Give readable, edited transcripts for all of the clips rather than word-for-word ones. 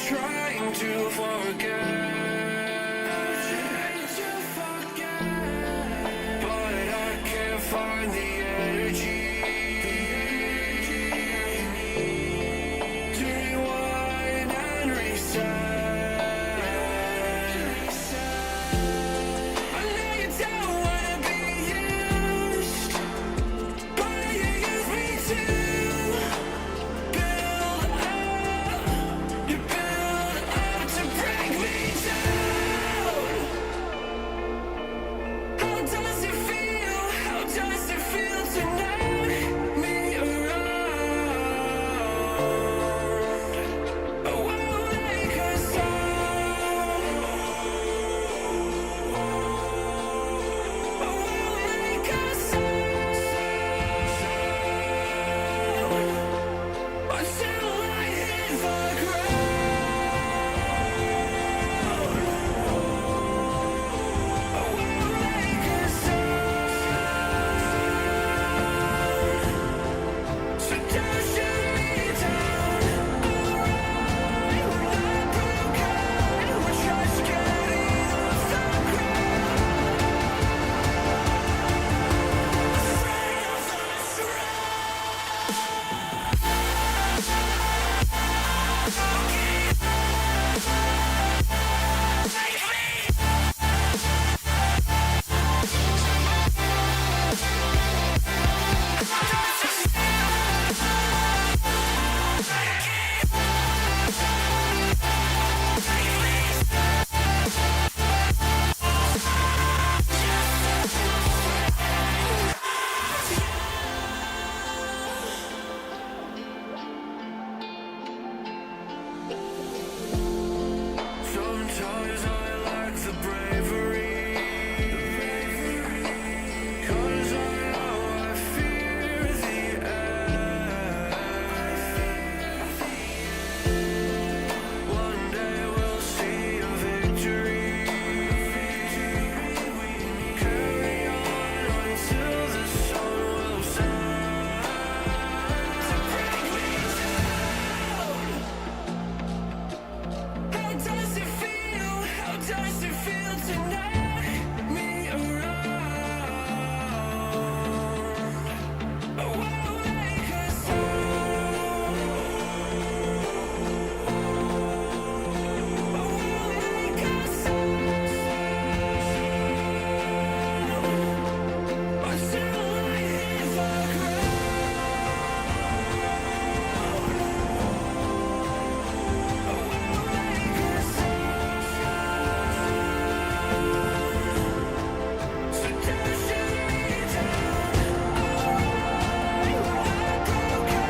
trying to forget. But I can't find the energy to rewind and reset. I know you don't wanna be used, but you use me too. Build up, you build up to break me down. How does it feel? How does it feel to knock me around? I won't make a sound. I won't make a sound until I hit the ground. I won't make a sound. So don't shoot me down. Alright, we're not broken. We're just getting off the Sometimes I lack the bravery, 'cause I know I fear the end. One day we'll see a victory. Carry on until the sun will shine to break me down. How does it feel? How does it feel to knock me around? I won't make a sound. I won't make a sound until I hit the ground. I won't make a sound. So don't shoot me down. Alright, we're not broken.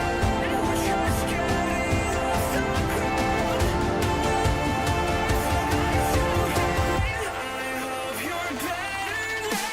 We're just getting off the ground. I hope you're better now.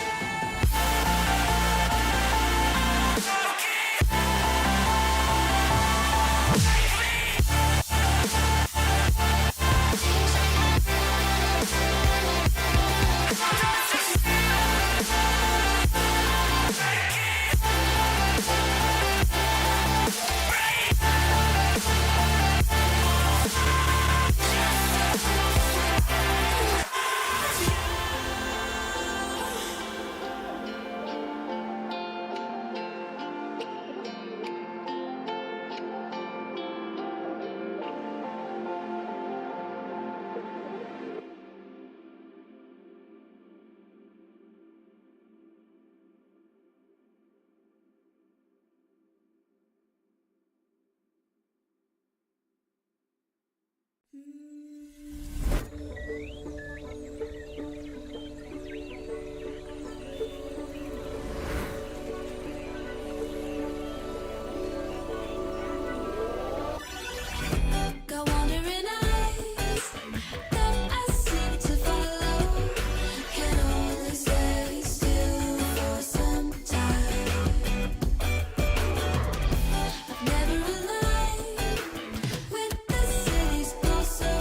Got wandering eyes that I seem to follow. Can only stay still for some time. I've never aligned with the city's pulse so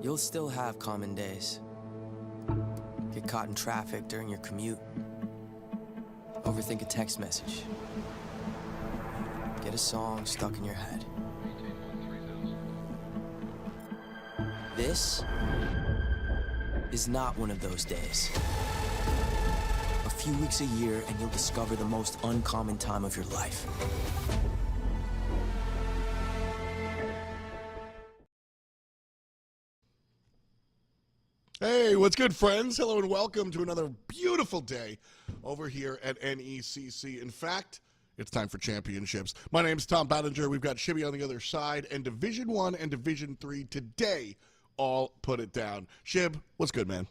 You'll still have common days. Get caught in traffic during your commute. Overthink a text message. Get a song stuck in your head. This is not one of those days. A few weeks a year and you'll discover the most uncommon time of your life. Hey, what's good, friends? Hello and welcome to another beautiful day over here at NECC. In fact, it's time for championships. My name's Tom Battinger. We've got Shibby on the other side, and Division I and Division III today all put it down. Shib, what's good, man?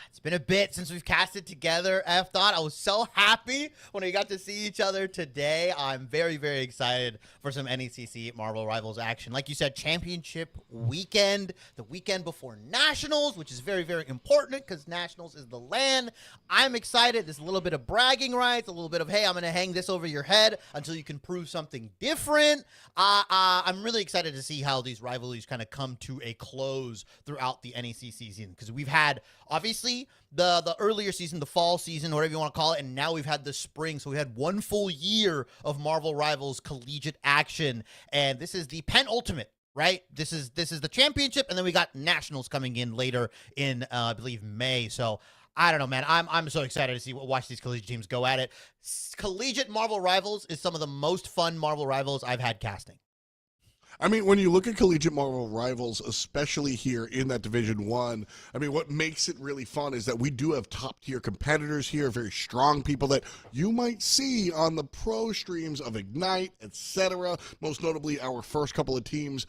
It's been a bit since we've casted together, F-Dot. I was so happy when we got to see each other today. I'm very, very excited for some NECC Marvel Rivals action. Like you said, championship weekend, the weekend before Nationals, which is very, very important because Nationals is the land. I'm excited. There's a little bit of bragging rights, a little bit of, hey, I'm going to hang this over your head until you can prove something different. I'm really excited to see how these rivalries kind of come to a close throughout the NECC season because we've had, obviously, the earlier season, the fall season, whatever you want to call it, and now we've had the spring. So we had one full year of Marvel Rivals collegiate action, and this is the penultimate, right? This is the championship, and then we got Nationals coming in later in I believe May. So I don't know, man. I'm so excited to watch these collegiate teams go at it. Collegiate Marvel Rivals is some of the most fun Marvel Rivals I've had casting. I mean, when you look at collegiate Marvel Rivals, especially here in that Division I mean, what makes it really fun is that we do have top-tier competitors here, very strong people that you might see on the pro streams of Ignite, etc. Most notably, our first couple of teams,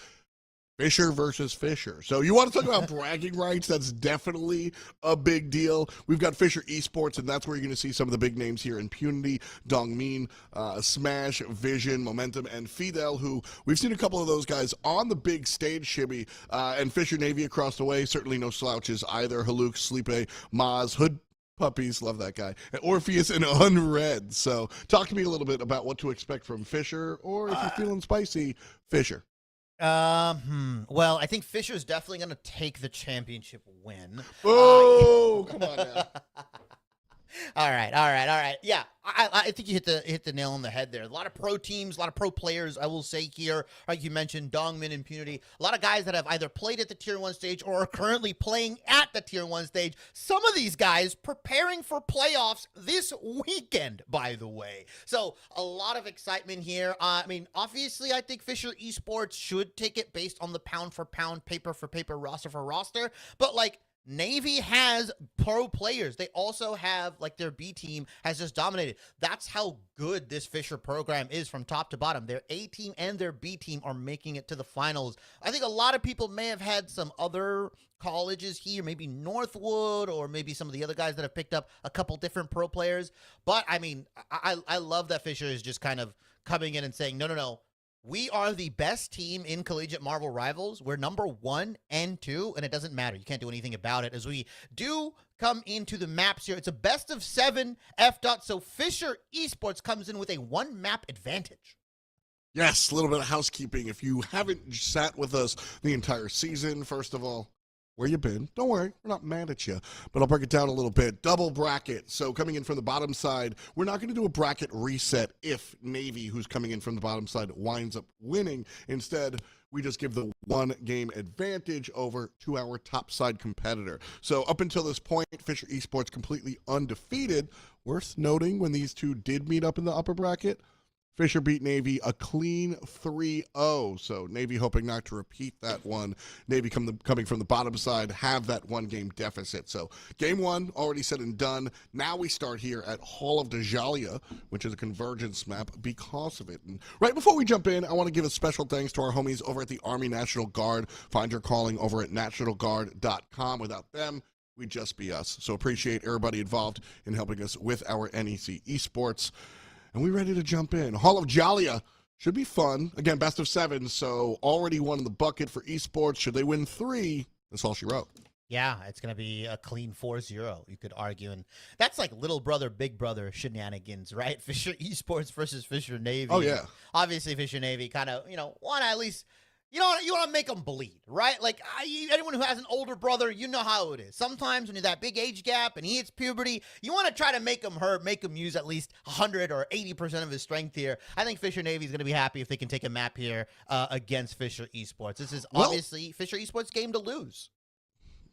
Fisher versus Fisher. So you want to talk about bragging rights? That's definitely a big deal. We've got Fisher Esports, and that's where you're going to see some of the big names here: Impunity, Dongmin, Smash, Vision, Momentum, and Fidel, who we've seen a couple of those guys on the big stage, Shibby. And Fisher Navy across the way, certainly no slouches either. Haluk, Sleepe, Maz, Hood Puppies, love that guy, and Orpheus and Unread. So talk to me a little bit about what to expect from Fisher, or if you're feeling spicy, Fisher. Well, I think Fisher's definitely going to take the championship win. Oh, come on now. All right. Yeah, I think you hit the nail on the head there. A lot of pro teams, a lot of pro players, I will say here. Like you mentioned, Dongmin, Impunity. A lot of guys that have either played at the Tier 1 stage or are currently playing at the Tier 1 stage. Some of these guys preparing for playoffs this weekend, by the way. So a lot of excitement here. I mean, obviously, I think Fisher Esports should take it based on the pound for pound, paper for paper, roster for roster. But like, Navy has pro players. They also have, like, their B team has just dominated. That's how good this Fisher program is from top to bottom. Their A team and their B team are making it to the finals. I think a lot of people may have had some other colleges here, maybe Northwood or maybe some of the other guys that have picked up a couple different pro players. But, I mean, I love that Fisher is just kind of coming in and saying, no. We are the best team in collegiate Marvel Rivals. We're number 1 and 2, and it doesn't matter. You can't do anything about it. As we do come into the maps here, it's a best of 7 F-Dot, so Fisher Esports comes in with a 1-map advantage. Yes, a little bit of housekeeping. If you haven't sat with us the entire season, first of all, where you been? Don't worry, we're not mad at you, but I'll break it down a little bit. Double bracket. So coming in from the bottom side, we're not going to do a bracket reset if Navy, who's coming in from the bottom side, winds up winning. Instead, we just give the 1-game advantage over to our top side competitor. So up until this point, Fisher Esports completely undefeated. Worth noting, when these two did meet up in the upper bracket, Fisher beat Navy a clean 3-0. So Navy hoping not to repeat that one. Navy coming from the bottom side, have that one-game deficit. So game one already said and done. Now we start here at Hall of Dajalia, which is a convergence map because of it. And right before we jump in, I want to give a special thanks to our homies over at the Army National Guard. Find your calling over at nationalguard.com. Without them, we'd just be us. So appreciate everybody involved in helping us with our NEC esports. And we ready to jump in. Hall of Jalia should be fun. Again, best of 7, so already one in the bucket for esports. Should they win 3, that's all she wrote. Yeah, it's going to be a clean 4-0, you could argue. And that's like little brother, big brother shenanigans, right? Fisher Esports versus Fisher Navy. Oh, yeah. Obviously, Fisher Navy kind of, want to at least, you want to make them bleed, right? Like, anyone who has an older brother, you know how it is. Sometimes when you're that big age gap and he hits puberty, you want to try to make him hurt, make him use at least 100 or 80% of his strength here. I think Fisher Navy is going to be happy if they can take a map here against Fisher Esports. This is obviously Fisher Esports' game to lose.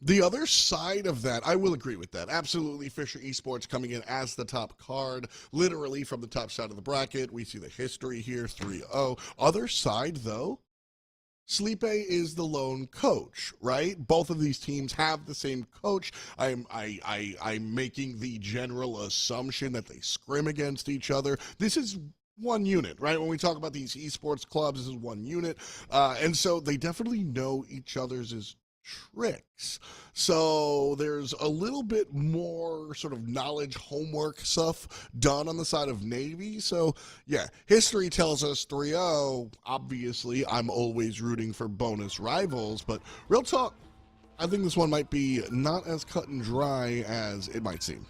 The other side of that, I will agree with that. Absolutely, Fisher Esports coming in as the top card, literally from the top side of the bracket. We see the history here, 3-0. Other side, though, Sleepe is the lone coach, right? Both of these teams have the same coach. I'm making the general assumption that they scrim against each other. This is one unit, right? When we talk about these esports clubs, this is one unit. And so they definitely know each other's tricks. So there's a little bit more sort of knowledge homework stuff done on the side of Navy. So yeah, history tells us 3-0. Obviously, I'm always rooting for bonus rivals, but real talk, I think this one might be not as cut and dry as it might seem.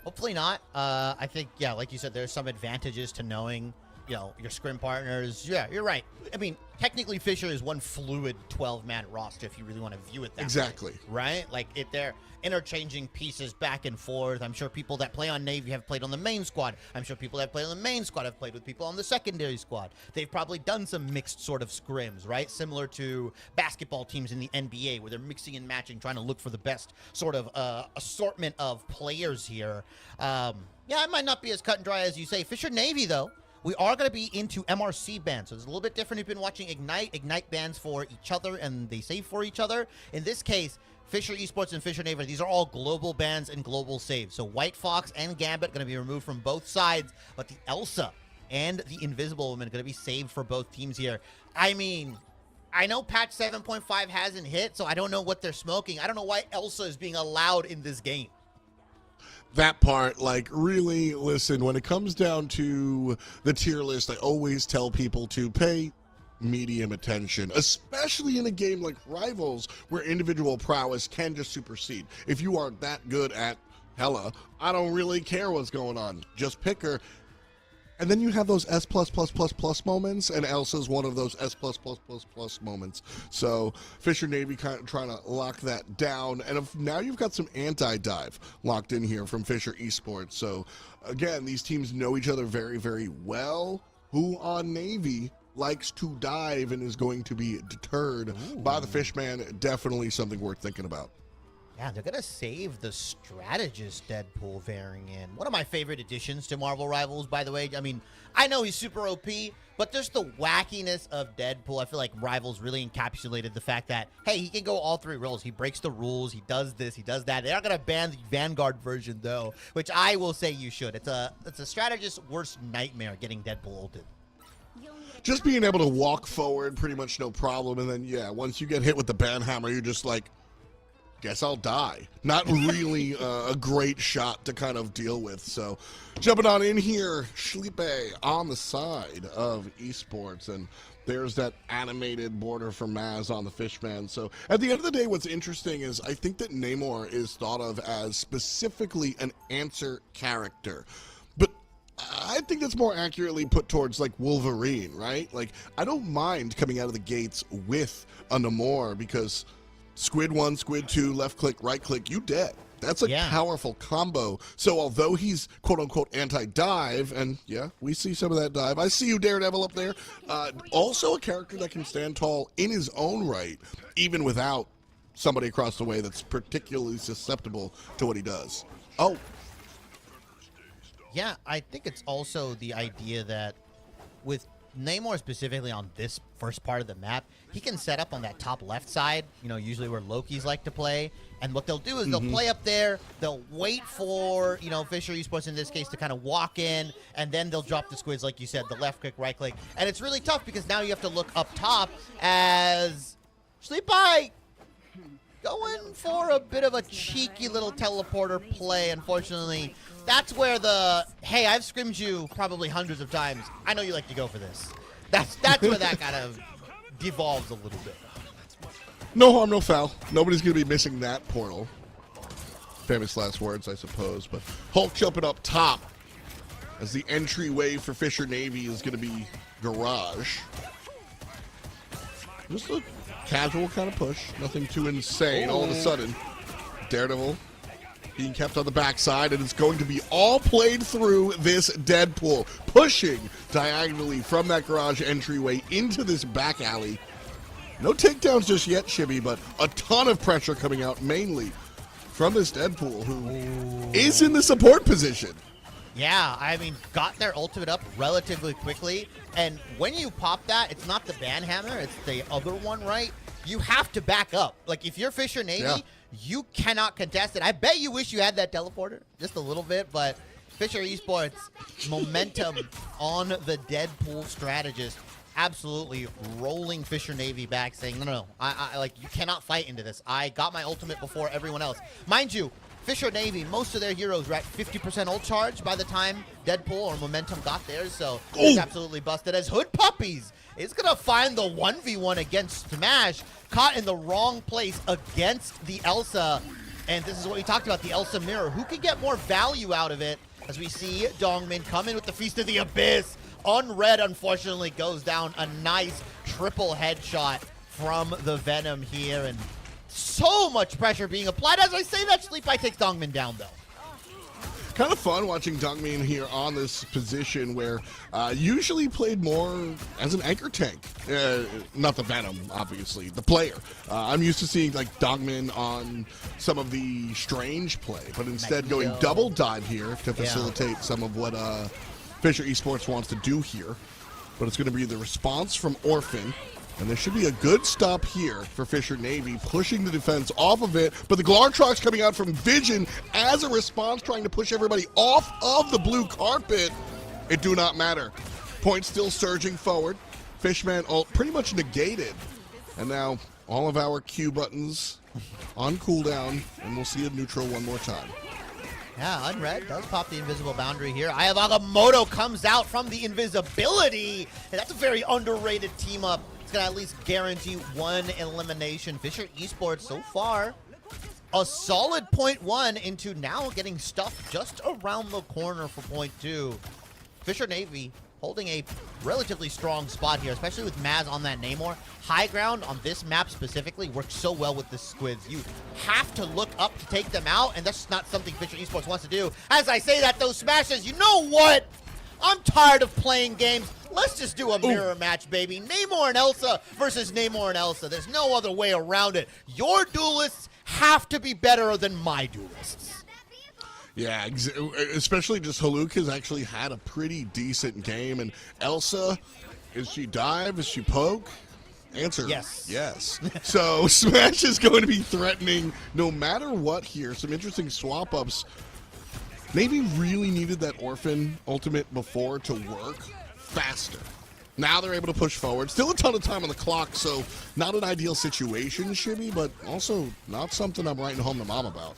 Hopefully not. I think, yeah, like you said, there's some advantages to knowing your scrim partners. Yeah, you're right. I mean, technically Fisher is one fluid 12-man roster if you really want to view it that Exactly. way, right? Like, they're interchanging pieces back and forth. I'm sure people that play on Navy have played on the main squad. I'm sure people that play on the main squad have played with people on the secondary squad. They've probably done some mixed sort of scrims, right? Similar to basketball teams in the NBA where they're mixing and matching, trying to look for the best sort of assortment of players here. Yeah, it might not be as cut and dry as you say. Fisher Navy, though, we are going to be into MRC bans, so it's a little bit different. You've been watching Ignite bans for each other, and they save for each other. In this case, Fisher Esports and Fisher Navy, these are all global bans and global saves. So White Fox and Gambit going to be removed from both sides, but the Elsa and the Invisible Woman are going to be saved for both teams here. I mean, I know patch 7.5 hasn't hit, so I don't know what they're smoking. I don't know why Elsa is being allowed in this game. That part, like, really, listen, when it comes down to the tier list, I always tell people to pay medium attention, especially in a game like Rivals, where individual prowess can just supersede. If you are that good at Hella, I don't really care what's going on. Just pick her. And then you have those S++++ moments, and Elsa's one of those S+++ moments. So Fisher Navy kind of trying to lock that down. And now you've got some anti-dive locked in here from Fisher Esports. So again, these teams know each other very, very well. Who on Navy likes to dive and is going to be deterred by the Fishman? Definitely something worth thinking about. Yeah, they're going to save the strategist Deadpool variant. One of my favorite additions to Marvel Rivals, by the way. I mean, I know he's super OP, but just the wackiness of Deadpool. I feel like Rivals really encapsulated the fact that, hey, he can go all 3 roles. He breaks the rules. He does this. He does that. They're not going to ban the Vanguard version, though, which I will say you should. It's a strategist's worst nightmare, getting Deadpool ulted. Just being able to walk forward, pretty much no problem. And then, yeah, once you get hit with the ban hammer, you're just like, guess I'll die. Not really a great shot to kind of deal with. So jumping on in here, Schlippe on the side of esports, and there's that animated border for Maz on the Fishman. So at the end of the day, what's interesting is I think that Namor is thought of as specifically an answer character. But I think that's more accurately put towards like Wolverine, right? Like, I don't mind coming out of the gates with a Namor because Squid 1, Squid 2, left click, right click, you dead. That's a powerful combo. So although he's quote-unquote anti-dive, and yeah, we see some of that dive. I see you, Daredevil, up there. Also a character that can stand tall in his own right, even without somebody across the way that's particularly susceptible to what he does. Oh. Yeah, I think it's also the idea that with Namor specifically on this first part of the map, he can set up on that top left side, usually where Lokis like to play. And what they'll do is they'll play up there, they'll wait for, Fisher Esports in this case to kind of walk in, and then they'll drop the squids, like you said, the left click, right click. And it's really tough because now you have to look up top as Sleepy going for a bit of a cheeky little teleporter play. Unfortunately, that's where hey, I've scrimmed you probably hundreds of times. I know you like to go for this. That's where that kind of devolves a little bit. No harm, no foul. Nobody's going to be missing that portal. Famous last words, I suppose. But Hulk jumping up top as the entryway for Fisher Navy is going to be Garage. Just a casual kind of push. Nothing too insane. All of a sudden, Daredevil being kept on the backside, and it's going to be all played through this Deadpool, pushing diagonally from that Garage entryway into this back alley. No takedowns just yet, Shibby, but a ton of pressure coming out, mainly from this Deadpool, who is in the support position. Yeah, I mean, got their ultimate up relatively quickly, and when you pop that, it's not the banhammer, it's the other one, right? You have to back up. Like, if you're Fisher Navy, you cannot contest it. I bet you wish you had that teleporter, just a little bit, but Fisher Esports, momentum on the Deadpool strategist, absolutely rolling Fisher Navy back, saying, no, I like, you cannot fight into this. I got my ultimate before everyone else. Mind you, Fisher Navy, most of their heroes were at 50% ult charge by the time Deadpool or Momentum got theirs, so it's absolutely busted. As Hood Puppies is going to find the 1v1 against Smash, caught in the wrong place against the Elsa, and this is what we talked about, the Elsa mirror. Who can get more value out of it as we see Dongmin come in with the Feast of the Abyss? Unread, unfortunately, goes down. A nice triple headshot from the Venom here, and so much pressure being applied. As I say that, Sleepy takes Dongmin down, though. Kind of fun watching Dongmin here on this position where usually played more as an anchor tank. Not the Venom, obviously, the player. I'm used to seeing like Dongmin on some of the Strange play, but instead going double dive here to facilitate some of what Fisher Esports wants to do here. But it's going to be the response from Orphan. And there should be a good stop here for Fisher Navy, pushing the defense off of it. But the Glartrox coming out from Vision as a response, trying to push everybody off of the blue carpet. It do not matter. Point still surging forward. Fishman ult pretty much negated. And now all of our Q buttons on cooldown, and we'll see a neutral one more time. Yeah, Unread does pop the invisible boundary here. Eye of Agamotto comes out from the invisibility. And that's a very underrated team up. It's going to at least guarantee one elimination. Fisher Esports so far, a solid .1 into now getting stuffed just around the corner for .2. Fisher Navy holding a relatively strong spot here, especially with Maz on that Namor. High ground on this map specifically works so well with the squids. You have to look up to take them out, and that's just not something Fisher Esports wants to do. As I say that, those smashes, you know what? I'm tired of playing games. Let's just do a mirror match, baby. Namor and Elsa versus Namor and Elsa. There's no other way around it. Your duelists have to be better than my duelists. Yeah, especially just Haluk has actually had a pretty decent game. And Elsa, is she dive? Is she poke? Answer, yes. So Smash is going to be threatening no matter what here. Some interesting swap-ups. Navy really needed that Orphan ultimate before to work faster. Now they're able to push forward. Still a ton of time on the clock, so not an ideal situation, Shibby, but also not something I'm writing home to mom about.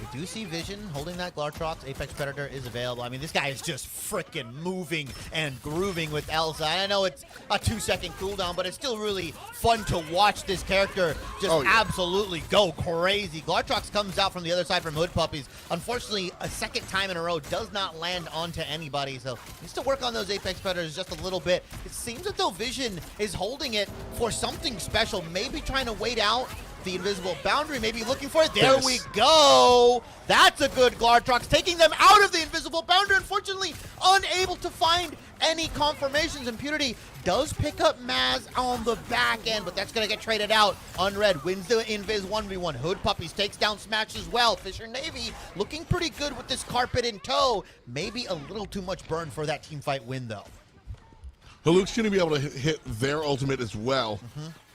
We do see Vision holding that Glartrox. Apex Predator is available. I mean, this guy is just freaking moving and grooving with Elsa. And I know it's a 2-second cooldown, but it's still really fun to watch this character just absolutely go crazy. Glartrox comes out from the other side from Hood Puppies. Unfortunately, a second time in a row does not land onto anybody, so needs to work on those Apex Predators just a little bit. It seems as though Vision is holding it for something special, maybe trying to wait out the invisible boundary, maybe looking for it. There we go. That's a good Glartrox, taking them out of the invisible boundary. Unfortunately, unable to find any confirmations. Impunity does pick up Maz on the back end, but that's going to get traded out. Unread wins the Invis 1v1. Hood Puppies takes down Smash as well. Fisher Navy looking pretty good with this carpet in tow. Maybe a little too much burn for that team fight win, though. Haluk's going to be able to hit their ultimate as well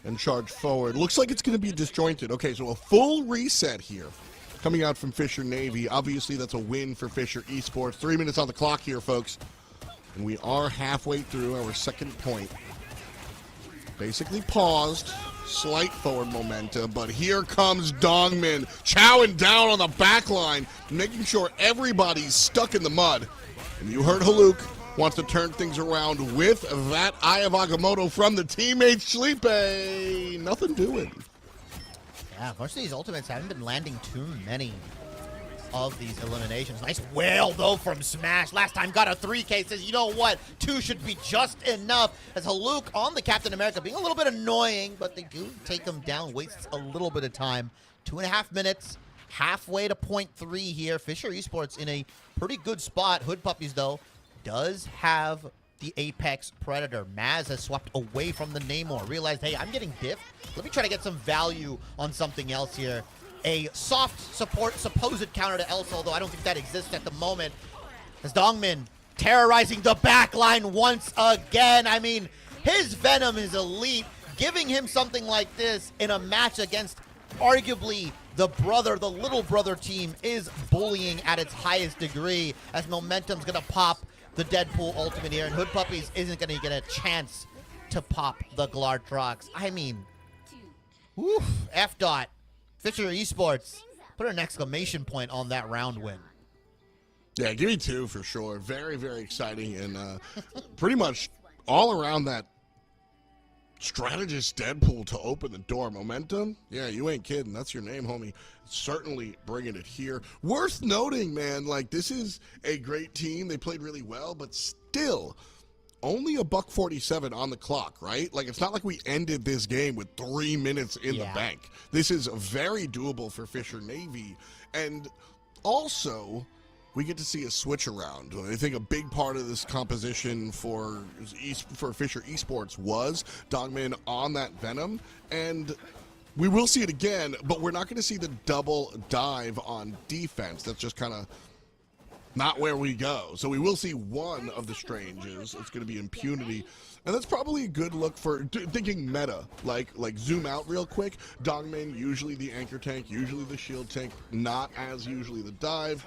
and charge forward. Looks like it's going to be disjointed. Okay, so a full reset here coming out from Fisher Navy. Obviously, that's a win for Fisher Esports. 3 minutes on the clock here, folks. And we are halfway through our second point. Basically paused. Slight forward momentum, but here comes Dongmin chowing down on the back line, making sure everybody's stuck in the mud. And you heard Haluk wants to turn things around with that Eye of Agamotto from the teammate Sleepy. Nothing doing. Yeah, most of these ultimates haven't been landing too many of these eliminations. Nice whale, though, from Smash. Last time got a 3K. Says, you know what? 2 should be just enough. As Haluk on the Captain America, being a little bit annoying, but they do take him down. Wastes a little bit of time. 2.5 minutes. Halfway to point 3 here. Fisher Esports in a pretty good spot. Hood Puppies, though, does have the Apex Predator. Maz has swapped away from the Namor. Realized, hey, I'm getting diff. Let me try to get some value on something else here. A soft support supposed counter to Elsa, although I don't think that exists at the moment. As Dongmin terrorizing the back line once again. I mean, his Venom is elite. Giving him something like this in a match against arguably the little brother team is bullying at its highest degree, as Momentum's going to pop the Deadpool ultimate here, and Hood Puppies isn't going to get a chance to pop the Glardrox. I mean, woof, F dot. Fisher Esports, put an exclamation point on that round win. Yeah, give me 2 for sure. Very, very exciting, and pretty much all around that strategist Deadpool to open the door. Momentum, yeah, you ain't kidding. That's your name, homie. Certainly bringing it here. Worth noting, man, like, this is a great team. They played really well, but still only a $147 on the clock, right? Like, it's not like we ended this game with 3 minutes in the bank. This is very doable for Fisher Navy. And also, we get to see a switch around. I think a big part of this composition for Fisher Esports was Dongmin on that Venom. And we will see it again, but we're not going to see the double dive on defense. That's just kind of not where we go. So we will see one of the Stranges. It's going to be Impunity. And that's probably a good look for thinking meta. Like zoom out real quick. Dongmin, usually the anchor tank, usually the shield tank, not as usually the dive.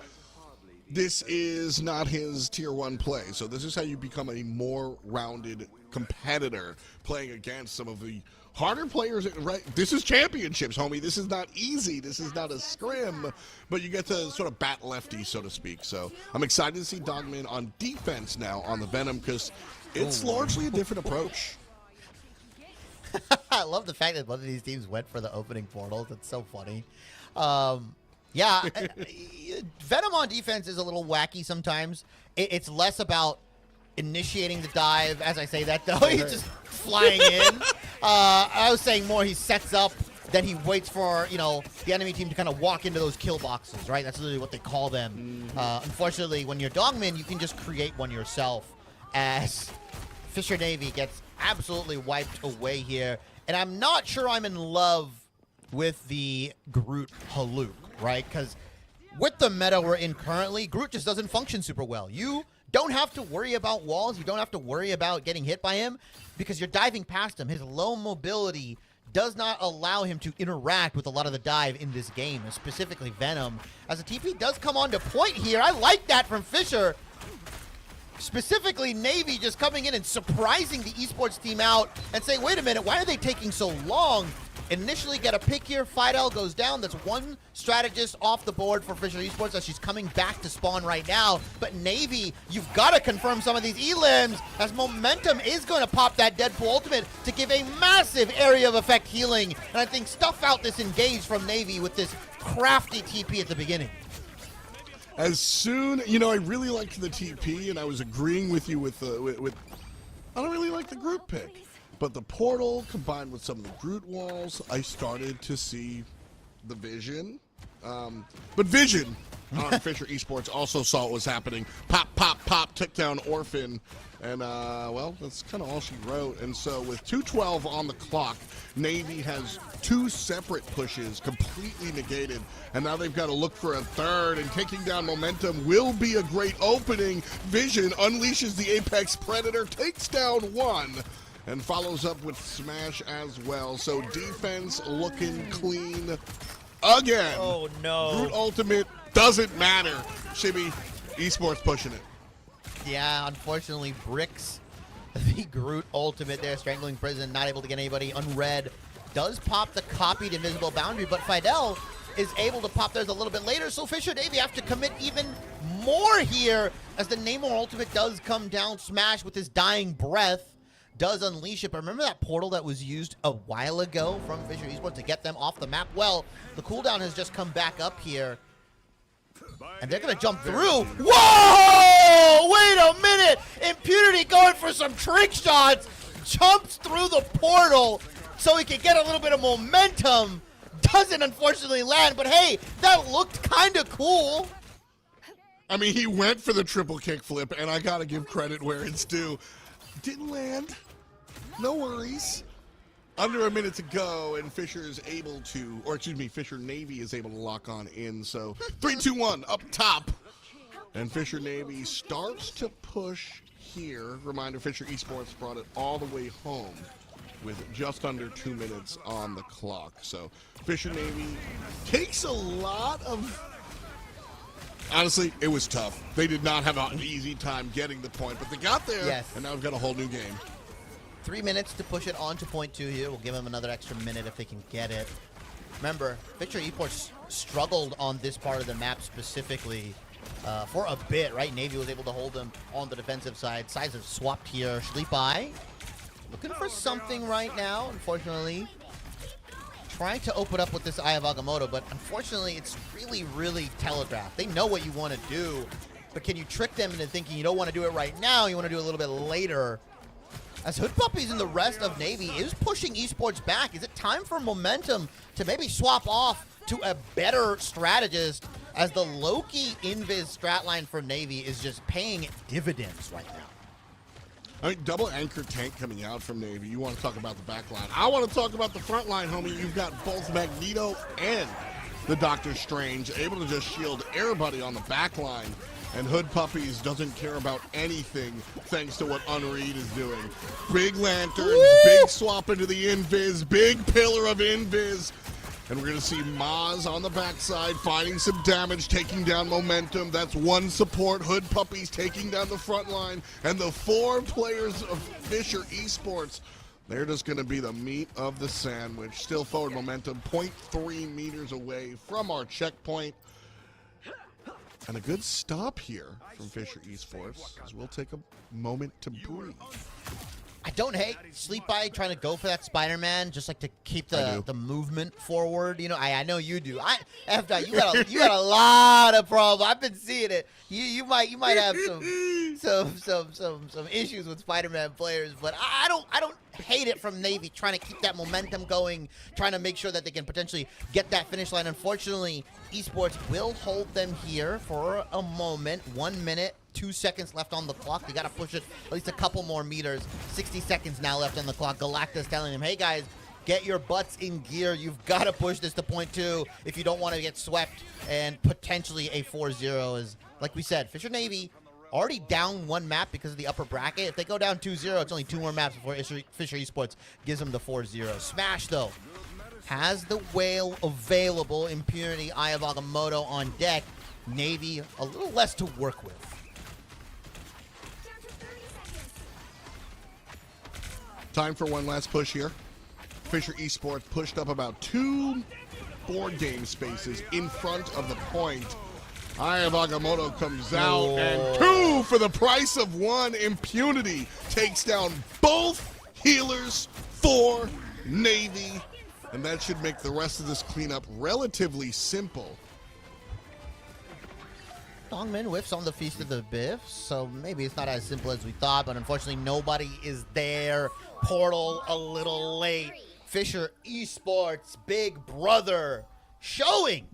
This is not his tier 1 play. So this is how you become a more rounded competitor playing against some of the harder players, right? This is championships, homie. This is not easy. This is not a scrim, but you get to sort of bat lefty, so to speak. So I'm excited to see Dongmin on defense now on the Venom, because it's largely a different approach. I love the fact that both of these teams went for the opening portals. It's so funny. Yeah, Venom on defense is a little wacky sometimes. It's less about initiating the dive. As I say that, though, he's just flying in. I was saying more he sets up, then he waits for, the enemy team to kind of walk into those kill boxes, right? That's literally what they call them. Unfortunately, when you're Dongmin, you can just create one yourself, as Fisher Navy gets absolutely wiped away here. And I'm not sure I'm in love with the Groot Haluk, right? Because with the meta we're in currently, Groot just doesn't function super well. You don't have to worry about walls. You don't have to worry about getting hit by him because you're diving past him. His low mobility does not allow him to interact with a lot of the dive in this game, and specifically Venom. As a TP does come on to point here. I like that from Fisher. Specifically, Navy just coming in and surprising the esports team out and saying, wait a minute, why are they taking so long? Initially get a pick here. Fidel goes down. That's one strategist off the board for Fisher Esports as she's coming back to spawn right now. But Navy, you've got to confirm some of these elims, as Momentum is going to pop that Deadpool ultimate to give a massive area of effect healing. And I think stuff out this engage from Navy with this crafty TP at the beginning. As soon, I really liked the TP, and I was agreeing with you with I don't really like the group pick. But the portal combined with some of the Groot walls, I started to see the vision. But vision on Fisher Esports also saw what was happening. Pop, pop, pop, took down Orphan. And, well, that's kind of all she wrote. And so with 2:12 on the clock, Navy has two separate pushes completely negated. And now they've got to look for a third. And taking down Momentum will be a great opening. Vision unleashes the Apex Predator, takes down one, and follows up with Smash as well. So defense looking clean again. Oh, no. Groot Ultimate doesn't matter. Shibby, Esports pushing it. Yeah, unfortunately, Bricks, the Groot ultimate there, strangling prison, not able to get anybody unread. Does pop the copied invisible boundary, but Fidel is able to pop theirs a little bit later, so Fisher Navy have to commit even more here as the Namor ultimate does come down. Smash with his dying breath does unleash it, but remember that portal that was used a while ago from Fisher Esports to get them off the map? Well, the cooldown has just come back up here. And they're going to jump through. Whoa! Wait a minute! Impunity going for some trick shots. Jumps through the portal so he can get a little bit of momentum. Doesn't unfortunately land, but hey, that looked kind of cool. I mean, he went for the triple kickflip, and I got to give credit where it's due. Didn't land. No worries. Under a minute to go, and Fisher is able to, or excuse me, Fisher Navy is able to lock on in. So 3, 2, 1 up top. And Fisher Navy starts to push here. Reminder, Fisher Esports brought it all the way home with just under 2 minutes on the clock. So Fisher Navy takes a lot of... Honestly, it was tough. They did not have an easy time getting the point, but they got there, Yes. and now we've got a whole new game. 3 minutes to push it on to point 2 here. We'll give them another extra minute if they can get it. Remember, Fisher Esports struggled on this part of the map specifically for a bit, right? Navy was able to hold them on the defensive side. Sides have swapped here. Sleepy looking for something right now, unfortunately. Trying to open up with this Eye of Agamotto, but unfortunately, it's really, really telegraphed. They know what you want to do, but can you trick them into thinking you don't want to do it right now, you want to do it a little bit later? As Hood Puppies and the rest of Navy is pushing Esports back, is it time for Momentum to maybe swap off to a better strategist as the Loki Invis strat line for Navy is just paying dividends right now? I mean, double anchor tank coming out from Navy. You want to talk about the back line. I want to talk about the front line, homie. You've got both Magneto and the Doctor Strange able to just shield everybody on the back line. And Hood Puppies doesn't care about anything thanks to what Unread is doing. Big lanterns, big swap into the invis, big pillar of invis. And we're going to see Maz on the backside finding some damage, taking down Momentum. That's one support. Hood Puppies taking down the front line. And the 4 players of Fisher Esports, they're just going to be the meat of the sandwich. Still forward Momentum, 0.3 meters away from our checkpoint. And a good stop here from Fisher Esports, as we'll take a moment to breathe. I don't hate Sleepy trying to go for that Spider-Man, just like to keep the movement forward. You know, I know you do. After you got a lot of problems. I've been seeing it. You might have some issues with Spider-Man players, but I don't hate it from Navy trying to keep that momentum going, trying to make sure that they can potentially get that finish line. Unfortunately, Esports will hold them here for a moment. 1 minute. 2 seconds left on the clock. They got to push it at least a couple more meters. 60 seconds now left on the clock. Galactus telling him, hey guys, get your butts in gear. You've got to push this to point 2 if you don't want to get swept and potentially a 4-0 is, like we said, Fisher Navy already down 1 map because of the upper bracket. If they go down 2-0, it's only 2 more maps before Fisher Esports gives them the 4-0. Smash, though, has the whale available. Impunity, Eye of Agamotto on deck. Navy, a little less to work with. Time for one last push here. Fisher Esports pushed up about 2 board game spaces in front of the point. Eye of Agamotto comes out, and 2 for the price of 1. Impunity takes down both healers for Navy, and that should make the rest of this cleanup relatively simple. Dongmin whiffs on the Feast of the Biffs, so maybe it's not as simple as we thought, but unfortunately nobody is there. Portal a little late. Fisher Esports, big brother, showing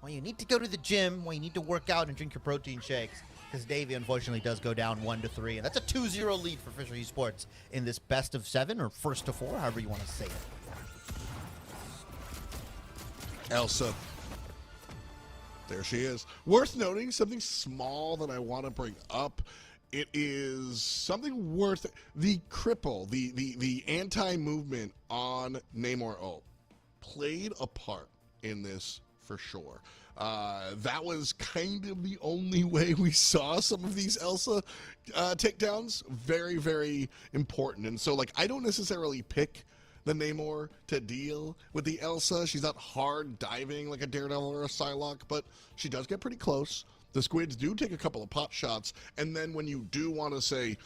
when you need to go to the gym, when you need to work out and drink your protein shakes, because Navy unfortunately does go down 1-3, and that's a 2-0 lead for Fisher Esports in this best of 7 or first to 4, however you want to say it. Elsa. There she is. Worth noting, something small that I want to bring up. It is something worth the cripple, the anti-movement on Namor ult played a part in this for sure. That was kind of the only way we saw some of these Elsa takedowns. Very, very important. And so, like, I don't necessarily pick the Namor to deal with the Elsa. She's not hard diving like a Daredevil or a Psylocke, but she does get pretty close. The squids do take a couple of pot shots, and then when you do want to say,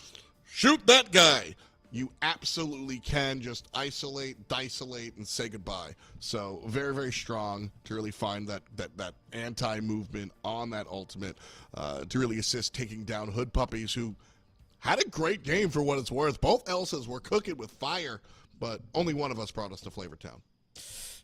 shoot that guy, you absolutely can just isolate, disolate, and say goodbye. So very, very strong to really find that anti-movement on that ultimate to really assist taking down Hood Puppies, who had a great game for what it's worth. Both Elsas were cooking with fire, but only one of us brought us to Flavortown.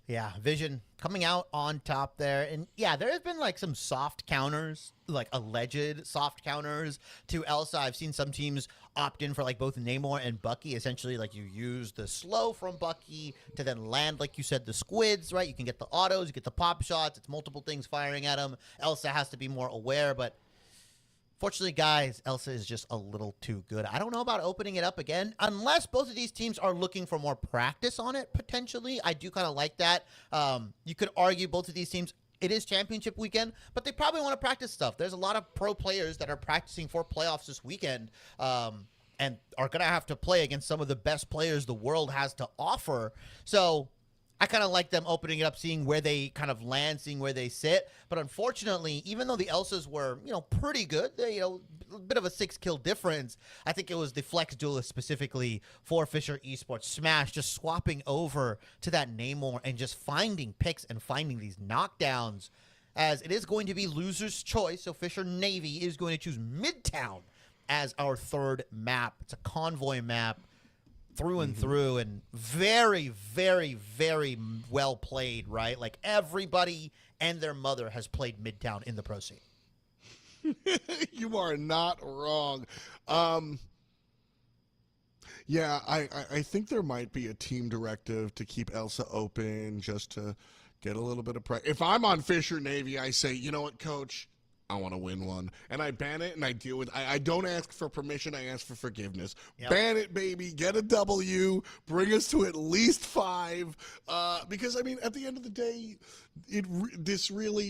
Yeah, Vision coming out on top there. And yeah, there have been like some soft counters, like alleged soft counters to Elsa. I've seen some teams opt in for like both Namor and Bucky. Essentially, like you use the slow from Bucky to then land, like you said, the squids, right? You can get the autos, you get the pop shots. It's multiple things firing at him. Elsa has to be more aware, but fortunately, guys, Elsa is just a little too good. I don't know about opening it up again, unless both of these teams are looking for more practice on it, potentially. I do kind of like that. You could argue both of these teams, it is championship weekend, but they probably want to practice stuff. There's a lot of pro players that are practicing for playoffs this weekend and are going to have to play against some of the best players the world has to offer. So I kind of like them opening it up, seeing where they kind of land, seeing where they sit. But unfortunately, even though the Elsas were, pretty good, they, a bit of a 6-kill difference, I think it was the Flex Duelist specifically for Fisher Esports. Smash just swapping over to that Namor and just finding picks and finding these knockdowns, as it is going to be loser's choice. So Fisher Navy is going to choose Midtown as our third map. It's a convoy map through and through, and very, very, very well played, right? Like everybody and their mother has played Midtown in the pro scene. You are not wrong. Yeah, I think there might be a team directive to keep Elsa open just to get a little bit of practice. If I'm on Fisher Navy, I say, you know what, coach? I want to win one. And I ban it and I deal with I don't ask for permission, I ask for forgiveness. Yep. Ban it, baby. Get a W. Bring us to at least 5. Because I mean, at the end of the day, this really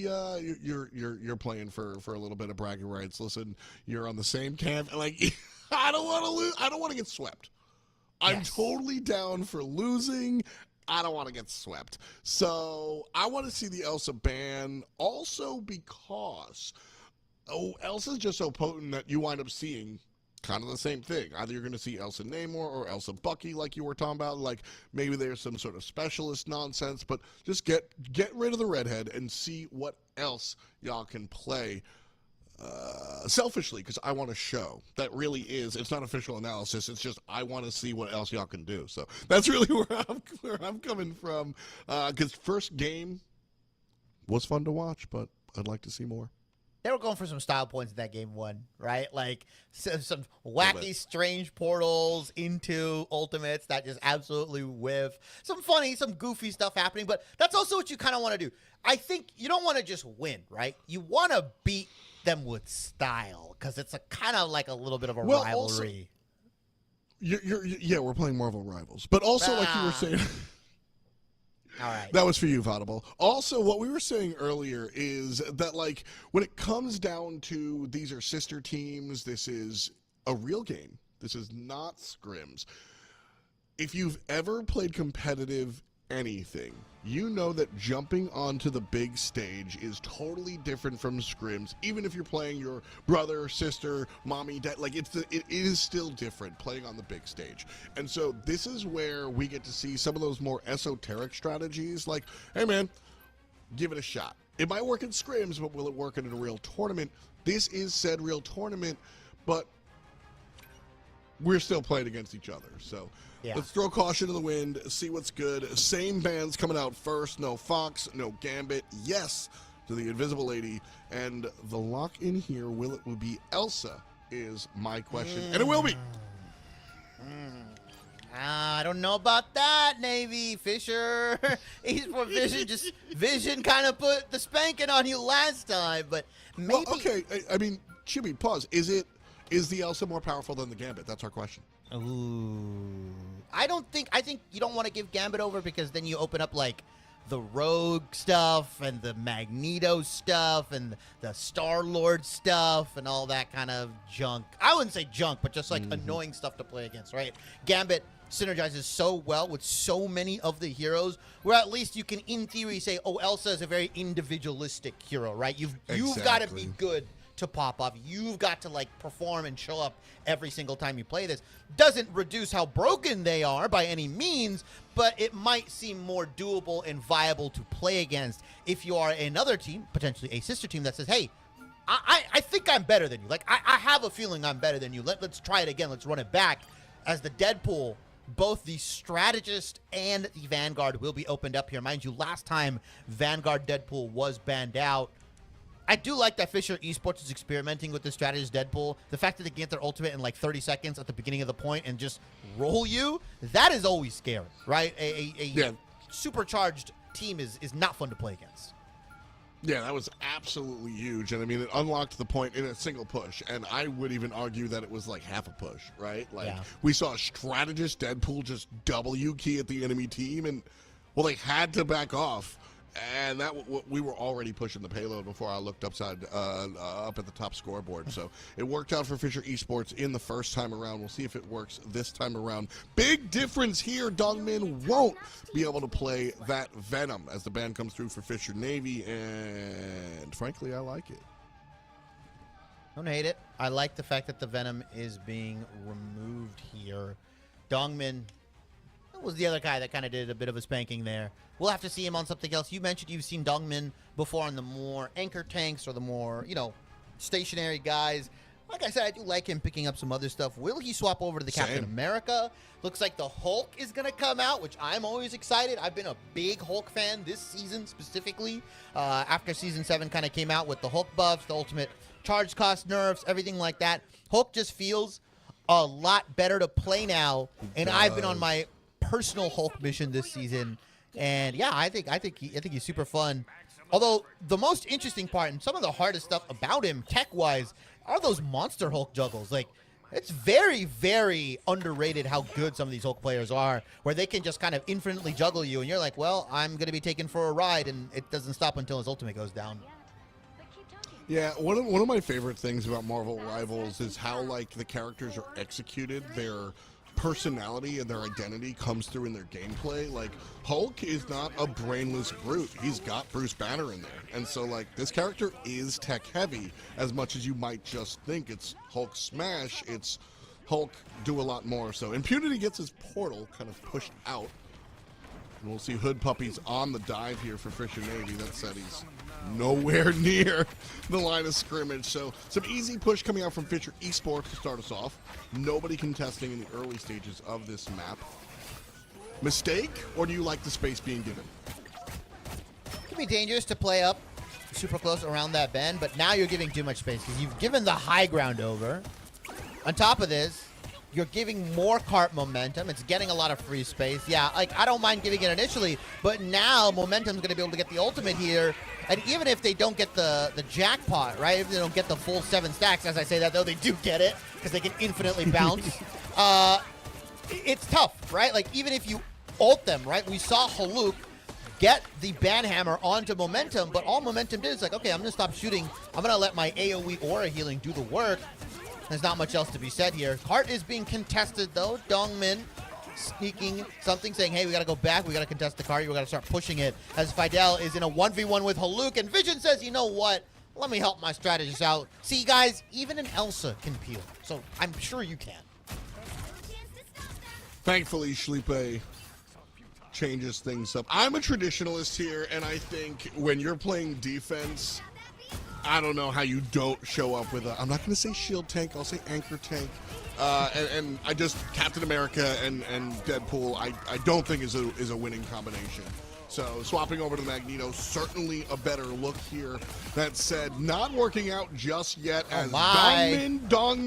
you're playing for a little bit of bragging rights. Listen, you're on the same camp. Like I don't want to lose. I don't want to get swept. I'm totally down for losing. I don't want to get swept. So I want to see the Elsa ban also because Elsa's just so potent that you wind up seeing kind of the same thing. Either you're going to see Elsa Namor or Elsa Bucky like you were talking about. Like maybe there's some sort of specialist nonsense, but just get rid of the redhead and see what else y'all can play. Selfishly, because I want to show that really is, it's not official analysis, it's just I want to see what else y'all can do. So that's really where I'm coming from, because first game was fun to watch, but I'd like to see more. They were going for some style points in that game 1, right? Like some wacky, strange portals into ultimates that just absolutely whiff. Some funny, some goofy stuff happening, but that's also what you kind of want to do. I think you don't want to just win, right? You want to beat them with style, because it's a kind of like a little bit of a rivalry. Also, we're playing Marvel Rivals, but also like you were saying. All right. That was for you, Vaudable. Also, what we were saying earlier is that, like, when it comes down to these are sister teams, this is a real game. This is not scrims. If you've ever played competitive anything, you know that jumping onto the big stage is totally different from scrims. Even if you're playing your brother, sister, mommy, dad, like it is still different playing on the big stage. And so this is where we get to see some of those more esoteric strategies, like, hey man, give it a shot. It might work in scrims, but will it work in a real tournament? This is said real tournament, but we're still playing against each other. So let's throw caution to the wind, see what's good. Same bands coming out first. No Fox, no Gambit. Yes, to the Invisible Lady. And the lock in here, will it be Elsa, is my question. And it will be. I don't know about that, Navy. Fisher. Esports Vision kind of put the spanking on you last time, but maybe. Well, okay, I mean, Chibi, pause. Is the Elsa more powerful than the Gambit? That's our question. Ooh. I think you don't want to give Gambit over because then you open up like the Rogue stuff and the Magneto stuff and the Star-Lord stuff and all that kind of junk. I wouldn't say junk, but just like annoying stuff to play against, right? Gambit synergizes so well with so many of the heroes where at least you can in theory say, oh, Elsa is a very individualistic hero, right? You've got to be good to pop off. You've got to like perform and show up every single time you play this. Doesn't reduce how broken they are by any means, but it might seem more doable and viable to play against if you are another team, potentially a sister team that says, hey, I think I'm better than you. Like, I have a feeling I'm better than you. Let's try it again. Let's run it back. As the Deadpool, both the Strategist and the Vanguard will be opened up here. Mind you, last time Vanguard Deadpool was banned out. I do like that Fisher Esports is experimenting with the Strategist Deadpool. The fact that they get their ultimate in like 30 seconds at the beginning of the point and just roll you, that is always scary, right? A supercharged team is not fun to play against. Yeah, that was absolutely huge. And I mean, it unlocked the point in a single push. And I would even argue that it was like half a push, right? Like, we saw a Strategist Deadpool just W key at the enemy team. And, well, they had to back off. And that we were already pushing the payload before I looked up at the top scoreboard. So it worked out for Fisher Esports in the first time around. We'll see if it works this time around. Big difference here. Dongmin won't be able to play that Venom as the ban comes through for Fisher Navy. And frankly, I like it. Don't hate it. I like the fact that the Venom is being removed here. Dongmin was the other guy that kind of did a bit of a spanking there. We'll have to see him on something else. You mentioned you've seen Dongmin before on the more anchor tanks or the more, stationary guys. Like I said, I do like him picking up some other stuff. Will he swap over to the Captain America? Looks like the Hulk is going to come out, which I'm always excited. I've been a big Hulk fan this season specifically. After Season 7 kind of came out with the Hulk buffs, the ultimate charge cost nerfs, everything like that. Hulk just feels a lot better to play now, and I've been on my personal Hulk mission this season, and yeah, I think he's super fun. Although the most interesting part and some of the hardest stuff about him tech-wise are those monster Hulk juggles. Like, it's very, very underrated how good some of these Hulk players are, where they can just kind of infinitely juggle you, and you're like, well, I'm going to be taken for a ride, and it doesn't stop until his ultimate goes down. Yeah, one of my favorite things about Marvel Rivals is how, like, the characters are executed. Their personality and their identity comes through in their gameplay. Like, Hulk is not a brainless brute. He's got Bruce Banner in there. And so, like, this character is tech heavy as much as you might just think it's Hulk smash. It's Hulk do a lot more. So Impunity gets his portal kind of pushed out. And we'll see Hood Puppies on the dive here for Fisher Navy. That said, he's nowhere near the line of scrimmage. So some easy push coming out from Fisher Esports to start us off. Nobody contesting in the early stages of this map. Mistake, or do you like the space being given? It could be dangerous to play up super close around that bend, but now you're giving too much space because you've given the high ground over. On top of this, you're giving more cart momentum. It's getting a lot of free space. Yeah, like, I don't mind giving it initially, but now momentum's going to be able to get the ultimate here. And even if they don't get the jackpot, right? If they don't get the full 7 stacks, as I say that, though, they do get it because they can infinitely bounce. It's tough, right? Like, even if you ult them, right? We saw Haluk get the Banhammer onto momentum, but all momentum did is like, okay, I'm going to stop shooting. I'm going to let my AoE aura healing do the work. There's not much else to be said here. Cart is being contested, though. Dongmin sneaking something, saying, hey, we got to go back. We got to contest the cart. We got to start pushing it. As Fidel is in a 1v1 with Haluk, and Vision says, you know what? Let me help my strategist out. See, guys, even an Elsa can peel. So I'm sure you can. Thankfully, Schlippe changes things up. I'm a traditionalist here, and I think when you're playing defense, I don't know how you don't show up with a, I'm not going to say shield tank, I'll say anchor tank. And I just, Captain America and Deadpool, I don't think is a winning combination. So swapping over to the Magneto, certainly a better look here. That said, not working out just yet as Dongmin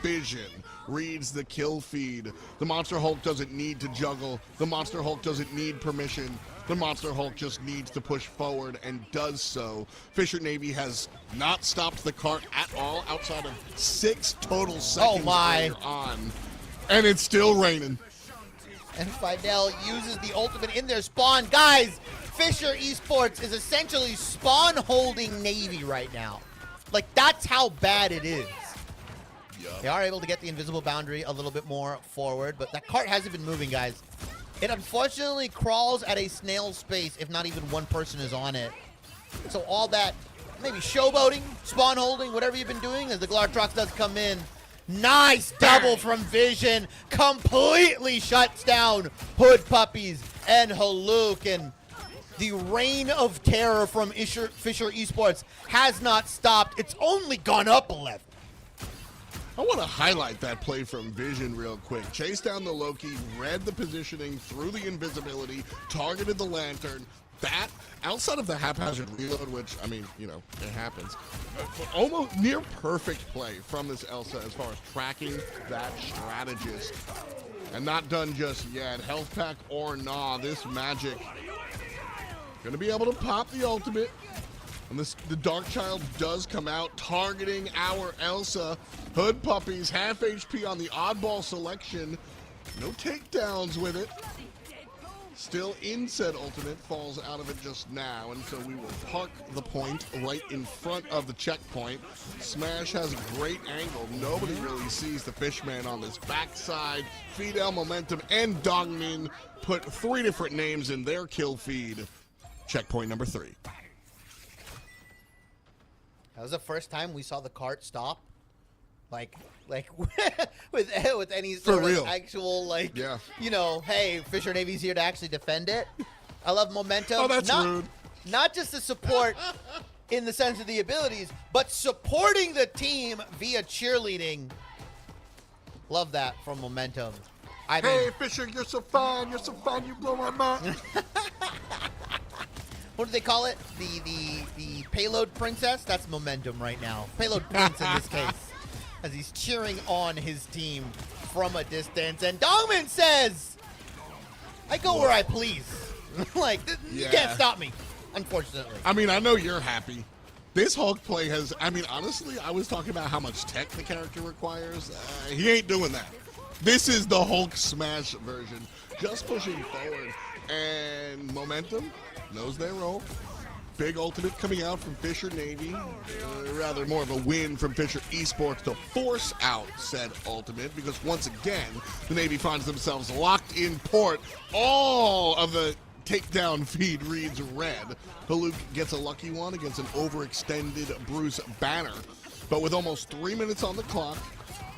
Vision reads the kill feed. The Monster Hulk doesn't need to juggle. The Monster Hulk doesn't need permission. The Monster Hulk just needs to push forward and does so. Fisher Navy has not stopped the cart at all outside of 6 total seconds earlier on. And it's still raining. And Fidel uses the ultimate in their spawn. Guys, Fisher Esports is essentially spawn-holding Navy right now. Like, that's how bad it is. Yep. They are able to get the invisible boundary a little bit more forward, but that cart hasn't been moving, guys. It unfortunately crawls at a snail's pace if not even one person is on it. So all that, maybe showboating, spawn-holding, whatever you've been doing, as the Glartrox does come in. Nice double from Vision. Completely shuts down Hood Puppies and Haluk. And the reign of terror from Fisher Esports has not stopped. It's only gone up 11. I want to highlight that play from Vision real quick. Chased down the Loki, read the positioning, threw the invisibility, targeted the Lantern. That, outside of the haphazard reload, which, I mean, you know, it happens, almost near perfect play from this Elsa as far as tracking that strategist. And not done just yet. Health pack or nah, this Magic gonna be able to pop the ultimate. And the Dark Child does come out, targeting our Elsa. Hood Puppies, half HP on the oddball selection. No takedowns with it. Still in said ultimate, falls out of it just now, and so we will park the point right in front of the checkpoint. Smash has a great angle. Nobody really sees the Fishman on this backside. Fidel, Momentum, and Dongmin put 3 different names in their kill feed. Checkpoint number 3. That was the first time we saw the cart stop. Like with any sort of actual, like, yeah. You know, hey, Fisher Navy's here to actually defend it. I love Momentum. Oh, that's rude. Not just the support in the sense of the abilities, but supporting the team via cheerleading. Love that from Momentum. Hey, Fisher, you're so fun. You're so fun. You blow my mind. What do they call it? The payload princess? That's Momentum right now. Payload prince in this case. As he's cheering on his team from a distance. And Dongmin says, I go where I please. Like, you can't stop me, unfortunately. I mean, I know you're happy. This Hulk play has, I mean, honestly, I was talking about how much tech the character requires. He ain't doing that. This is the Hulk Smash version. Just pushing forward. And Momentum knows their role. Big ultimate coming out from Fisher Navy. Rather more of a win from Fisher Esports to force out said ultimate, because once again, the Navy finds themselves locked in port. All of the takedown feed reads red. Haluk gets a lucky one against an overextended Bruce Banner. But with almost 3 minutes on the clock,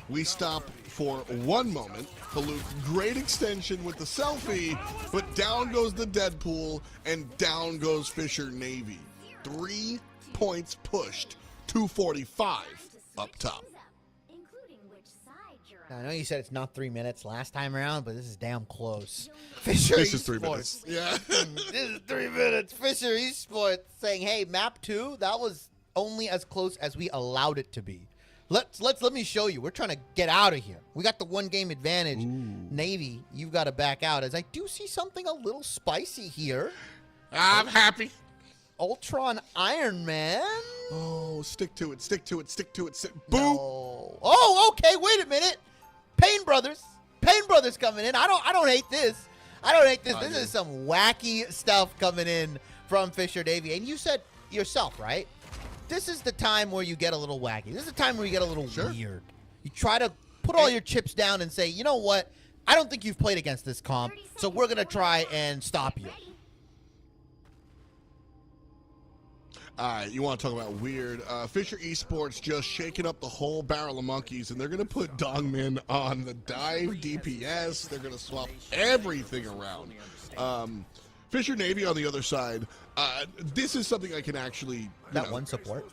we stop for 1 moment. Haluk, great extension with the selfie, but down goes the Deadpool, and down goes Fisher Navy. 3 points pushed, 245 up top. I know you said it's not 3 minutes last time around, but this is damn close. Fisher This is Esports. 3 minutes. Yeah. This is 3 minutes. Fisher Esports saying, hey, map 2, that was only as close as we allowed it to be. Let me show you. We're trying to get out of here. We got the 1 game advantage. Ooh. Navy, you've got to back out. As I do see something a little spicy here. I'm happy. Ultron Iron Man. Oh, stick to it. Stick to it. Stick to it. Boom. No. Oh, okay. Wait a minute. Pain Brothers coming in. I don't hate this. This is some wacky stuff coming in from Fisher Navy. And you said yourself, right? This is the time where you get a little wacky. This is the time where you get a little weird. You try to put all your chips down and say, you know what? I don't think you've played against this comp, so we're going to try and stop you. All right, you want to talk about weird. Fisher Esports just shaking up the whole barrel of monkeys, and they're going to put Dongmin on the dive DPS. They're going to swap everything around. Fisher Navy on the other side, this is something I can actually one support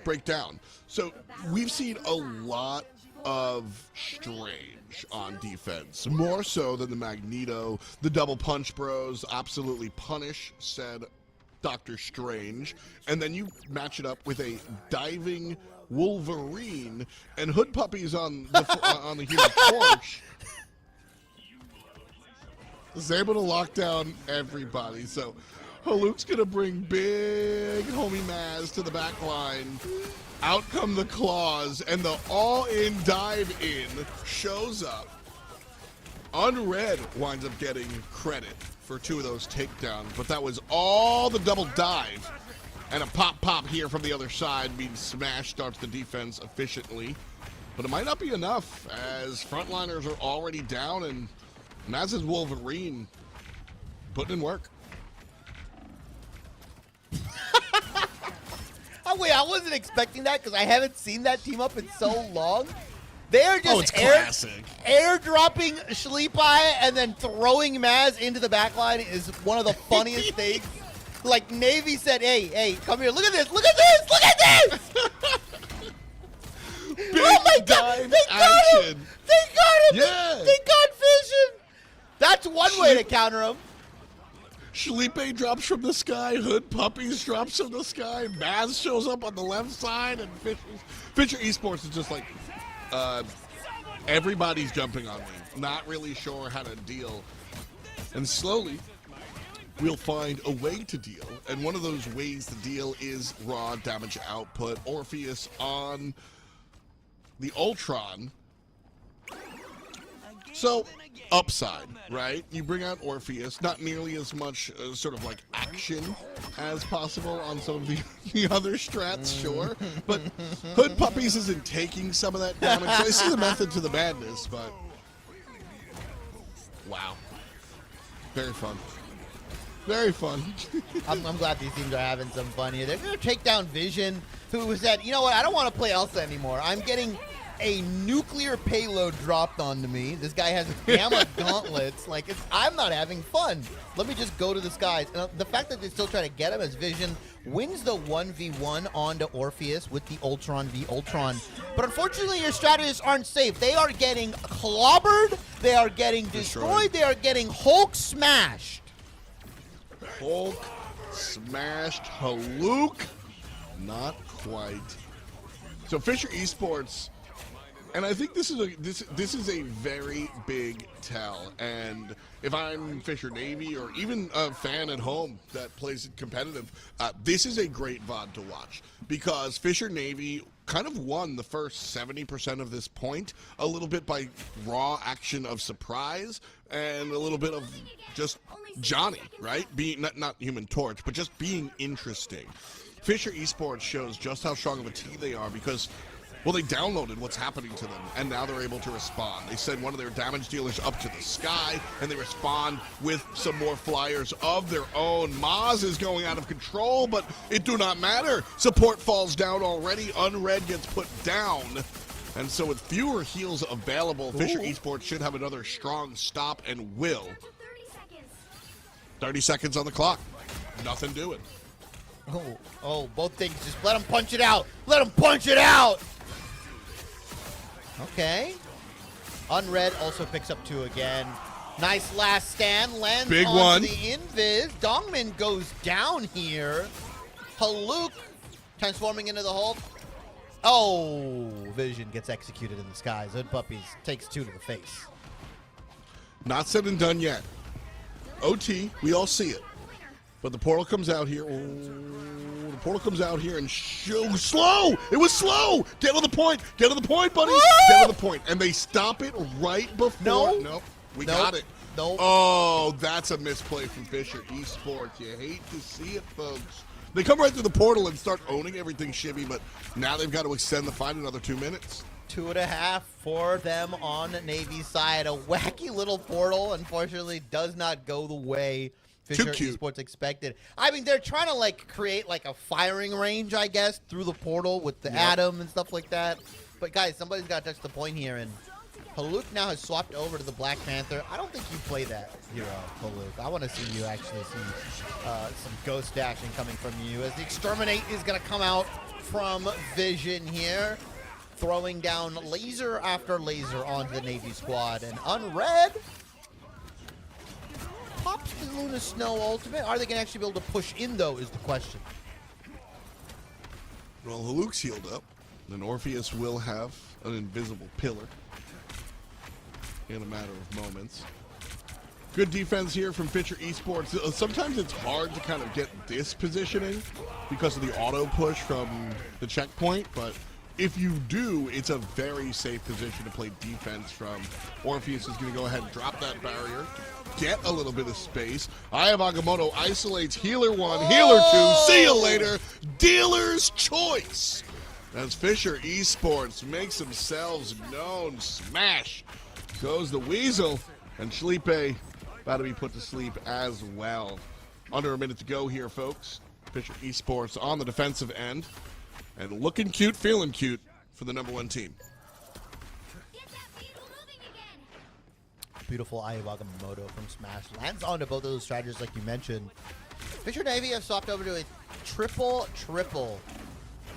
break down. So we've seen a lot of Strange on defense, more so than the Magneto. The double punch bros absolutely punish said Doctor Strange, and then you match it up with a diving Wolverine and Hood Puppies on the Human Torch. Is able to lock down everybody. So Haluk's gonna bring big homie Maz to the back line. Out come the claws, and the all-in dive-in shows up. Unread winds up getting credit for 2 of those takedowns, but that was all the double dive. And a pop here from the other side means Smash starts the defense efficiently. But it might not be enough, as frontliners are already down, and Maz's Wolverine putting in work. Oh, wait, I wasn't expecting that because I haven't seen that team up in so long. They're just It's classic. airdropping Schleepai and then throwing Maz into the backline is one of the funniest things. Like Navy said, hey, come here. Look at this. Look at this. Look at this. Big Oh my God! dive They got action. him! They got him! Yeah. They got Vision! That's one way to counter him. Schleepai drops from the sky, Hood Puppies drops from the sky, Maz shows up on the left side, and Fisher Esports is just like, everybody's jumping on me. Not really sure how to deal. And slowly, we'll find a way to deal. And one of those ways to deal is raw damage output. Orpheus on the Ultron. So, upside, right? You bring out Orpheus, not nearly as much sort of like action as possible on some of the other strats, sure. But Hood Puppies isn't taking some of that damage. So I see the method to the madness, but wow. Very fun. Very fun. I'm glad these teams are having some fun here. They're going to take down Vision, who said, you know what, I don't want to play Elsa anymore. I'm getting a nuclear payload dropped onto me. This guy has gamma gauntlets. Like, I'm not having fun. Let me just go to the skies. And the fact that they still try to get him as Vision wins the 1v1 onto Orpheus with the Ultron v Ultron. But unfortunately, your strategists aren't safe. They are getting clobbered. They are getting destroyed. They are getting Hulk smashed. Hulk smashed Haluk. Not quite. So Fisher Esports, and I think this is a very big tell. And if I'm Fisher Navy or even a fan at home that plays it competitive, this is a great VOD to watch because Fisher Navy kind of won the first 70% of this point a little bit by raw action of surprise and a little bit of just Johnny, right? Being not Human Torch, but just being interesting. Fisher Esports shows just how strong of a team they are because, well, they downloaded what's happening to them, and now they're able to respond. They send one of their damage dealers up to the sky, and they respond with some more flyers of their own. Maz is going out of control, but it do not matter. Support falls down already. Unread gets put down. And so with fewer heals available, Fisher Esports should have another strong stop and will. 30 seconds on the clock. Nothing doing. Oh, both things. Just let him punch it out. Let him punch it out. Okay. Unread also picks up 2 again. Nice last stand. Lands Big on one. the invis. Dongmin goes down here. Haluk transforming into the Hulk. Oh, Vision gets executed in the skies. Hood Puppies takes 2 to the face. Not said and done yet. OT, we all see it. But the portal comes out here. Oh, the portal comes out here and slow! It was slow! Get to the point! Get to the point, buddy! Get to the point. And they stop it right before. No. Nope. We got it. Nope. Oh, that's a misplay from Fisher Esports. You hate to see it, folks. They come right through the portal and start owning everything, Shibby, but now they've got to extend the fight another 2 minutes. 2.5 for them on Navy's side. A wacky little portal, unfortunately, does not go the way Fisher Esports expected. I mean, they're trying to like create like a firing range, I guess, through the portal with the Atom and stuff like that. But guys, somebody's got to touch the point here, and Haluk now has swapped over to the Black Panther. I don't think you play that hero, Haluk. I want to see you actually see some ghost action coming from you as the Exterminate is going to come out from Vision here. throwing down laser after laser onto the Navy squad. And unread pops the Luna Snow ultimate. Are they going to actually be able to push in, though, is the question. Well, Haluk's healed up. Then Orpheus will have an invisible pillar in a matter of moments. Good defense here from Fisher Esports. Sometimes it's hard to kind of get this positioning because of the auto push from the checkpoint, but if you do, it's a very safe position to play defense from. Orpheus is going to go ahead and drop that barrier to get a little bit of space. Eye of Agamotto isolates healer 1, healer 2. See you later. Dealer's choice. As Fisher Esports makes themselves known. Smash goes the Weasel, and Schlippe about to be put to sleep as well. Under a minute to go here, folks. Fisher Esports on the defensive end. And looking cute, feeling cute for the #1 team. Beautiful Eye of Agamotto from Smash. Lands onto both of those strategies like you mentioned. Fisher Navy have swapped over to a triple.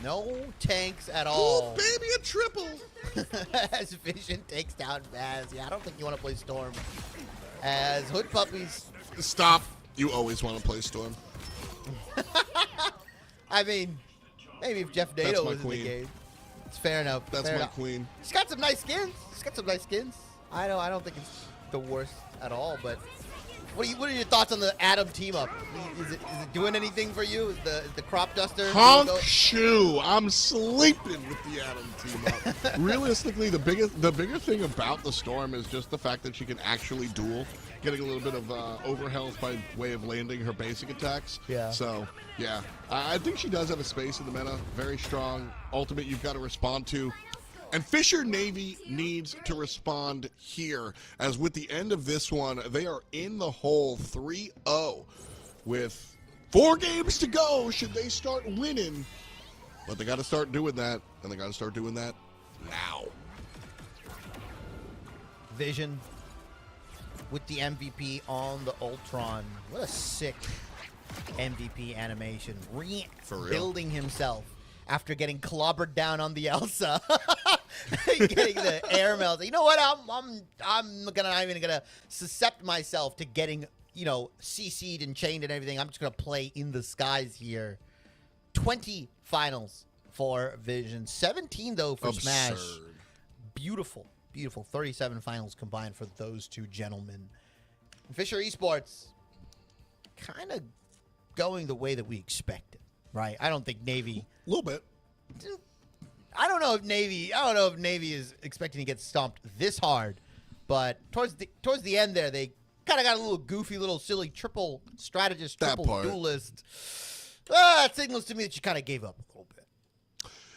No tanks at all. Oh, baby, a triple. As Vision takes down Baz. Yeah, I don't think you want to play Storm. As Hood Puppies. Stop. You always want to play Storm. I mean, maybe if Jeff Nato was in the game. It's fair enough. That's fair my enough. queen. She's got some nice skins. I don't think it's the worst at all, but what are your thoughts on the Adam team up? Is it doing anything for you? Is the crop duster? Honk shoe. I'm sleeping with the Adam team up. Realistically, the bigger thing about the Storm is just the fact that she can actually duel, getting a little bit of overhealth by way of landing her basic attacks. Yeah. So, yeah. I think she does have a space in the meta. Very strong. Ultimate you've got to respond to. And Fisher Navy needs to respond here, as with the end of this one, they are in the hole 3-0 with 4 games to go should they start winning. But they got to start doing that, and they got to start doing that now. Vision with the MVP on the Ultron. What a sick MVP animation. For real. Rebuilding himself after getting clobbered down on the Elsa. Getting the air melt. You know what? I'm not even gonna suscept myself to getting, CC'd and chained and everything. I'm just gonna play in the skies here. 20 finals for Vision. 17 though for Smash. Beautiful. 37 finals combined for those two gentlemen. Fisher Esports kind of going the way that we expected, right? I don't think Navy. A little bit. I don't know if Navy is expecting to get stomped this hard, but towards the end there, they kind of got a little goofy, little silly triple strategist, triple duelist. That signals to me that you kind of gave up a little bit.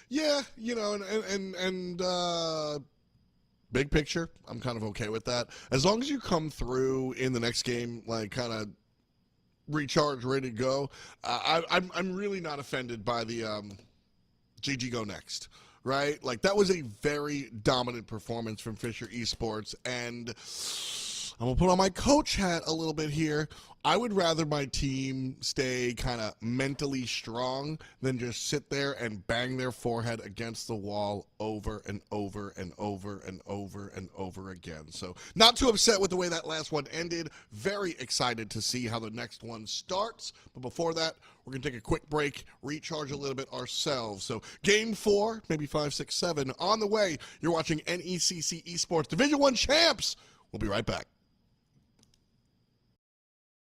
Yeah, and big picture, I'm kind of okay with that. As long as you come through in the next game, like kind of recharge, ready to go. I'm really not offended by the GG Go Next, right? Like, that was a very dominant performance from Fisher Esports, and I'm going to put on my coach hat a little bit here. I would rather my team stay kind of mentally strong than just sit there and bang their forehead against the wall over and over and over and over and over again. So not too upset with the way that last one ended. Very excited to see how the next one starts. But before that, we're going to take a quick break, recharge a little bit ourselves. So game 4, maybe 5, 6, 7 on the way. You're watching NECC Esports Division 1 Champs. We'll be right back.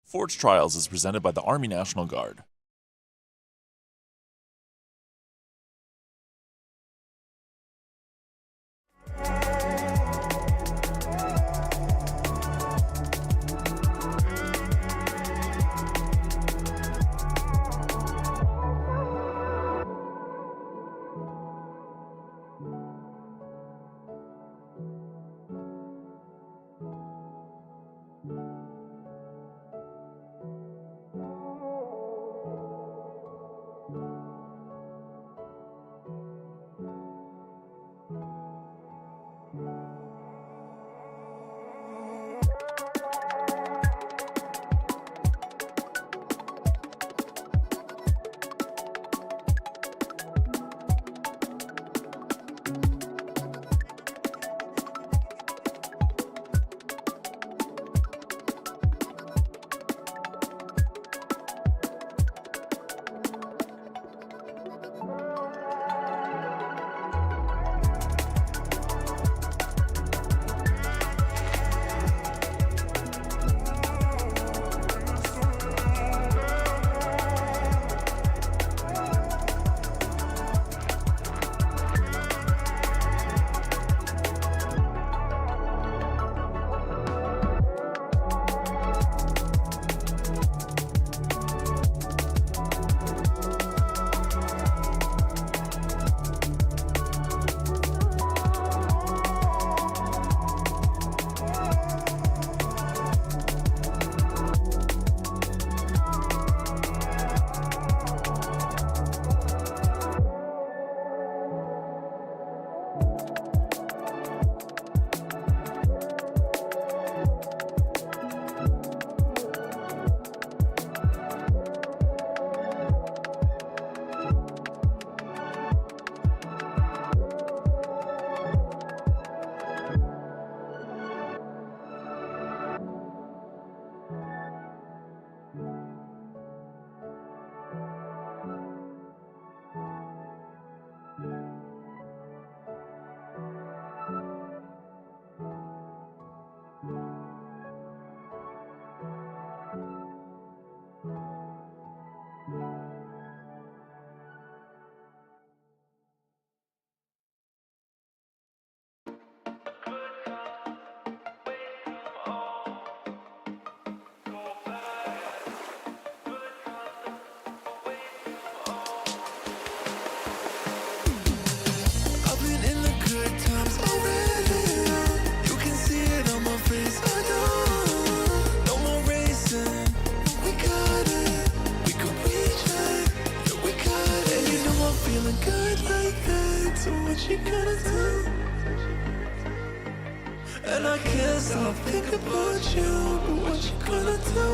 Forge Trials is presented by the Army National Guard. good like that, so what you gonna do? And I can't stop thinking about you, but what you gonna do?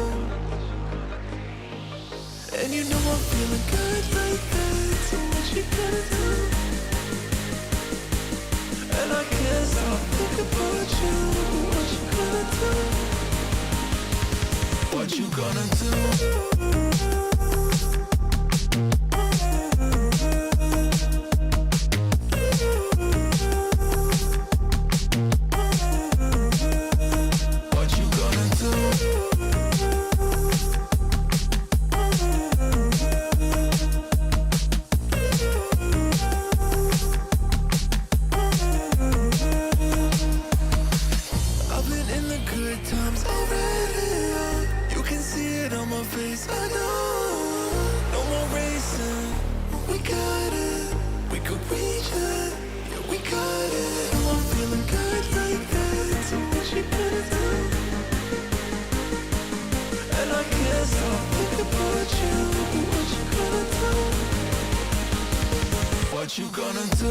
And you know I'm feeling good like that, so what you gonna do? And I can't stop thinking about you, but what you gonna do? What you gonna do? What you gonna do?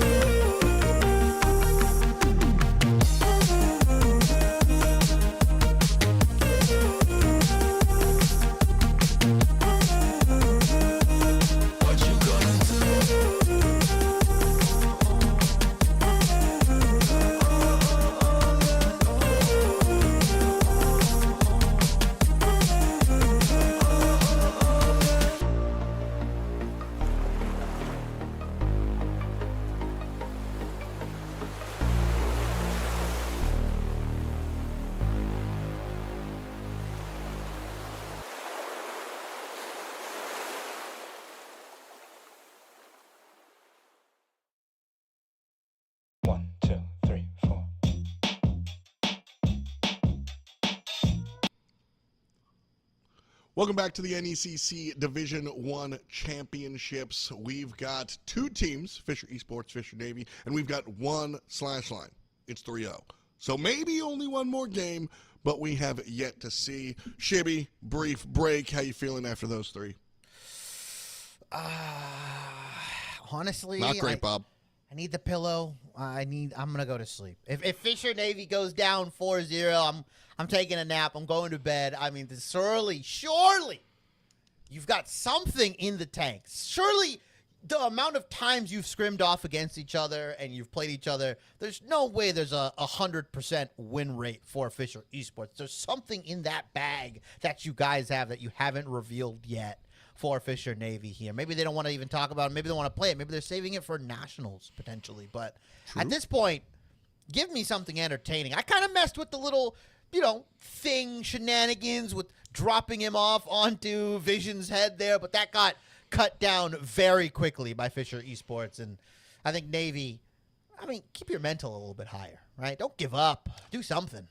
One, two, three, four. Welcome back to the NECC Division 1 Championships. We've got two teams, Fisher Esports, Fisher Navy, and we've got one slash line. It's 3-0. So maybe only one more game, but we have yet to see. Shibby, brief break. How you feeling after those three? Honestly, Not great, Bob. I need the pillow. I'm gonna go to sleep. If Fisher Navy goes down 4-0, I'm taking a nap. I'm going to bed. I mean, surely you've got something in the tank. Surely the amount of times you've scrimmed off against each other and you've played each other, there's no way there's a 100% win rate for Fisher Esports. There's something in that bag that you guys have that you haven't revealed yet for Fisher Navy here. Maybe they don't want to even talk about it. Maybe they want to play it. Maybe they're saving it for nationals potentially. But at this point, give me something entertaining. I kind of messed with the little, thing shenanigans with dropping him off onto Vision's head there, but that got cut down very quickly by Fisher Esports. And I think Navy, keep your mental a little bit higher, right? Don't give up. Do something.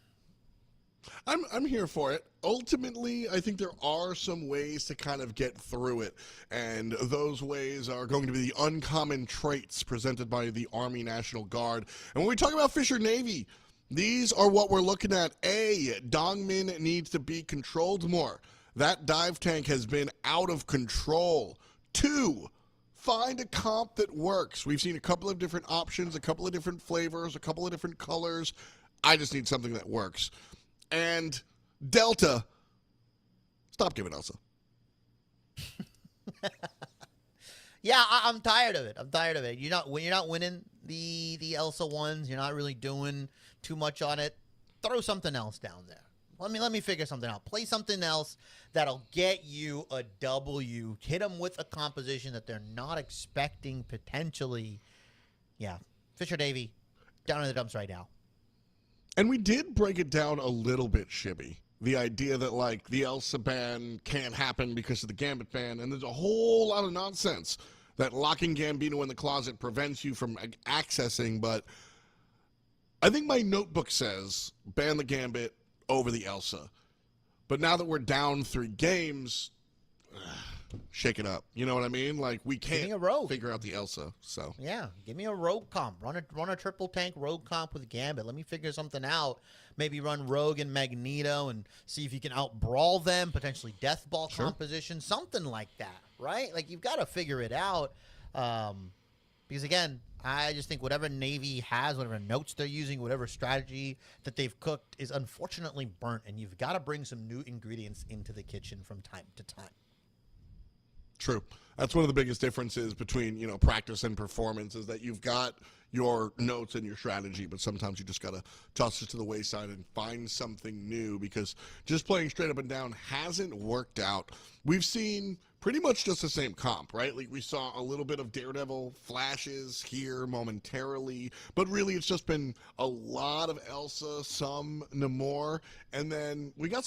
I'm here for it. Ultimately, I think there are some ways to kind of get through it, and those ways are going to be the uncommon traits presented by the Army National Guard. And when we talk about Fisher Navy, these are what we're looking at. A, Dongmin needs to be controlled more. That dive tank has been out of control. 2, find a comp that works. We've seen a couple of different options, a couple of different flavors, a couple of different colors. I just need something that works. And Delta, stop giving Elsa. Yeah, I'm tired of it. When you're not winning the Elsa ones, you're not really doing too much on it. Throw something else down there. Let me figure something out. Play something else that'll get you a W. Hit them with a composition that they're not expecting potentially. Yeah, Fisher Navy, down in the dumps right now. And we did break it down a little bit, Shibby. The idea that, the Elsa ban can't happen because of the Gambit ban, and there's a whole lot of nonsense that locking Gambino in the closet prevents you from accessing, but I think my notebook says ban the Gambit over the Elsa. But now that we're down 3 games, shake it up. You know what I mean? We can't figure out the Elsa. So yeah, give me a rogue comp. Run a triple tank rogue comp with Gambit. Let me figure something out. Maybe run Rogue and Magneto and see if you can out-brawl them, potentially death ball composition, something like that, right? You've got to figure it out. Because again, I just think whatever Navy has, whatever notes they're using, whatever strategy that they've cooked is unfortunately burnt, and you've got to bring some new ingredients into the kitchen from time to time. True. That's one of the biggest differences between, practice and performance is that you've got your notes and your strategy, but sometimes you just got to toss it to the wayside and find something new because just playing straight up and down hasn't worked out. We've seen pretty much just the same comp, right? Like we saw a little bit of Daredevil flashes here momentarily, but really it's just been a lot of Elsa, some Namor, and then we got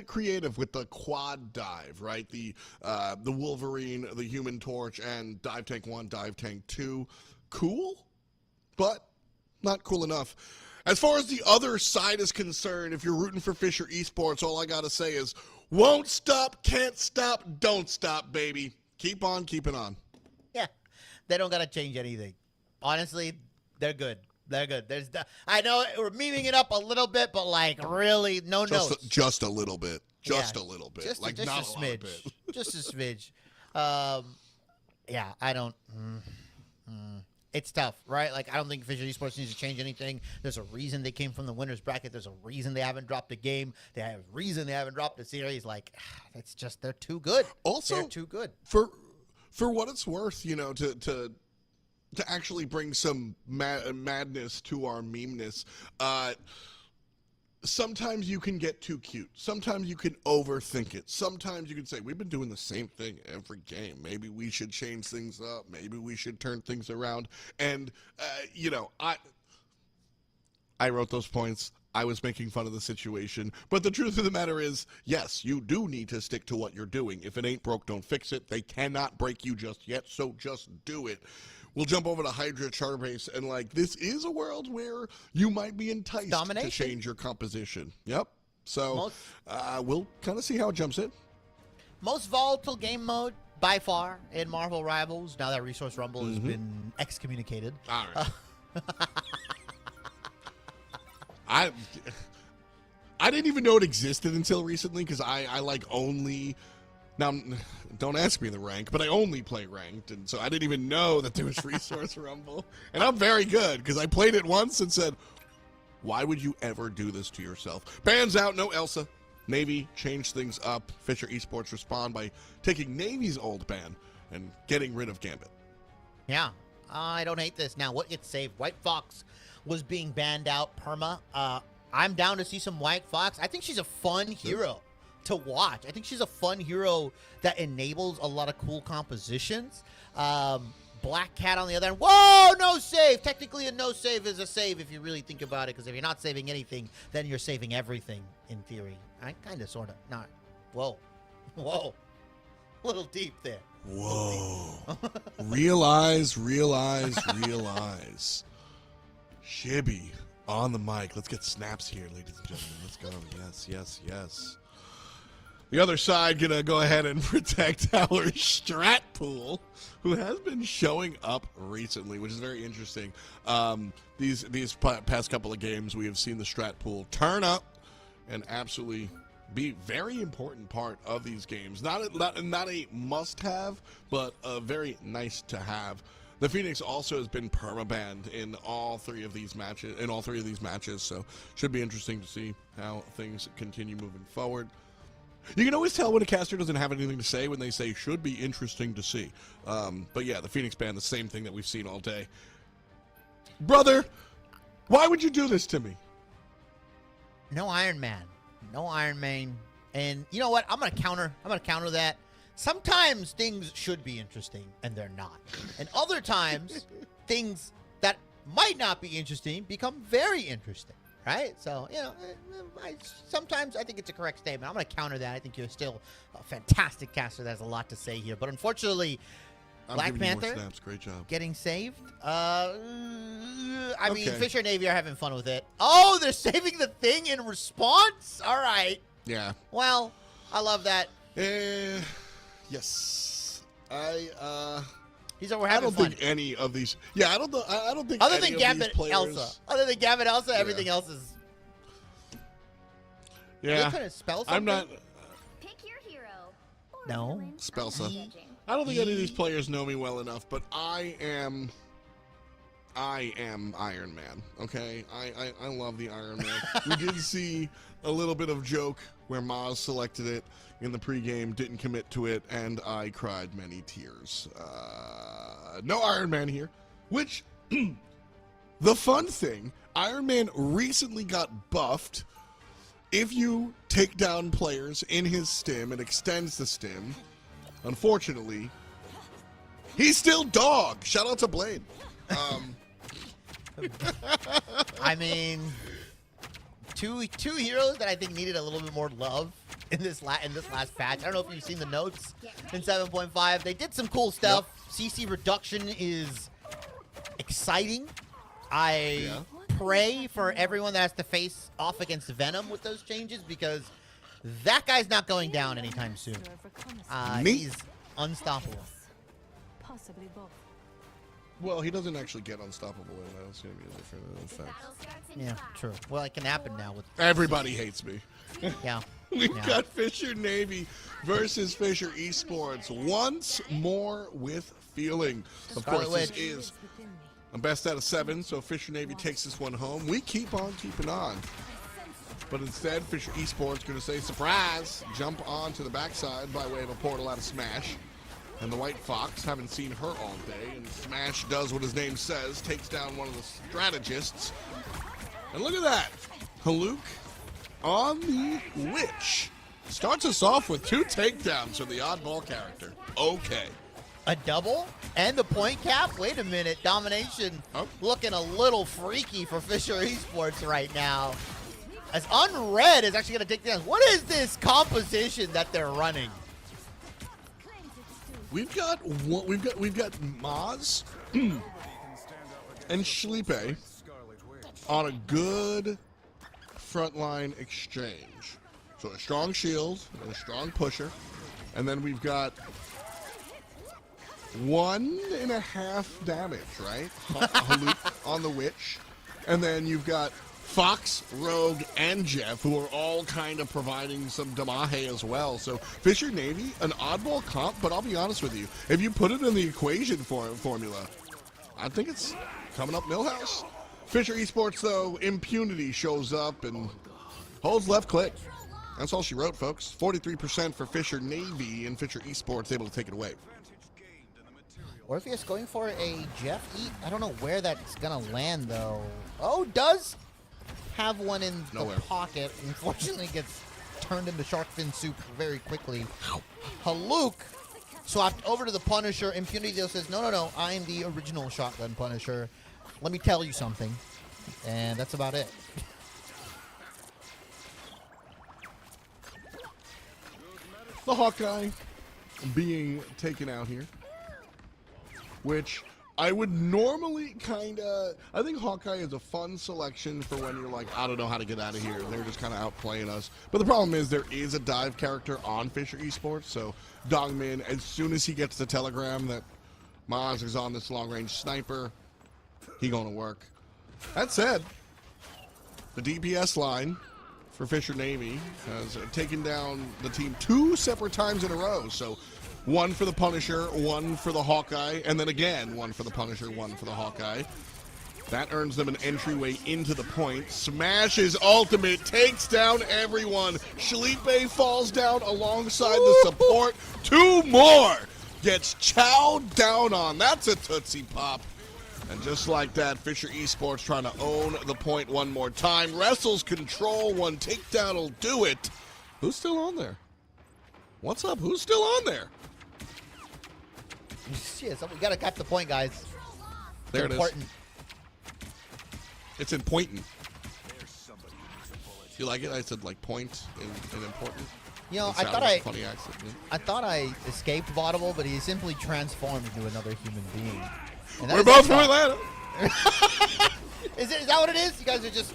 creative with the quad dive, right? The Wolverine, the Human Torch, and Dive Tank 1, Dive Tank 2. Cool, but not cool enough. As far as the other side is concerned, if you're rooting for Fisher Esports, all I gotta say is won't stop, can't stop, don't stop, baby. Keep on keeping on. Yeah, they don't got to change anything. Honestly, they're good. They're good. I know we're memeing it up a little bit, but like really, no notes. Just a little bit. Just Yeah, a little bit. Just, Like just not a a lot of smidge. bit. Just a smidge. Yeah, I don't. It's tough, right? Like, I don't think Fisher Esports needs to change anything. There's a reason they came from the winner's bracket. There's a reason they haven't dropped a game. They have a reason they haven't dropped a series. Like, it's just they're too good. Also, they're too good. For what it's worth, to actually bring some madness to our memeness, sometimes you can get too cute. Sometimes you can overthink it. Sometimes you can say, we've been doing the same thing every game. Maybe we should change things up. Maybe we should turn things around. And, I wrote those points. I was making fun of the situation. But the truth of the matter is, yes, you do need to stick to what you're doing. If it ain't broke, don't fix it. They cannot break you just yet, so just do it. We'll jump over to Hydra Charbase, and this is a world where you might be enticed to change your composition. Yep. So we'll kind of see how it jumps in. Most volatile game mode by far in Marvel Rivals. Now that Resource Rumble has been excommunicated. All right. I didn't even know it existed until recently because I only. Now, don't ask me the rank, but I only play ranked, and so I didn't even know that there was Resource Rumble. And I'm very good, because I played it once and said, why would you ever do this to yourself? Bans out, no Elsa. Navy changed things up. Fisher Esports respond by taking Navy's old ban and getting rid of Gambit. Yeah, I don't hate this. Now, what gets saved? White Fox was being banned out, perma. I'm down to see some White Fox. I think she's a fun hero to watch. I think she's a fun hero that enables a lot of cool compositions. Black Cat on the other end. Whoa, no save. Technically, a no save is a save if you really think about it, because if you're not saving anything, then you're saving everything in theory. I kind of, sort of, not. Whoa. Whoa. A little deep there. Whoa. realize. Shibby on the mic. Let's get snaps here, ladies and gentlemen. Let's go. Yes. The other side gonna go ahead and protect our strat pool, who has been showing up recently, which is very interesting. These past couple of games, we have seen the strat pool turn up and absolutely be very important part of these games. Not a must-have, but a very nice to have. The Phoenix also has been permabanned in all three of these matches. So should be interesting to see how things continue moving forward. You can always tell when a caster doesn't have anything to say when they say should be interesting to see. But yeah, the Phoenix ban, the same thing that we've seen all day. Brother, why would you do this to me? No Iron Man. No Iron Man. And you know what? I'm gonna counter that. Sometimes things should be interesting and they're not. And other times things that might not be interesting become very interesting. Right? So, sometimes I think it's a correct statement. I'm going to counter that. I think you're still a fantastic caster that has a lot to say here. But unfortunately, Black Panther Great job. getting saved. I mean, Fisher and Navy are having fun with it. Oh, they're saving the thing in response? All right. Yeah. Well, I love that. Yes. We're having fun. Think any of these. Yeah, I don't think. Other any than of Gambit these players, Elsa. Other than Gambit Elsa, everything else is. Yeah. They couldn't spell something. I'm not. Pick your hero. Or No. villain. Spelsa. I'm not judging. I don't think any of these players know me well enough, but I am I am Iron Man, okay? I love the Iron Man. We did see a little bit of joke where Maz selected it in the pregame, didn't commit to it, and I cried many tears. No Iron Man here, which, the fun thing, Iron Man recently got buffed. If you take down players in his stim, it extends the stim. Unfortunately, he's still dog. Shout out to Blade. I mean, two heroes that I think needed a little bit more love in this last patch. I don't know if you've seen the notes in 7.5. They did some cool stuff. CC reduction is exciting. I pray for everyone that has to face off against Venom with those changes, because that guy's not going down anytime soon. He's unstoppable. Possibly both. Well, he doesn't actually get unstoppable in that. It's going to be a different effect. Yeah, true. Well, it can happen now with Everybody hates me. yeah. We've Yeah. got Fisher Navy versus Fisher Esports once more with feeling. Of Scarlet course, this Witch. is a best out of 7, so Fisher Navy takes this one home. We keep on keeping on. But instead, Fisher Esports going to say, surprise, jump onto the backside by way of a portal out of Smash. And the White Fox, haven't seen her all day, and Smash does what his name says, takes down one of the strategists. And look at that. Haluk on the Witch. Starts us off with 2 takedowns for the oddball character. Okay. A double and the point cap? Wait a minute. Domination looking a little freaky for Fisher Esports right now. As Unread is actually going to take down. What is this composition that they're running? We've got Maz and Schlippe on a good frontline exchange. So a strong shield and a strong pusher. And then we've got 1.5 damage, right? Haluk on the Witch. And then you've got Fox, Rogue, and Jeff, who are all kind of providing some damahe as well. So Fisher Navy, an oddball comp, but I'll be honest with you. If you put it in the equation formula, I think it's coming up Millhouse. Fisher Esports, though, impunity shows up and holds left click. That's all she wrote, folks. 43% for Fisher Navy, and Fisher Esports able to take it away. Orpheus going for a Jeff eat. I don't know where that's going to land, though. Oh, does have one in Nowhere. the pocket. Unfortunately, gets turned into shark fin soup very quickly. Haluk swapped over to the Punisher. Impunity though says, no, I am the original shotgun Punisher. Let me tell you something. And that's about it. The Hawkeye being taken out here, which I would normally I think Hawkeye is a fun selection for when you're like, I don't know how to get out of here. They're just kind of outplaying us. But the problem is there is a dive character on Fisher Esports, so Dongmin, as soon as he gets the telegram that Maz is on this long-range sniper, he gonna work. That said, the DPS line for Fisher Navy has taken down the team 2 separate times in a row. So 1 for the Punisher, 1 for the Hawkeye, and then again 1 for the Punisher, 1 for the Hawkeye. That earns them an entryway into the point. Smash's ultimate takes down everyone. Schlippe falls down alongside the support. 2 more gets chowed down on. That's a Tootsie Pop. And just like that, Fisher Esports trying to own the point one more time. Wrestles control, 1 takedown will do it. Who's still on there? What's up? Who's still on there? Shit, so we got to cut the point, guys. There it is. Important. It's in pointing. You like it? I said like point and important. You know, It I sounded thought like a funny accent. Yeah. I thought I escaped Vaudeville, but he simply transformed into another human being. And that We're is both from Atlanta. Atlanta. Is that what it is? You guys are just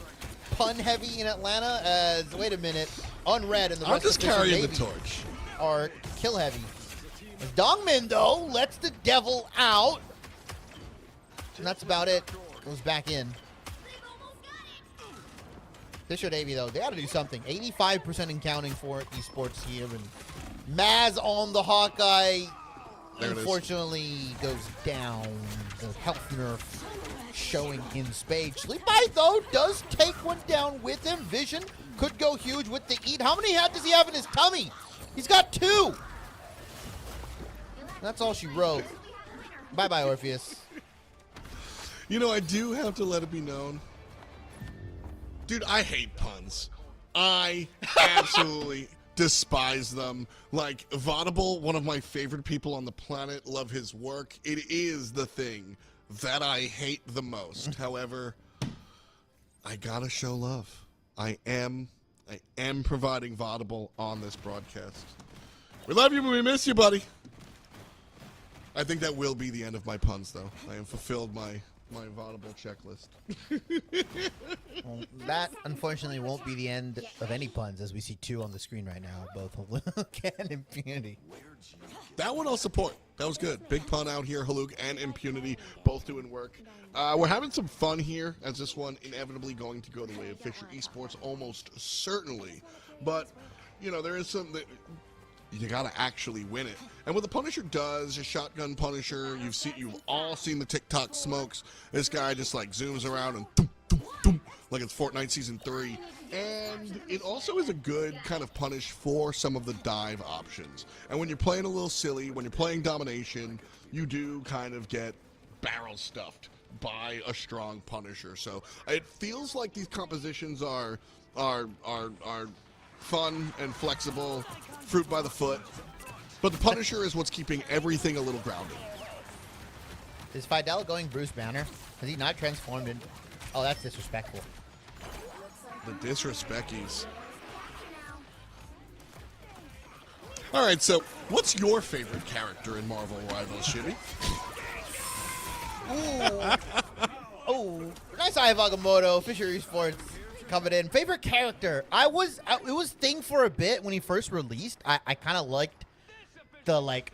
pun heavy in Atlanta? Wait a minute. Unread and the I'm rest just of Fisher carrying the Navy torch. are kill heavy. Dongmin, though, lets the devil out. And that's about it. Goes back in. Fisher Navy, though, they got to do something. 85% in counting for Esports here. And Maz on the Hawkeye, There it is. unfortunately, goes down. The health nerf showing in spades. Levi, though, does take one down with him. Vision could go huge with the eat. How many does he have in his tummy? He's got 2. That's all she wrote. Bye-bye, Orpheus. You know, I do have to let it be known. Dude, I hate puns. I absolutely despise them. Like, Vaudable, one of my favorite people on the planet, love his work. It is the thing that I hate the most. However, I gotta show love. I am providing Vaudable on this broadcast. We love you, but we miss you, buddy. I think that will be the end of my puns, though. I have fulfilled my Vaudable checklist. Well, that, unfortunately, won't be the end of any puns, as we see 2 on the screen right now, both Haluk and Impunity. That one I'll support. That was good. Big pun out here. Haluk and Impunity both doing work. We're having some fun here, as this one inevitably going to go the way of Fisher Esports, almost certainly. But, you know, there is some... You gotta actually win it. And what the Punisher does, a shotgun Punisher, you've all seen the TikTok smokes. This guy just like zooms around and doom, doom, doom, like it's Fortnite Season 3. And it also is a good kind of punish for some of the dive options. And when you're playing a little silly, when you're playing domination, you do kind of get barrel stuffed by a strong Punisher. So it feels like these compositions are fun and flexible, fruit by the foot. But the Punisher is what's keeping everything a little grounded. Is Fidel going Bruce Banner? Has he not transformed in... Oh, that's disrespectful. The disrespecties. All right, so what's your favorite character in Marvel Rivals, Shibby? Ooh. Oh, nice eye, Agamotto. Fisher Esports coming in. Favorite character? It was Thing for a bit when he first released. I kind of liked the, like,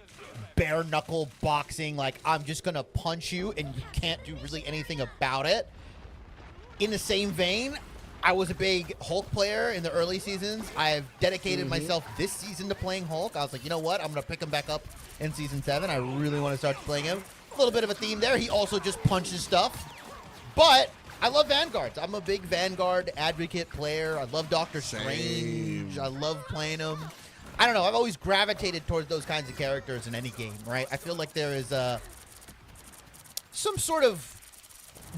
bare knuckle boxing, like, I'm just gonna punch you and you can't do really anything about it. In the same vein, I was a big Hulk player in the early seasons. I've dedicated myself this season to playing Hulk. I was like, you know what? I'm going to pick him back up in Season 7. I really want to start playing him. A little bit of a theme there. He also just punches stuff. But I love Vanguards. I'm a big Vanguard advocate player. I love Doctor Strange. I love playing him. I don't know. I've always gravitated towards those kinds of characters in any game, right? I feel like there is some sort of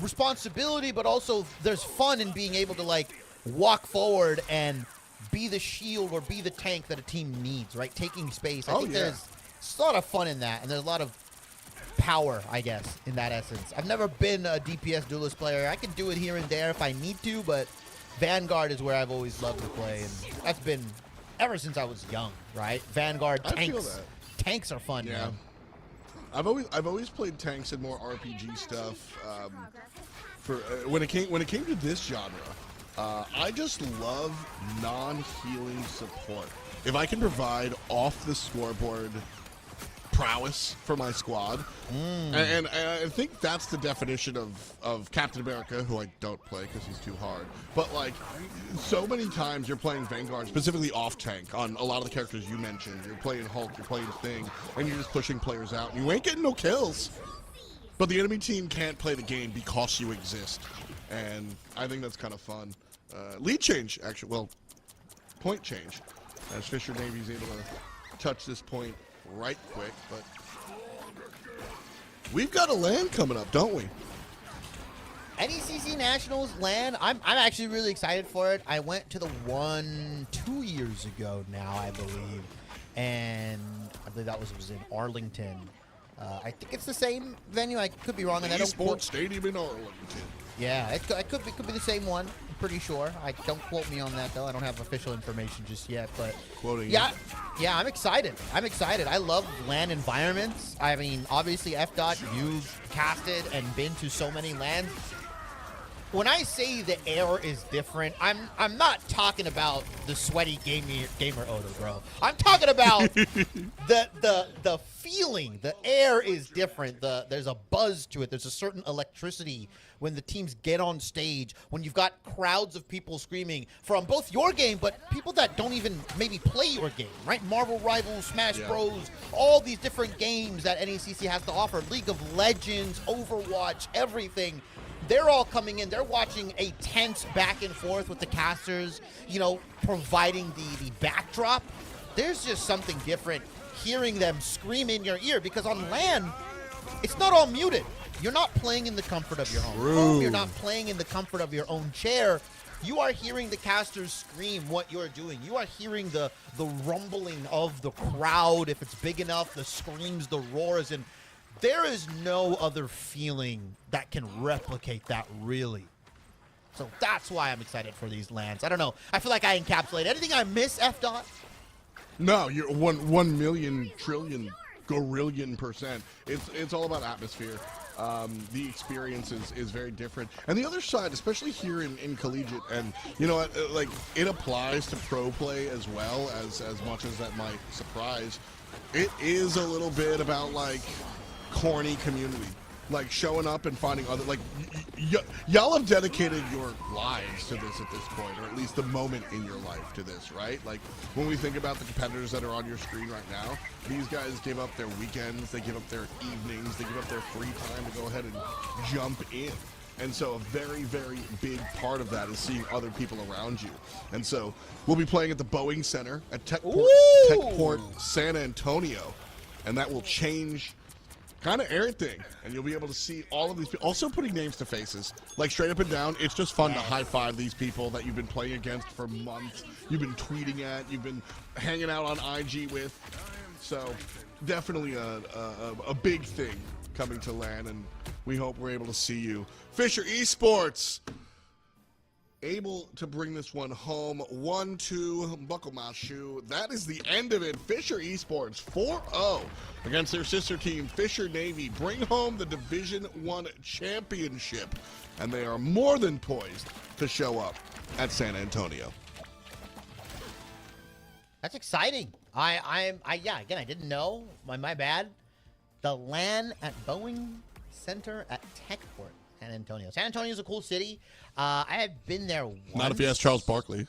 responsibility, but also there's fun in being able to, like, walk forward and be the shield or be the tank that a team needs, right? Taking space. I think there's a lot of fun in that, and there's a lot of power, I guess, in that essence. I've never been a DPS duelist player. I can do it here and there if I need to, but Vanguard is where I've always loved to play, and that's been ever since I was young, right? Vanguard tanks. I feel that. Tanks are fun, man. I've always played tanks and more RPG stuff. When it came to this genre, I just love non-healing support. If I can provide off the scoreboard prowess for my squad, and I think that's the definition of Captain America, who I don't play because he's too hard. But, like, so many times you're playing Vanguard, specifically off tank, on a lot of the characters you mentioned. You're playing Hulk, you're playing Thing, and you're just pushing players out. And you ain't getting no kills. But the enemy team can't play the game because you exist. And I think that's kind of fun. Lead change, actually. Well, point change. As Fisher Navy's able to touch this point right quick, but we've got a LAN coming up, don't we? NECC Nationals LAN, I'm actually really excited for it. I went to the one 2 years ago now, I believe, and I believe that was in Arlington. I think it's the same venue. I could be wrong on that. Esports Stadium in Arlington. Yeah, it could be the same one. I'm pretty sure. Don't quote me on that though. I don't have official information just yet, but Quoting yeah, I'm excited. I love LAN environments. I mean, obviously, FDOT, you've casted and been to so many LANs. When I say the air is different, I'm not talking about the sweaty gamer odor, bro. I'm talking about the feeling. The air is different. There's a buzz to it. There's a certain electricity when the teams get on stage, when you've got crowds of people screaming from both your game, but people that don't even maybe play your game, right? Marvel Rivals, Smash Bros, all these different games that NECC has to offer. League of Legends, Overwatch, everything. they're all coming in. They're watching a tense back and forth with the casters, providing the backdrop. There's just something different hearing them scream in your ear, because on LAN, it's not all muted. You're not playing in the comfort of your own home. You're not playing in the comfort of your own chair. You are hearing the casters scream what you're doing. You are hearing the rumbling of the crowd, if it's big enough, the screams, the roars, and there is no other feeling that can replicate that, really. So that's why I'm excited for these LANs. I don't know. I feel like I encapsulate anything I miss, F. Dot. No, you're 1 million trillion gorillion %. It's all about atmosphere. The experience is very different. And the other side, especially here in collegiate, and you know what, like, it applies to pro play as well, as much as that might surprise. It is a little bit about, like, corny community. Like, showing up and finding other, like, y'all have dedicated your lives to this at this point, or at least the moment in your life to this, right? Like, when we think about the competitors that are on your screen right now, these guys give up their weekends, they give up their evenings, they give up their free time to go ahead and jump in. And so a very, very big part of that is seeing other people around you. And so we'll be playing at the Boeing Center at Techport San Antonio, and that will change kind of everything, and you'll be able to see all of these people. Also putting names to faces, like, straight up and down. It's just fun to high-five these people that you've been playing against for months, you've been tweeting at, you've been hanging out on IG with. So definitely a big thing coming to LAN, and we hope we're able to see you. Fisher Esports able to bring this one home. 1-2, buckle my shoe. That is the end of it. Fisher Esports 4-0 against their sister team, Fisher Navy. Bring home the Division I championship, and they are more than poised to show up at San Antonio. That's exciting. Again, I didn't know. My bad. The LAN at Boeing Center at Techport, San Antonio. San Antonio is a cool city. I have been there once. Not if you ask Charles Barkley.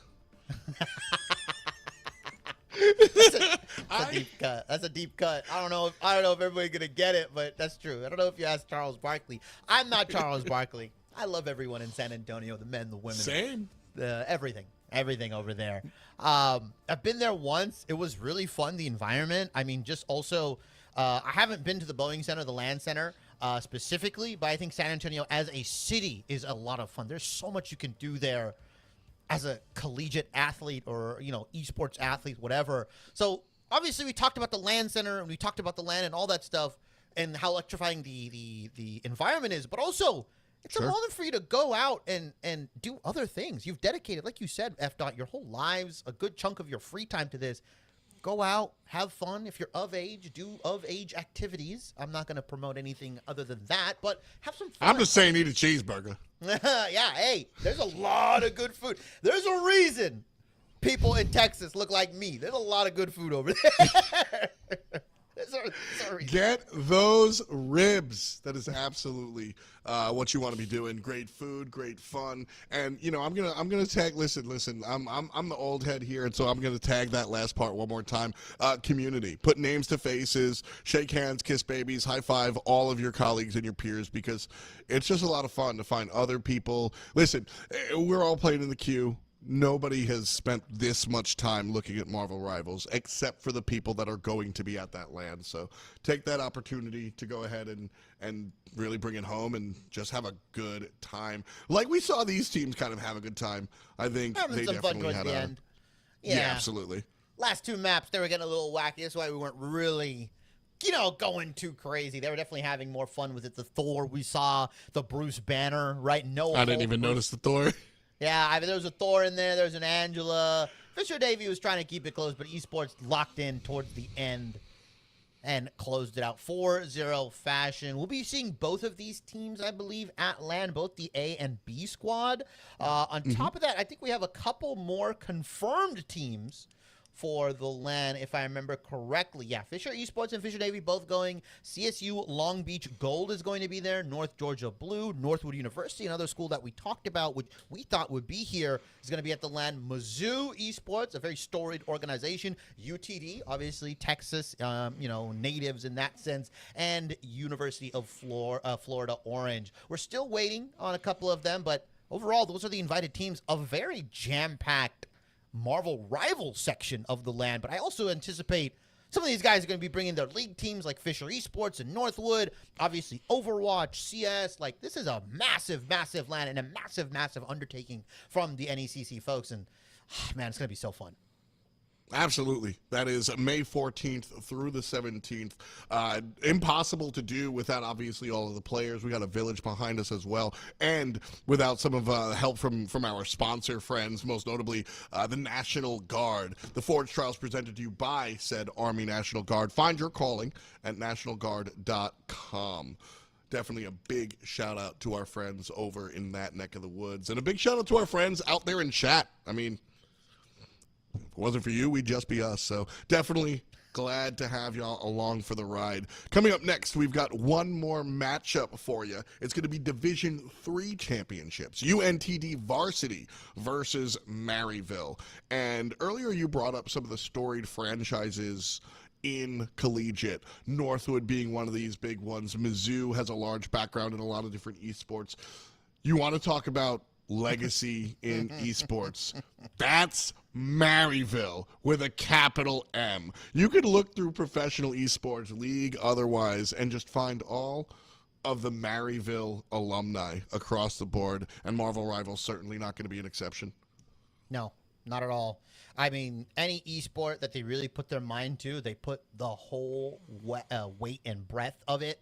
That's a deep cut. That's a deep cut. I don't know if everybody's gonna get it, but that's true. I don't know if you ask Charles Barkley. I'm not Charles Barkley. I love everyone in San Antonio, the men, the women. Same. Everything over there. I've been there once. It was really fun, the environment. I mean, just also, I haven't been to the Boeing Center, the LAN Center, specifically, but I think San Antonio as a city is a lot of fun. There's so much you can do there as a collegiate athlete, or, esports athlete, whatever. So obviously we talked about the LAN Center, and we talked about the LAN and all that stuff, and how electrifying the environment is, but also it's a moment for you to go out and do other things. You've dedicated, like you said, F. Dot, your whole lives, a good chunk of your free time to this. Go out, have fun. If you're of age, do of-age activities. I'm not going to promote anything other than that, but have some fun. I'm just saying, eat a cheeseburger. Yeah, hey, there's a lot of good food. There's a reason people in Texas look like me. There's a lot of good food over there. There's a reason. Get those ribs. That is absolutely what you want to be doing. Great food, great fun, and I'm gonna tag. Listen. I'm the old head here, and so I'm gonna tag that last part one more time. Community. Put names to faces. Shake hands. Kiss babies. High five all of your colleagues and your peers, because it's just a lot of fun to find other people. Listen, we're all playing in the queue. Nobody has spent this much time looking at Marvel Rivals except for the people that are going to be at that LAN. So take that opportunity to go ahead and really bring it home and just have a good time. Like we saw these teams kind of have a good time. I think they definitely had a... Yeah, absolutely. Last two maps, they were getting a little wacky. That's why we weren't really... going too crazy. They were definitely having more fun with it. The Thor, we saw the Bruce Banner, right? I didn't even notice the Thor. Yeah, I mean, there was a Thor in there. There was an Angela. Fisher Davy was trying to keep it close, but Esports locked in towards the end and closed it out 4-0 fashion. We'll be seeing both of these teams, I believe, at LAN, both the A and B squad. On top of that, I think we have a couple more confirmed teams for the LAN, if I remember correctly. Yeah, Fisher Esports and Fisher Navy both going. CSU Long Beach Gold is going to be there. North Georgia Blue, Northwood University, another school that we talked about, which we thought would be here, is going to be at the LAN. Mizzou Esports, a very storied organization. UTD, obviously Texas, natives in that sense, and University of Florida Orange. We're still waiting on a couple of them, but overall, those are the invited teams. A very jam-packed Marvel rival section of the LAN, but I also anticipate some of these guys are going to be bringing their league teams like Fisher Esports and Northwood, obviously Overwatch, CS. Like, this is a massive, massive LAN and a massive, massive undertaking from the NECC folks, and man, it's going to be so fun. Absolutely. That is May 14th through the 17th. Impossible to do without, obviously, all of the players. We got a village behind us as well. And without some of the help from our sponsor friends, most notably the National Guard. The Forge Trials presented to you by said Army National Guard. Find your calling at nationalguard.com. Definitely a big shout out to our friends over in that neck of the woods. And a big shout out to our friends out there in chat. I mean, if it wasn't for you, we'd just be us. So definitely glad to have y'all along for the ride. Coming up next, we've got one more matchup for you. It's going to be Division III championships. UNTD Varsity versus Maryville. And earlier you brought up some of the storied franchises in collegiate. Northwood being one of these big ones. Mizzou has a large background in a lot of different esports. You want to talk about legacy in esports? That's Maryville with a capital M. You could look through professional esports, league, otherwise, and just find all of the Maryville alumni across the board, and Marvel Rivals certainly not going to be an exception. No, not at all. I mean, any esport that they really put their mind to, they put the whole weight and breadth of it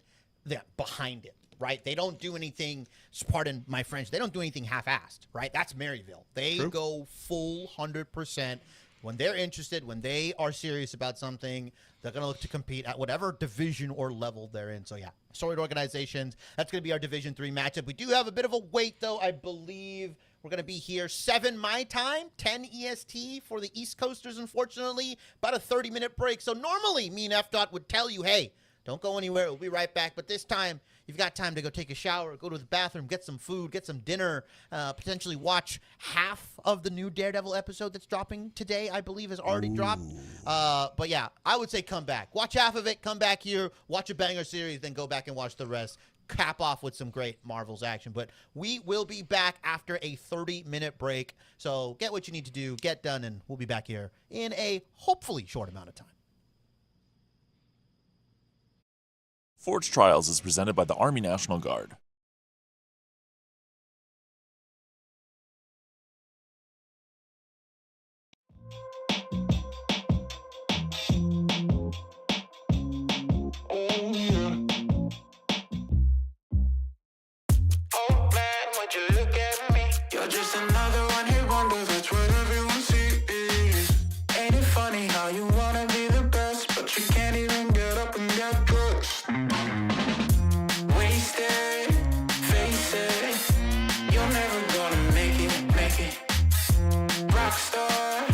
behind it. Right? They don't do anything, pardon my French, they don't do anything half-assed, right? That's Maryville. They go full 100%. When they're interested, when they are serious about something, they're going to look to compete at whatever division or level they're in. So, yeah, storied organizations. That's going to be our Division III matchup. We do have a bit of a wait, though. I believe we're going to be here 7 my time, 10 EST for the East Coasters, unfortunately. About a 30-minute break. So, normally, me and F-Dot would tell you, hey, don't go anywhere. We'll be right back. But this time, you've got time to go take a shower, go to the bathroom, get some food, get some dinner, potentially watch half of the new Daredevil episode that's dropping today, I believe has already dropped. But yeah, I would say come back. Watch half of it, come back here, watch a banger series, then go back and watch the rest. Cap off with some great Marvels action. But we will be back after a 30-minute break. So get what you need to do, get done, and we'll be back here in a hopefully short amount of time. Forge Trials is presented by the Army National Guard. Oh man, would you look at me? You're just another one hit wonder, that's what everyone sees. Ain't it funny how you wanna be the best, but you can't even get up and get dressed? Wasted, face it, you're never gonna make it. Rockstar,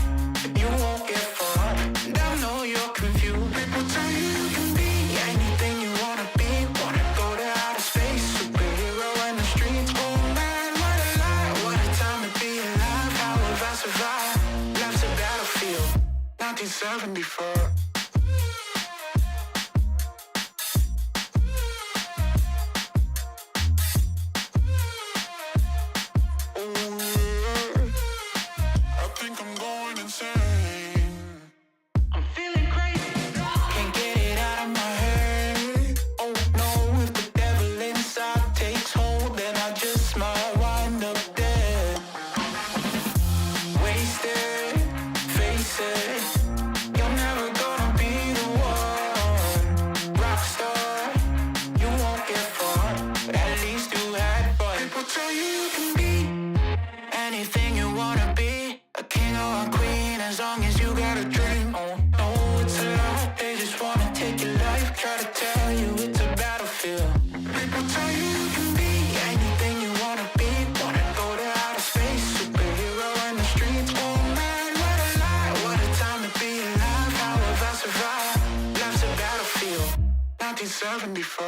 you won't get far. And I know you're confused. People tell you you can be anything you wanna be. Wanna go to outer space, superhero in the streets. Oh man, what a lie, what a time to be alive. How have I survived? Life's a battlefield, 1974. I think I'm going insane. I'm feeling crazy. Can't get it out of my head. Oh no, if the devil inside takes hold, then I just might wind up dead. Wasted, face it. You're never gonna be the one. Rockstar, you won't get far. But at least you had fun. People tell you you can be anything you wanna be, a king or a queen, as long as you got a dream. Oh no, it's a lie. They just wanna take your life, try to tell you it's a battlefield. People tell you you can be anything you wanna be. Wanna go to outer space, superhero in the streets. Oh man, what a lie, what a time to be 74.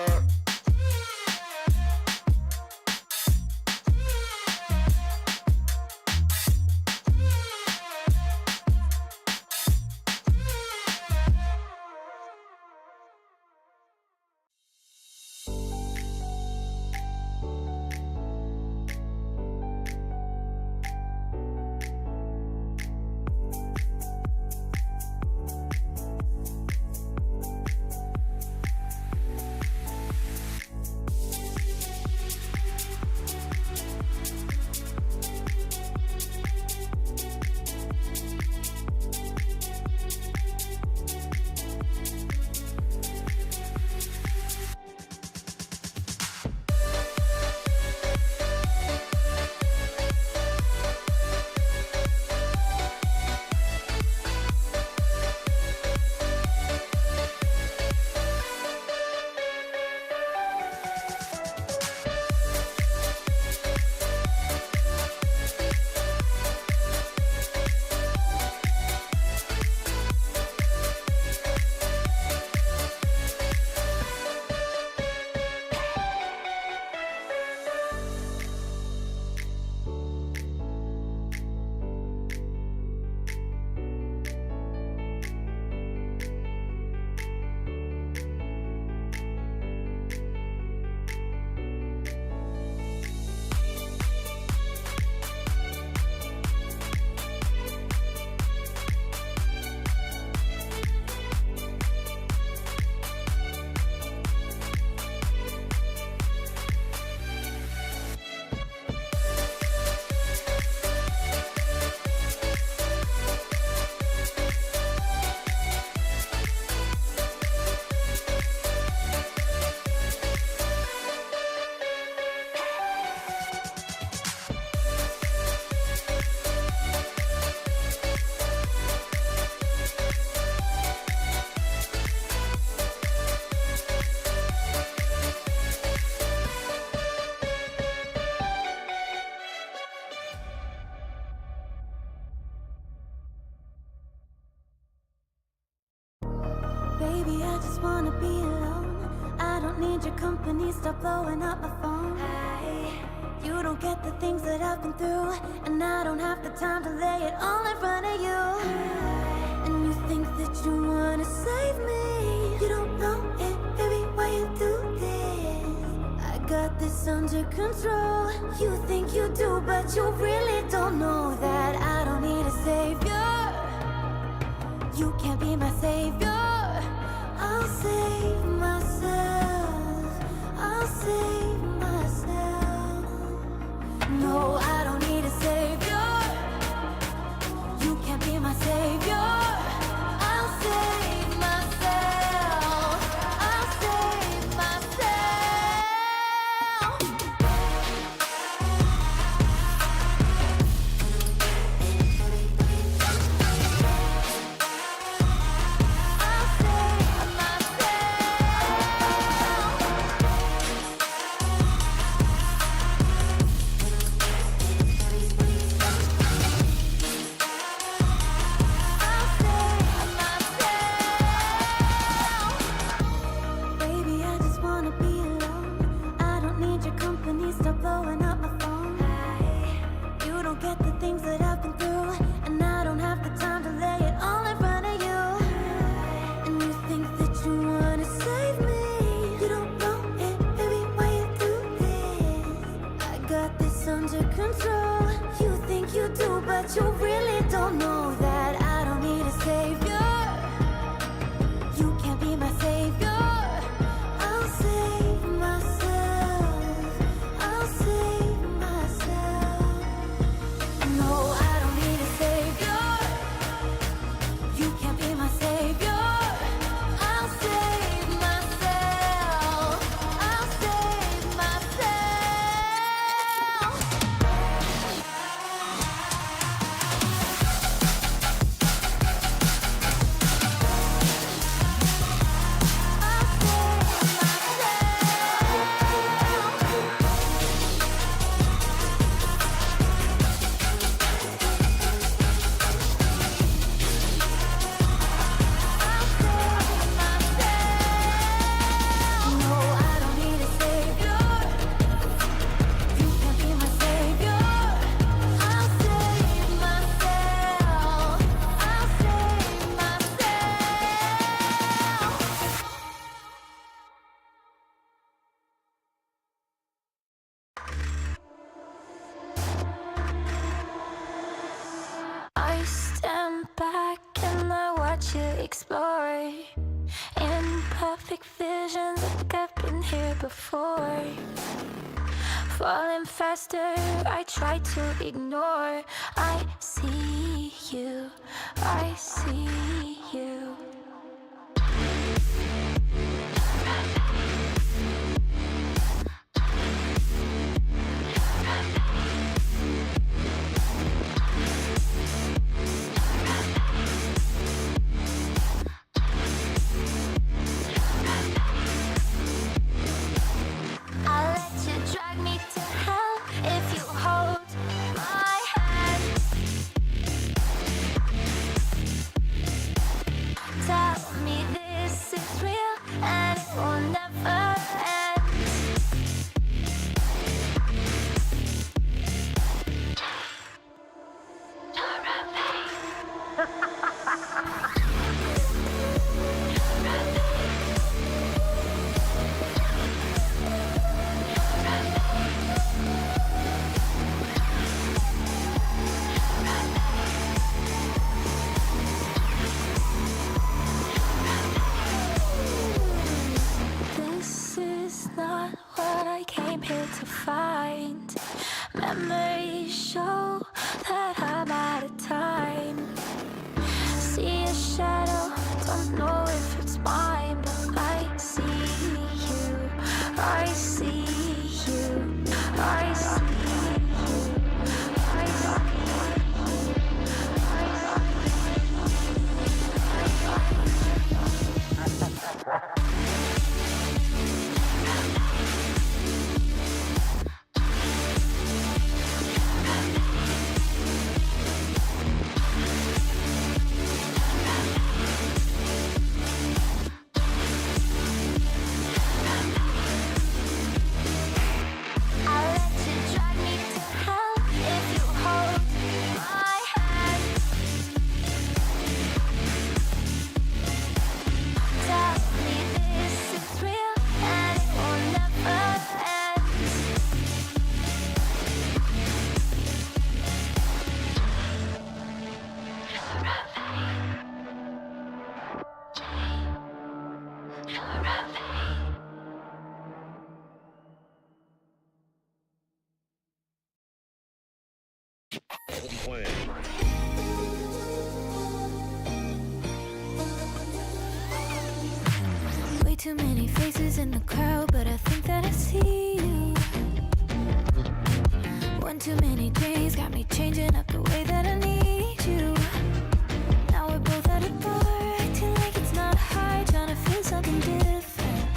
Baby, I just wanna be alone. I don't need your company, stop blowing up my phone. You don't get the things that I've been through, and I don't have the time to lay it all in front of you. And you think that you wanna save me. You don't know it, baby, why you do this? I got this under control. You think you do, but you really don't know that I don't need a savior. You can't be my savior. I'll save myself. I'll save myself. No, I don't need a savior. You can't be my savior. I'll save myself. I'll save myself. Baby, I just wanna be alone. I don't need your company, stop blowing up my phone. You don't get the things that I've been through, and I don't have the time to lay it all in front of you. And you think that you wanna save me. You don't know it, baby, why you do this? I got this under control. You think you do, but you really don't know that I don't need a savior. You can't be my savior. I'll save myself. I'll save myself. No, I don't need a savior. You can't be my savior. I'll save myself. I'll save myself. watch you explore. Imperfect visions, like I've been here before. Falling faster, I try to ignore. I see you, I see you. I'll let you drag me to hell if you hold my hand. Tell me this is real and it will never end. This is not what I came here to find. Memories show that I'm out of time. See a shadow, don't know if it's mine, but I see you, I see you, I see you, I see I'll let you drag me to hell if you hold my hand. Tell me this is real and it will never end. Way too many faces in the crowd, but I think that I see you. One too many days got me changing up the way that I need you. Now we're both at a bar, acting like it's not hard, trying to feel something different.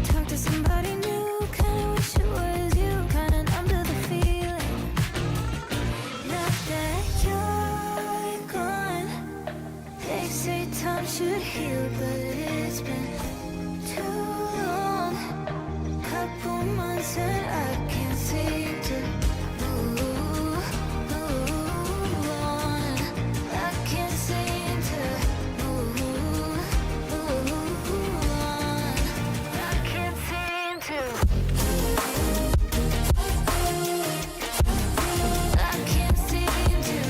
Talk to somebody new, kinda wish it was you, kinda numb to the feeling. Now that you're gone, they say time should heal, but it's been too long. Couple months and I can't seem to move on. I can't seem to move on. I can't seem to. I can't seem to.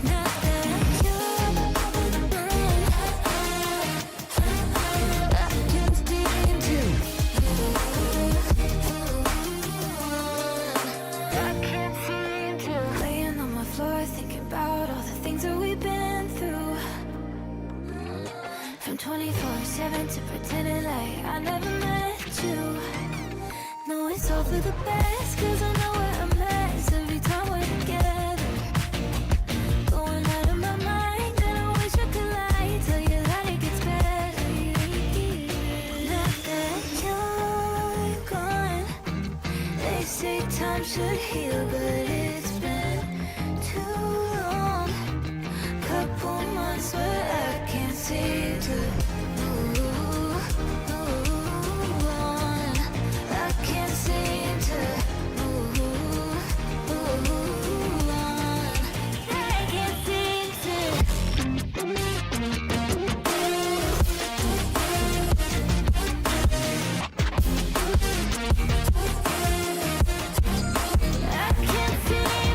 Now that you're gone, I can't seem to. I can't seem to. Laying on my floor, thinking about all the things that we've been through. From 24/7 to pretending like I never met you. No, it's all for the best, cause I know we're a mess every time we're together. Going out of my mind, and I wish I could lie, tell you that it gets better. Now that you're gone, they say time should heal, but it's been too long. Couple months where I can't seem to move on. I can't seem to move on. I can't seem to. I can't seem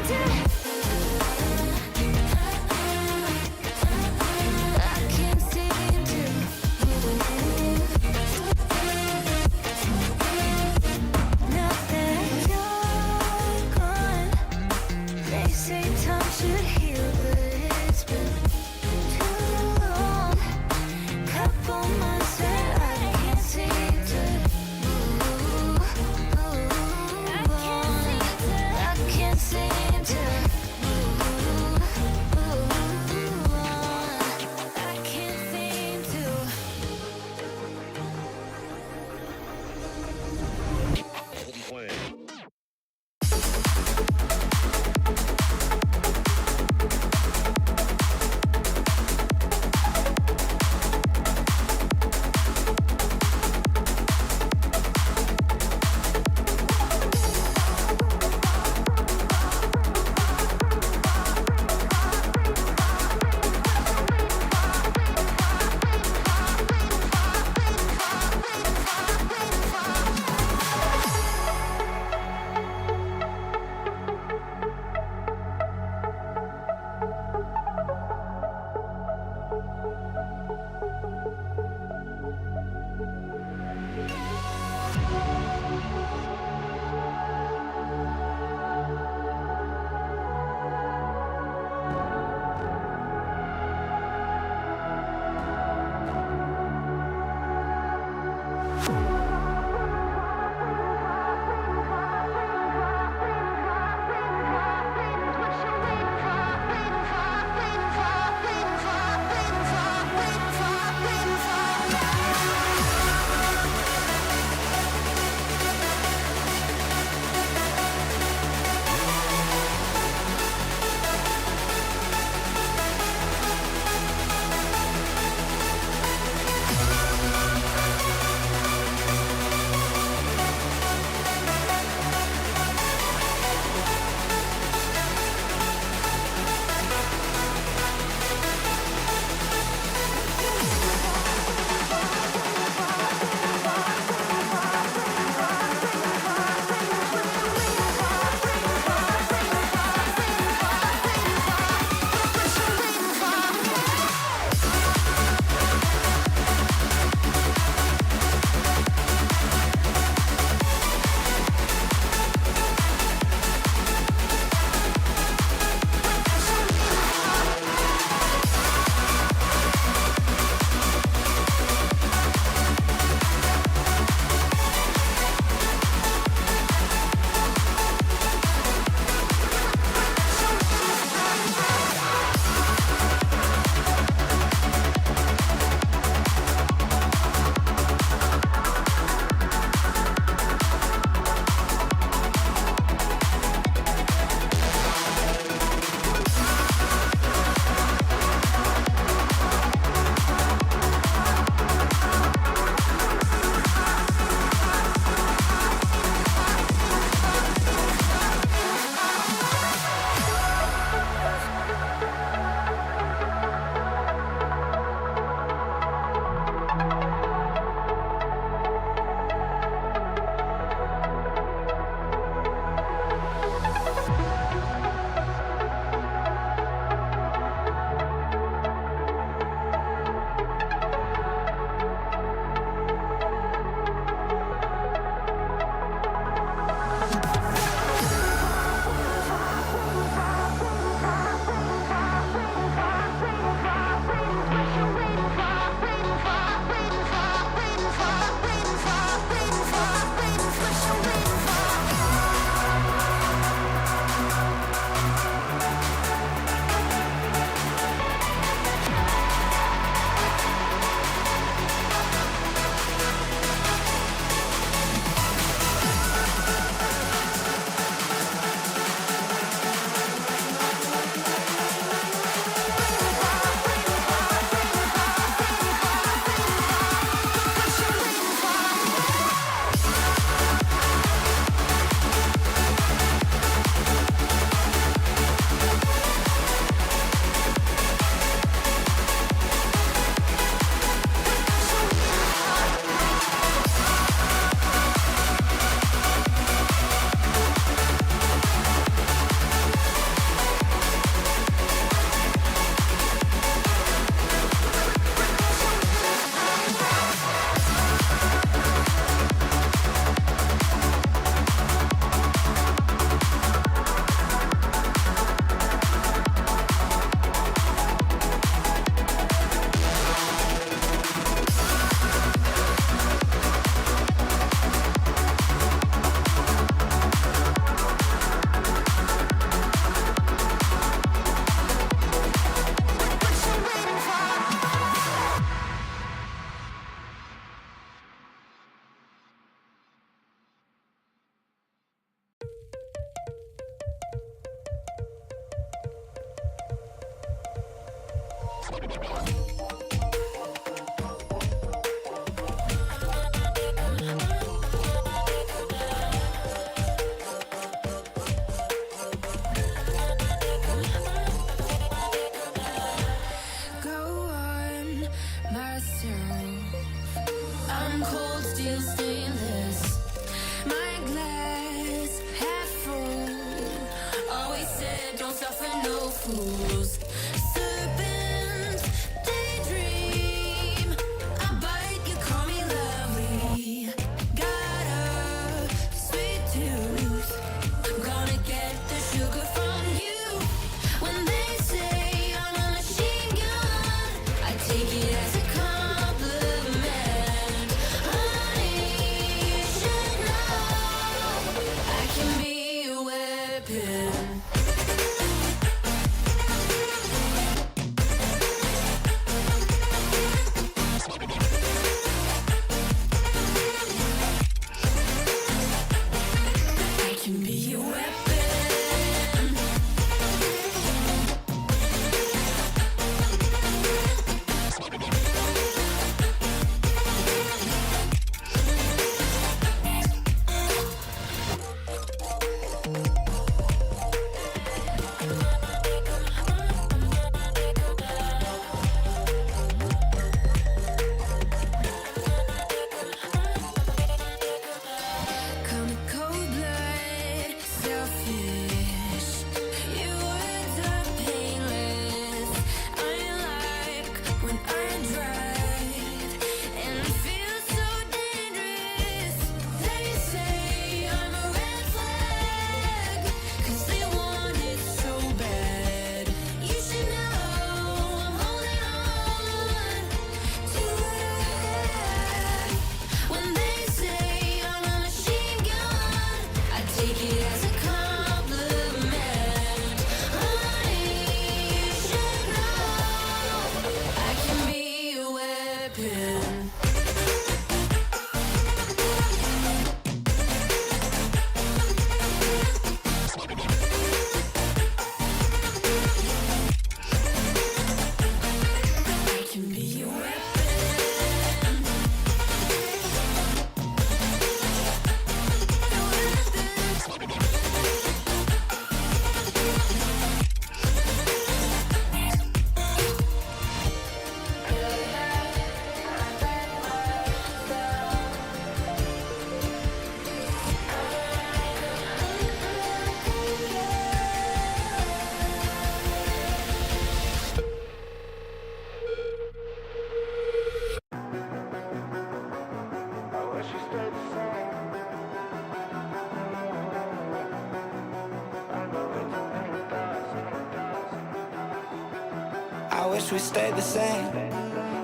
wish we stayed the same.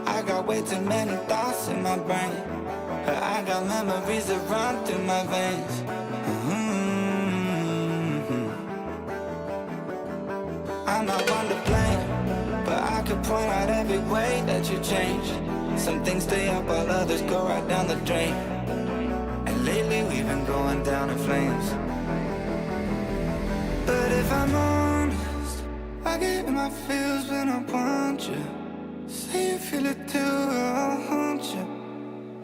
I got way too many thoughts in my brain, but I got memories that run through my veins. I'm not one to blame, but I could point out every way that you changed. Some things stay up while others go right down the drain. And lately we've been going down in flames. But if I'm honest, I get in my feels when I want you. Say you feel it too, I'll haunt you.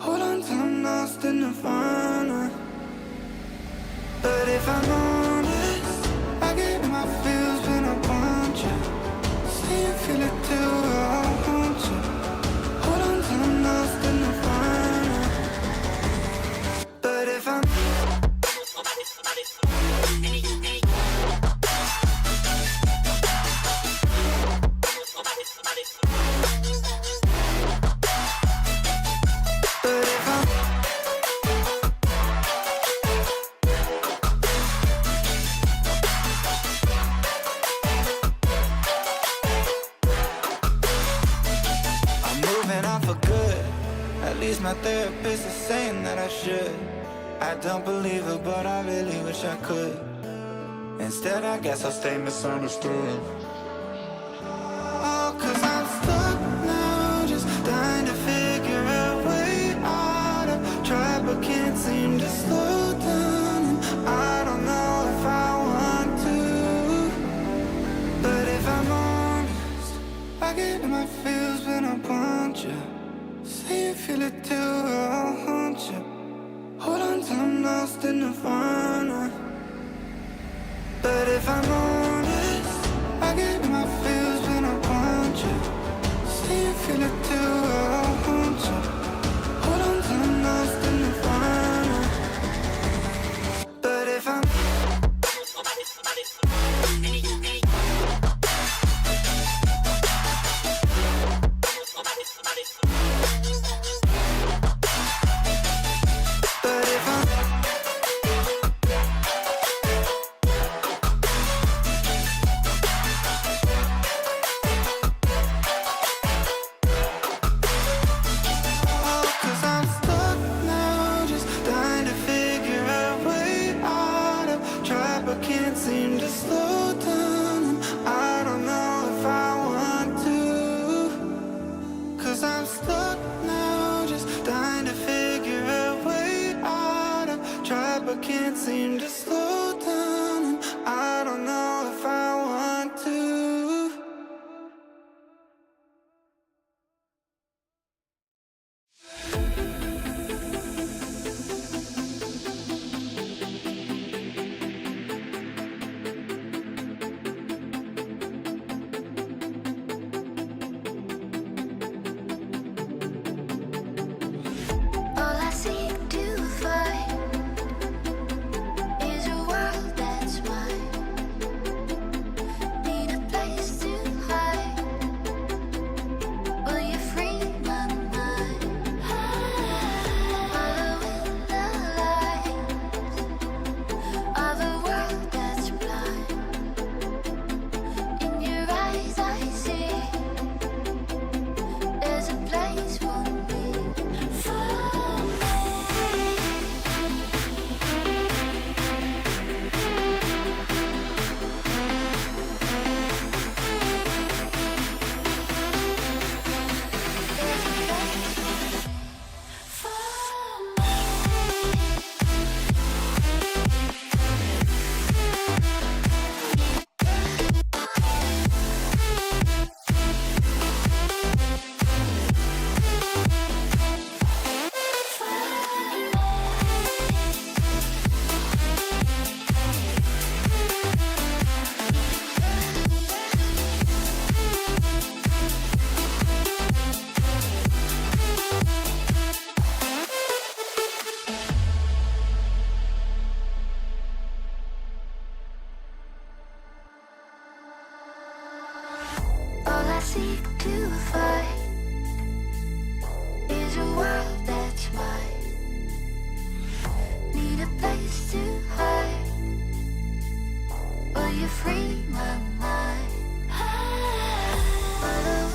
Hold on till I'm lost in nirvana. But if I'm honest, I get in my feels when I want you. Say you feel it too, I'll haunt you. Hold on till I'm lost in nirvana. But if I'm my therapist is saying that I should. I don't believe her, but I really wish I could. Instead, I guess I'll stay misunderstood. Oh, 'cause I'm stuck now, just trying to figure a way out. I've tried but can't seem to slow down, and I don't know if I want to. But if I'm honest, I get in my feels when I want you. Say you feel it too, I'll haunt you. Hold on till I'm lost in nirvana. But if I'm honest, I get in my feels when I want you. Say you feel it too, I'll haunt you. Hold on till I'm lost in nirvana. But if I'm can't seem to slow down, and I don't know if I want to. All I seek to find is a world that's mine. Need a place to hide. Will you free my mind? Following the light of a world that's blind. In your eyes I see there's a place for me. All I seek to find is a world that's mine. Need a place to hide. Will you free my mind? Follow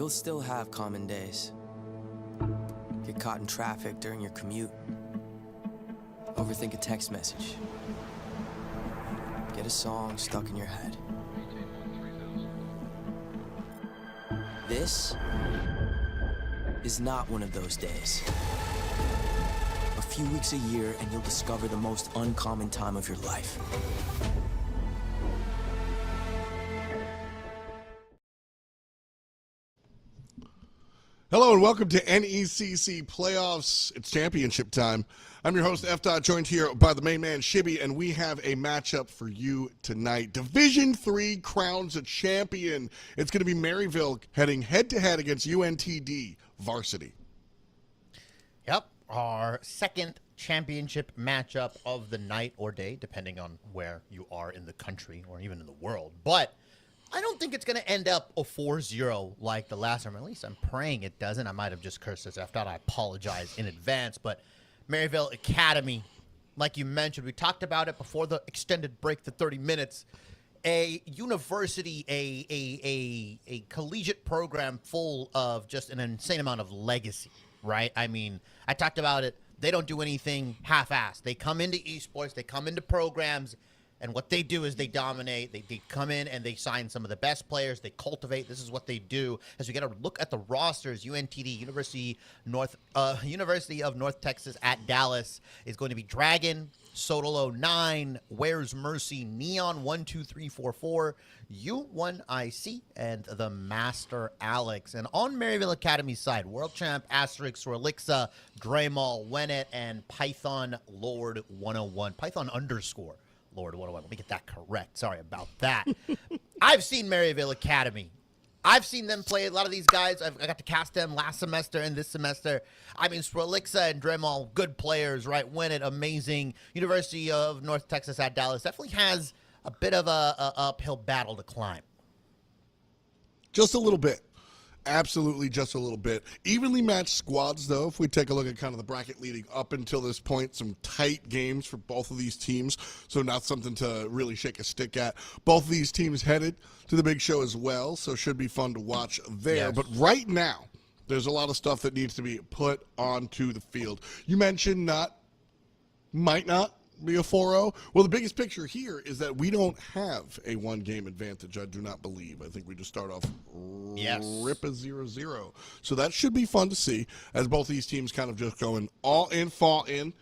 You'll still have common days. Get caught in traffic during your commute. Overthink a text message. Get a song stuck in your head. This is not one of those days. A few weeks a year and you'll discover the most uncommon time of your life. Hello and welcome to NECC Playoffs. It's championship time. I'm your host, F. Dot, joined here by the main man, Shibby, and we have a matchup for you tonight. Division III crowns a champion. It's going to be Maryville heading head-to-head against UNTD Varsity. Yep, our second championship matchup of the night or day, depending on where you are in the country or even in the world. But I don't think it's going to end up a 4-0 like the last time. At least I'm praying it doesn't. I might have just cursed this after. I apologize in advance. But Maryville Academy, like you mentioned, we talked about it before the extended break, the 30 minutes. A university, a collegiate program full of just an insane amount of legacy, right? I mean, I talked about it. They don't do anything half-assed. They come into esports. They come into programs. And what they do is they dominate. They come in and they sign some of the best players. They cultivate. This is what they do. As we get a look at the rosters, UNTD, University of North Texas at Dallas is going to be Dragon, Sotolo 9, Where's Mercy, Neon 12344, U1IC, and the Master Alex. And on Maryville Academy's side, World Champ, Asterix, Relixa, Draymall, Wennet, and Python Lord 101. Python underscore Lord 101. Let me get that correct. Sorry about that. I've seen Maryville Academy. I've seen them play. A lot of these guys, I got to cast them last semester and this semester. I mean, Swirlixa and Dremel, good players, right? Win it, amazing. University of North Texas at Dallas definitely has a bit of a uphill battle to climb. Just a little bit. Absolutely, just a little bit. Evenly matched squads, though, if we take a look at kind of the bracket leading up until this point, some tight games for both of these teams, so not something to really shake a stick at. Both of these teams headed to the big show as well, so should be fun to watch there. Yes. But right now, there's a lot of stuff that needs to be put onto the field. You mentioned might not be a 4-0. Well, the biggest picture here is that we don't have a one-game advantage, I do not believe. I think we just start off rip a 0-0. So that should be fun to see as both these teams kind of just going all in, fall in.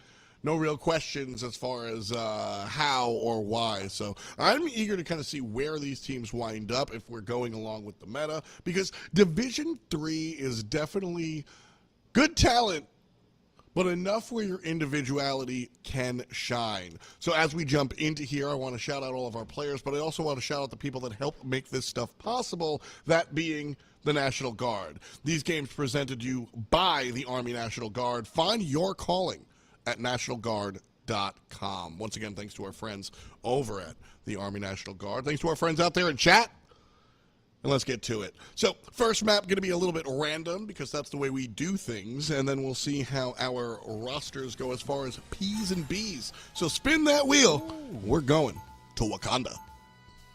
No real questions as far as how or why. So I'm eager to kind of see where these teams wind up if we're going along with the meta, because Division III is definitely good talent, but enough where your individuality can shine. So as we jump into here, I want to shout out all of our players, but I also want to shout out the people that help make this stuff possible, that being the National Guard. These games presented to you by the Army National Guard. Find your calling at nationalguard.com. Once again, thanks to our friends over at the Army National Guard. Thanks to our friends out there in chat. And let's get to it. So first map going to be a little bit random because that's the way we do things, and then we'll see how our rosters go as far as P's and B's. So spin that wheel. We're going to Wakanda.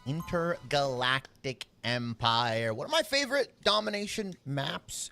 Intergalactic Empire. One of my favorite domination maps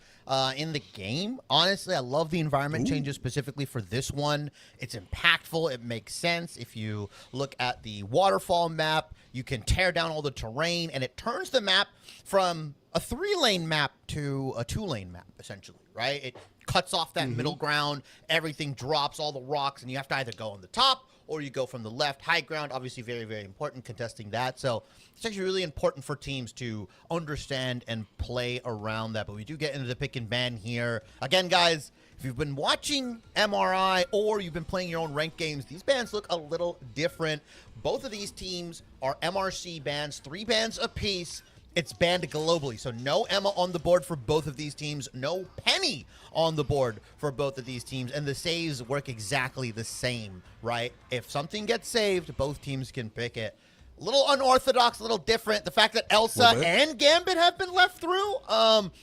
in the game. Honestly, I love the environment changes specifically for this one. It's impactful. It makes sense. If you look at the waterfall map, you can tear down all the terrain, and it turns the map from a 3-lane map to a 2-lane map, essentially, right? It cuts off that middle ground. Everything drops, all the rocks, and you have to either go on the top or you go from the left. High ground, obviously very, very important, contesting that. So it's actually really important for teams to understand and play around that. But we do get into the pick and ban here. Again, guys, if you've been watching MRI or you've been playing your own ranked games, these bans look a little different. Both of these teams are MRC bans, 3 bans apiece. It's banned globally, so no Emma on the board for both of these teams, no Penny on the board for both of these teams, and the saves work exactly the same, right? If something gets saved, both teams can pick it. A little unorthodox, a little different. The fact that Elsa and Gambit have been left through.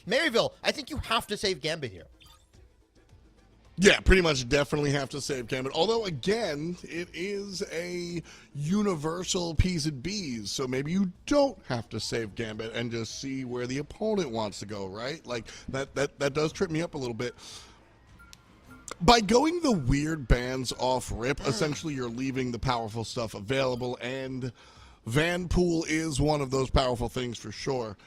Maryville, I think you have to save Gambit here. Yeah, pretty much definitely have to save Gambit. Although, again, it is a universal P's and B's, so maybe you don't have to save Gambit and just see where the opponent wants to go, right? Like, that does trip me up a little bit. By going the weird bans off rip, essentially you're leaving the powerful stuff available, and Vanpool is one of those powerful things for sure.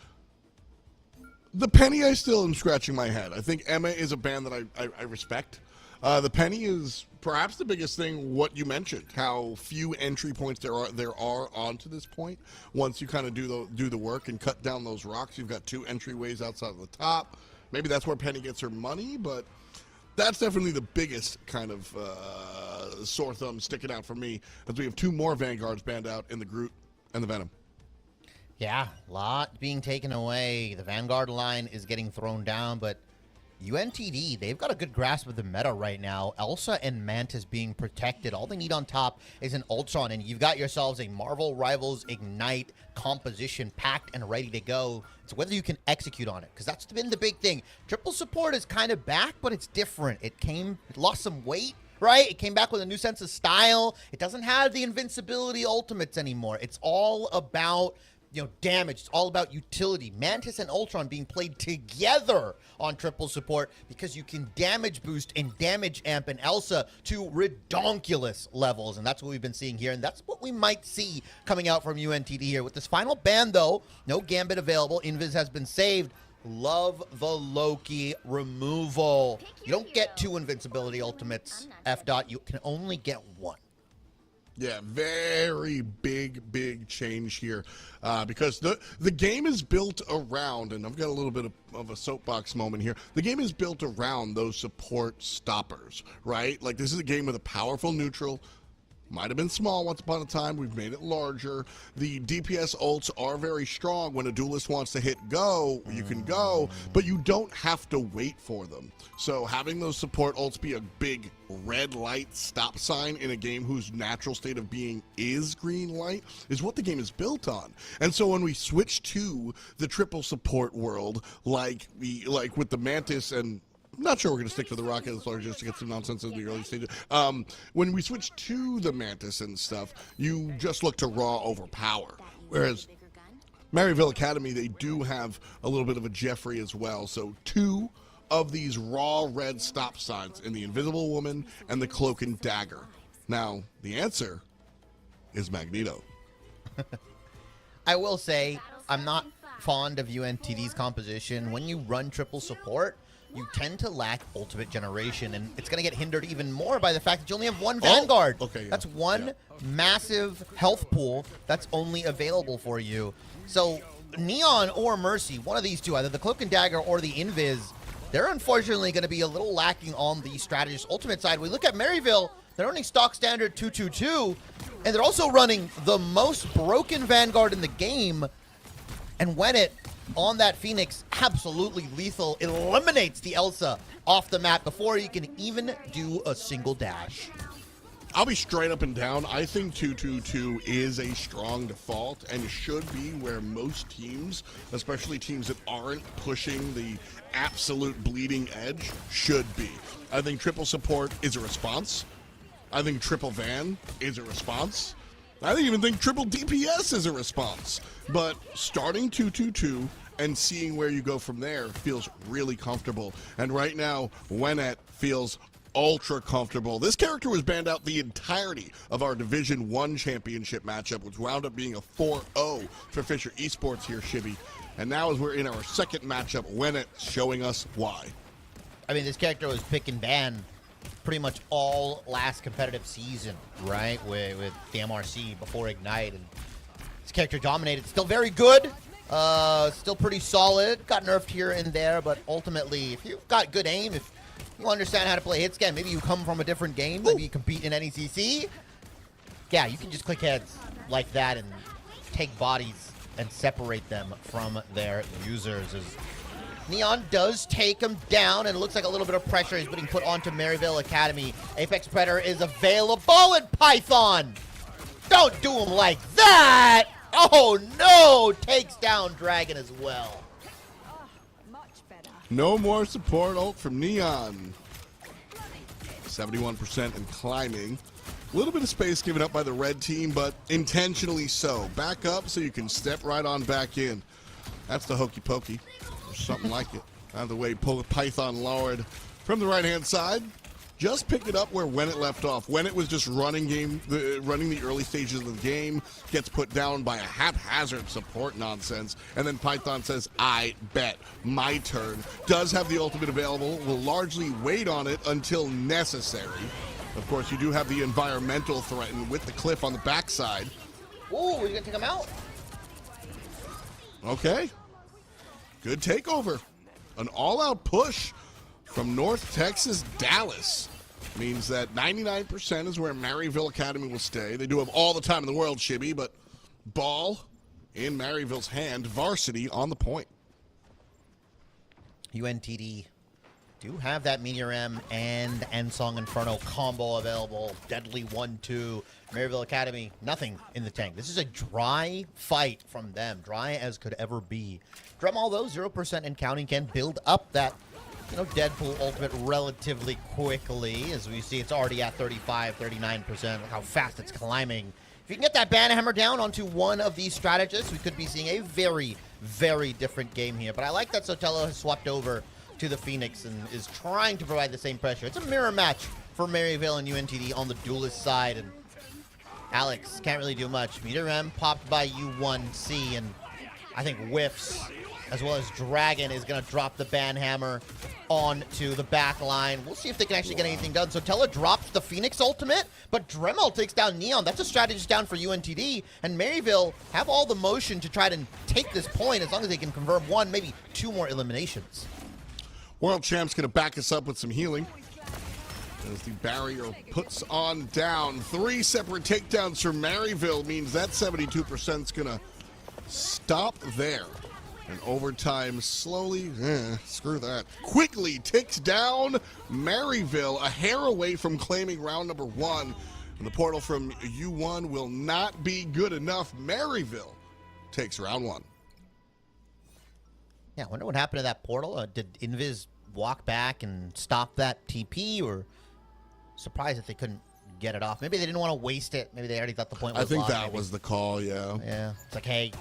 The Penny, I still am scratching my head. I think Emma is a ban that I respect. The Penny is perhaps the biggest thing, what you mentioned, how few entry points there are onto this point. Once you kind of do the work and cut down those rocks, you've got 2 entryways outside of the top. Maybe that's where Penny gets her money, but that's definitely the biggest kind of sore thumb sticking out for me, as we have 2 more Vanguards banned out in the Groot and the Venom. Yeah, a lot being taken away. The Vanguard line is getting thrown down, but UNTD, they've got a good grasp of the meta right now. Elsa and Mantis being protected. All they need on top is an Ultron, and you've got yourselves a Marvel Rivals Ignite composition packed and ready to go. It's whether you can execute on it, because that's been the big thing. Triple support is kind of back, but it's different. It lost some weight, right? It came back with a new sense of style. It doesn't have the invincibility ultimates anymore. It's all about damage. It's all about utility. Mantis and Ultron being played together on triple support because you can damage boost and damage amp and Elsa to redonkulous levels, and that's what we've been seeing here, and that's what we might see coming out from UNTD here. With this final ban, though, no Gambit available. Invis has been saved. Love the Loki removal. You don't get 2 invincibility ultimates, F. You can only get 1. Yeah, very big change here, because the game is built around, and I've got a little bit of a soapbox moment here. The game is built around those support stoppers, right? Like, this is a game with a powerful neutral. Might have been small once upon a time. We've made it larger. The DPS ults are very strong. When a duelist wants to hit go, you can go, but you don't have to wait for them. So having those support ults be a big red light stop sign in a game whose natural state of being is green light is what the game is built on. And so when we switch to the triple support world, like with the Mantis, and not sure we're going to stick to the Rocket as long just to get some nonsense in the early stages. When we switch to the Mantis and stuff, you just look to raw overpower. Whereas Maryville Academy, they do have a little bit of a Jeffrey as well. So 2 of these raw red stop signs in the Invisible Woman and the Cloak and Dagger. Now, the answer is Magneto. I will say, I'm not fond of UNTD's composition. When you run triple support, you tend to lack ultimate generation, and it's going to get hindered even more by the fact that you only have 1 Vanguard. Okay, yeah. That's 1 massive health pool that's only available for you. So Neon or Mercy, one of these 2, either the Cloak and Dagger or the Invis, they're unfortunately going to be a little lacking on the strategist ultimate side. We look at Maryville, they're running stock standard 222, and they're also running the most broken Vanguard in the game, and when it on that Phoenix, absolutely lethal, eliminates the Elsa off the map before you can even do a single dash. I'll be straight up and down. I think 222 is a strong default and should be where most teams, especially teams that aren't pushing the absolute bleeding edge, should be. I think triple support is a response. I think triple van is a response. I even think triple DPS is a response. But starting 222 and seeing where you go from there feels really comfortable. And right now, Wenet feels ultra comfortable. This character was banned out the entirety of our Division 1 championship matchup, which wound up being a 4-0 for Fisher Esports here, Shibby. And now as we're in our second matchup, Wenet showing us why. I mean, this character was pick and ban pretty much all last competitive season, right? With the MRC before Ignite, and this character dominated. Still very good, still pretty solid. Got nerfed here and there, but ultimately, if you've got good aim, if you understand how to play hit scan, maybe you come from a different game, maybe you compete in NECC, yeah, you can just click heads like that and take bodies and separate them from their users. As Neon does take him down, and it looks like a little bit of pressure is being put onto Maryville Academy. Apex Predator is available, and Python, don't do him like that! Oh no! Takes down Dragon as well. Much better. No more support ult from Neon. 71% and climbing. A little bit of space given up by the red team, but intentionally so. Back up so you can step right on back in. That's the hokey pokey, or something like it. Out of the way, Python Lord from the right-hand side. Just pick it up where when it left off. When it was just running the early stages of the game, gets put down by a haphazard support nonsense, and then Python says, I bet, my turn. Does have the ultimate available, will largely wait on it until necessary. Of course, you do have the environmental threaten with the cliff on the backside. Ooh, we're gonna take him out? Okay. Good takeover. An all-out push from North Texas, Dallas. Means that 99% is where Maryville Academy will stay. They do have all the time in the world, Shibby, but ball in Maryville's hand. Varsity on the point. UNTD do have that Meteor M and Ensong Inferno combo available. Deadly 1-2. Maryville Academy, nothing in the tank. This is a dry fight from them. Dry as could ever be. Dremel, though, 0% and counting, can build up that Deadpool ultimate relatively quickly. As we see, it's already at 35, 39%. Look how fast it's climbing. If you can get that Banhammer down onto one of these strategists, we could be seeing a very, very different game here. But I like that Sotelo has swapped over to the Phoenix and is trying to provide the same pressure. It's a mirror match for Maryville and UNTD on the duelist side. And Alex can't really do much. Meteor M popped by U1C and I think whiffs, as well as Dragon is going to drop the Banhammer onto the back line. We'll see if they can actually get anything done. So Tella drops the Phoenix ultimate, but Dremel takes down Neon. That's a strategist down for UNTD, and Maryville have all the motion to try to take this point as long as they can convert one, maybe two more eliminations. World Champ's going to back us up with some healing. As the barrier puts on down. 3 separate takedowns for Maryville means that 72% is going to stop there. And overtime slowly, screw that, quickly ticks down. Maryville a hair away from claiming round number 1. And the portal from U1 will not be good enough. Maryville takes round 1. Yeah, I wonder what happened to that portal. Did Invis walk back and stop that TP, or surprised that they couldn't get it off? Maybe they didn't want to waste it. Maybe they already thought the point was I think lost, that maybe. was the call, yeah. Yeah, it's like, hey,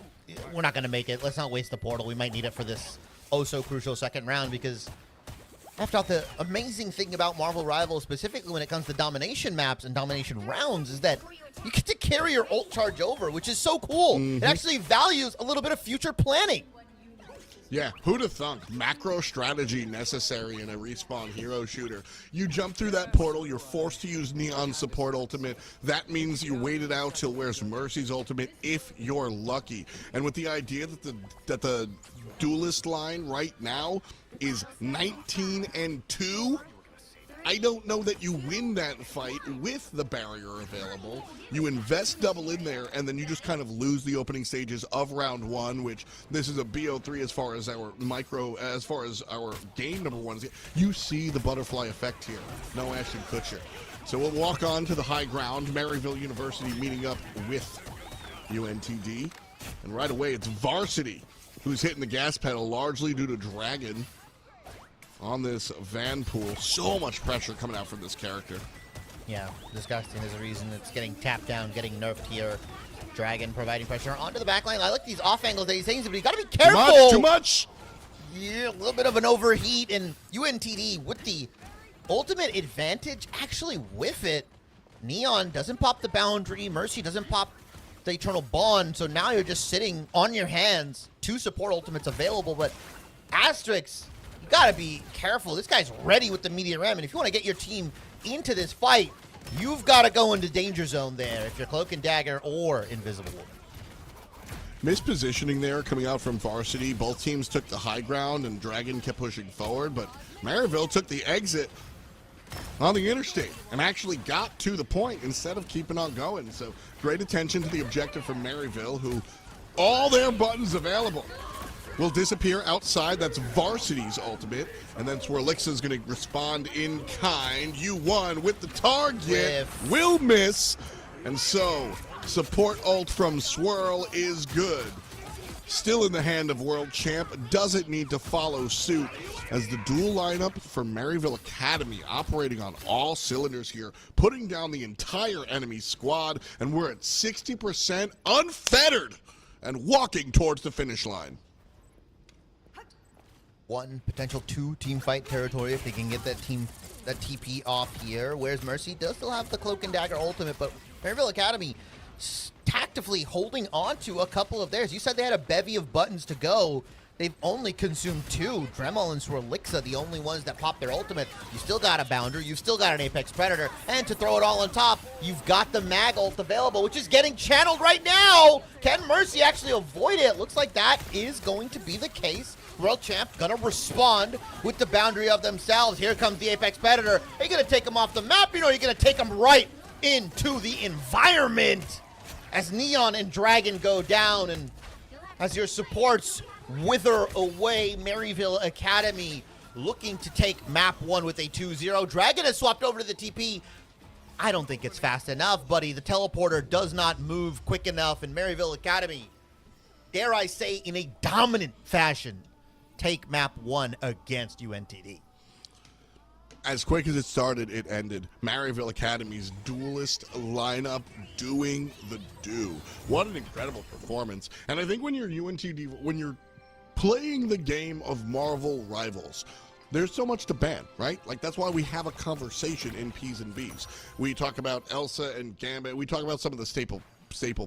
we're not going to make it. Let's not waste the portal. We might need it for this oh-so-crucial second round, because I thought the amazing thing about Marvel Rivals, specifically when it comes to domination maps and domination rounds, is that you get to carry your ult charge over, which is so cool. It actually values a little bit of future planning. Yeah, who'd have thunk? Macro strategy necessary in a respawn hero shooter. You jump through that portal, you're forced to use Neon support ultimate. That means you wait it out till where's Mercy's ultimate if you're lucky. And with the idea that the duelist line right now is 19-2, I don't know that you win that fight with the barrier available. You invest double in there, and then you just kind of lose the opening stages of round 1, which this is a BO3 as far as our our game number 1. You see the butterfly effect here. No Ashton Kutcher. So we'll walk on to the high ground. Maryville University meeting up with UNTD. And right away, it's Varsity who's hitting the gas pedal, largely due to Dragon on this Van Pool. So much pressure coming out from this character. Yeah, disgusting is the reason it's getting tapped down, getting nerfed here. Dragon providing pressure onto the back line. I like these off angles that he's taking, but you got to be careful. Too much. Yeah, a little bit of an overheat, and UNTD with the ultimate advantage actually whiff it. Neon doesn't pop the boundary. Mercy doesn't pop the Eternal Bond, so now you're just sitting on your hands. 2 support ultimates available, but Asterix, you gotta be careful. This guy's ready with the Meteor M, and if you want to get your team into this fight, you've got to go into danger zone there if you're Cloak and Dagger or Invisible Woman. Mispositioning there coming out from Varsity. Both teams took the high ground, and Dragon kept pushing forward, but Maryville took the exit on the interstate and actually got to the point instead of keeping on going. So great attention to the objective from Maryville, who all their buttons available will disappear outside. That's Varsity's ultimate. And then Swirlixa's going to respond in kind. U1 with the target. Will miss. And so support ult from Swirl is good. still in the hand of world champ, doesn't need to follow suit as the dual lineup for Maryville Academy operating on all cylinders here, putting down the entire enemy squad, and we're at 60% unfettered and walking towards the finish line. One, potential two team fight territory if they can get that TP off here. Whereas Mercy does still have the Cloak and Dagger ultimate, but Maryville Academy tactically holding on to a couple of theirs. You said they had a bevy of buttons to go. They've only consumed two. Dremel and Swirlixa, the only ones that popped their ultimate. You still got a Bounder, you've still got an Apex Predator, and to throw it all on top, you've got the Mag ult available, which is getting channeled right now. Can Mercy actually avoid it? Looks like that is going to be the case. World Champ gonna respond with the boundary of themselves. Here comes the Apex Predator. Are you gonna take him off the map? You know, you're gonna take him right into the environment as Neon and Dragon go down, and as your supports wither away. Maryville Academy looking to take map 1 with a 2-0. Dragon has swapped over to the TP. I don't think it's fast enough, buddy. The teleporter does not move quick enough, and Maryville Academy, dare I say, in a dominant fashion, take map 1 against UNTD. As quick as it started, it ended. Maryville Academy's duelist lineup doing the do. What an incredible performance. And I think when you're UNTD, when you're playing the game of Marvel Rivals, there's so much to ban, right? Like, that's why we have a conversation in P's and B's. We talk about Elsa and Gambit. We talk about some of the staple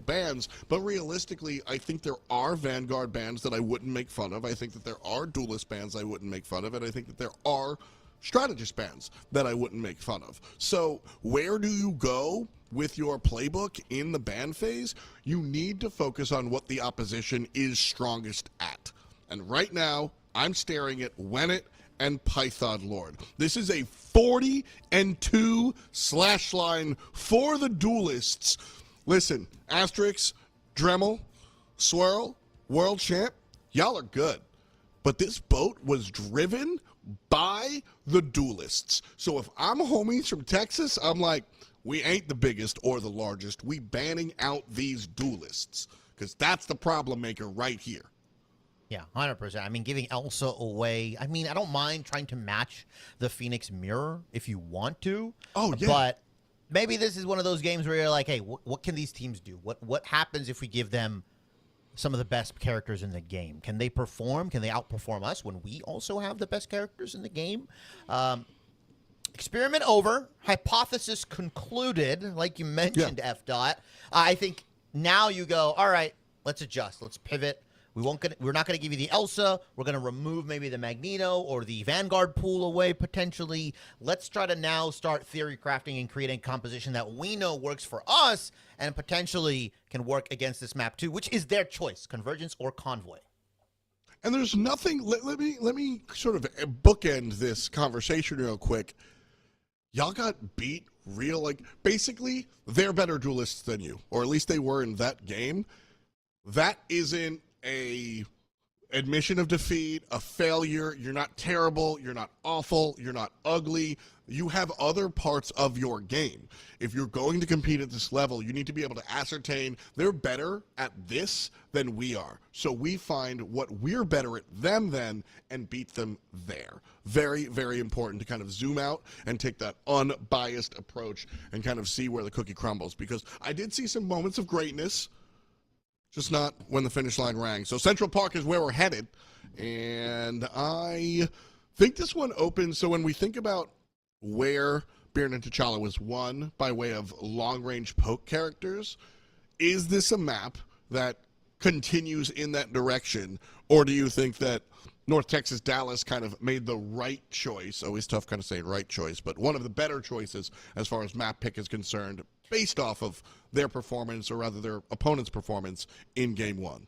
bans, but realistically, I think there are Vanguard bans that I wouldn't make fun of. I think that there are duelist bans I wouldn't make fun of, and I think that there are strategist bans that I wouldn't make fun of. So where do you go with your playbook in the ban phase? You need to focus on what the opposition is strongest at. And right now, I'm staring at Wennet and Python Lord. This is a 40-2 slash line for the duelists. Listen, Asterix, Dremel, Swirl, World Champ, y'all are good. But this boat was driven by the duelists. So if I'm homies from Texas, I'm like, we ain't the biggest or the largest. We banning out these duelists, because that's the problem maker right here. Yeah, 100%. I mean, giving Elsa away, I mean, I don't mind trying to match the Phoenix Mirror if you want to. Oh, yeah. But maybe this is one of those games where you're like, hey, what can these teams do? What happens if we give them some of the best characters in the game? Can they perform? Can they outperform us when we also have the best characters in the game? Experiment over. Hypothesis concluded, like you mentioned, Yeah. F. Dot. I think now you go, all right, let's adjust. Let's pivot. We're not going to give you the Elsa. We're going to remove maybe the Magneto or the Vanguard pool away potentially. Let's try to now start theory crafting and creating composition that we know works for us and potentially can work against this map too, which is their choice, Convergence or Convoy. And there's nothing, let me sort of bookend this conversation real quick. Y'all got beat basically, they're better duelists than you, or at least they were in that game. That isn't a admission of defeat, a failure. You're not terrible, you're not awful, you're not ugly. You have other parts of your game. If you're going to compete at this level, you need to be able to ascertain they're better at this than we are. So we find what we're better at them then and beat them there. Very, very important to kind of zoom out and take that unbiased approach and kind of see where the cookie crumbles, because I did see some moments of greatness, just not when the finish line rang. So Central Park is where we're headed, and I think this one opens. So when we think about where Bearden and T'Challa was won by way of long-range poke characters, is this a map that continues in that direction, or do you think that North Texas Dallas kind of made the right choice? Always tough kind of saying right choice, but one of the better choices as far as map pick is concerned, based off of their performance, or rather their opponent's performance in game 1.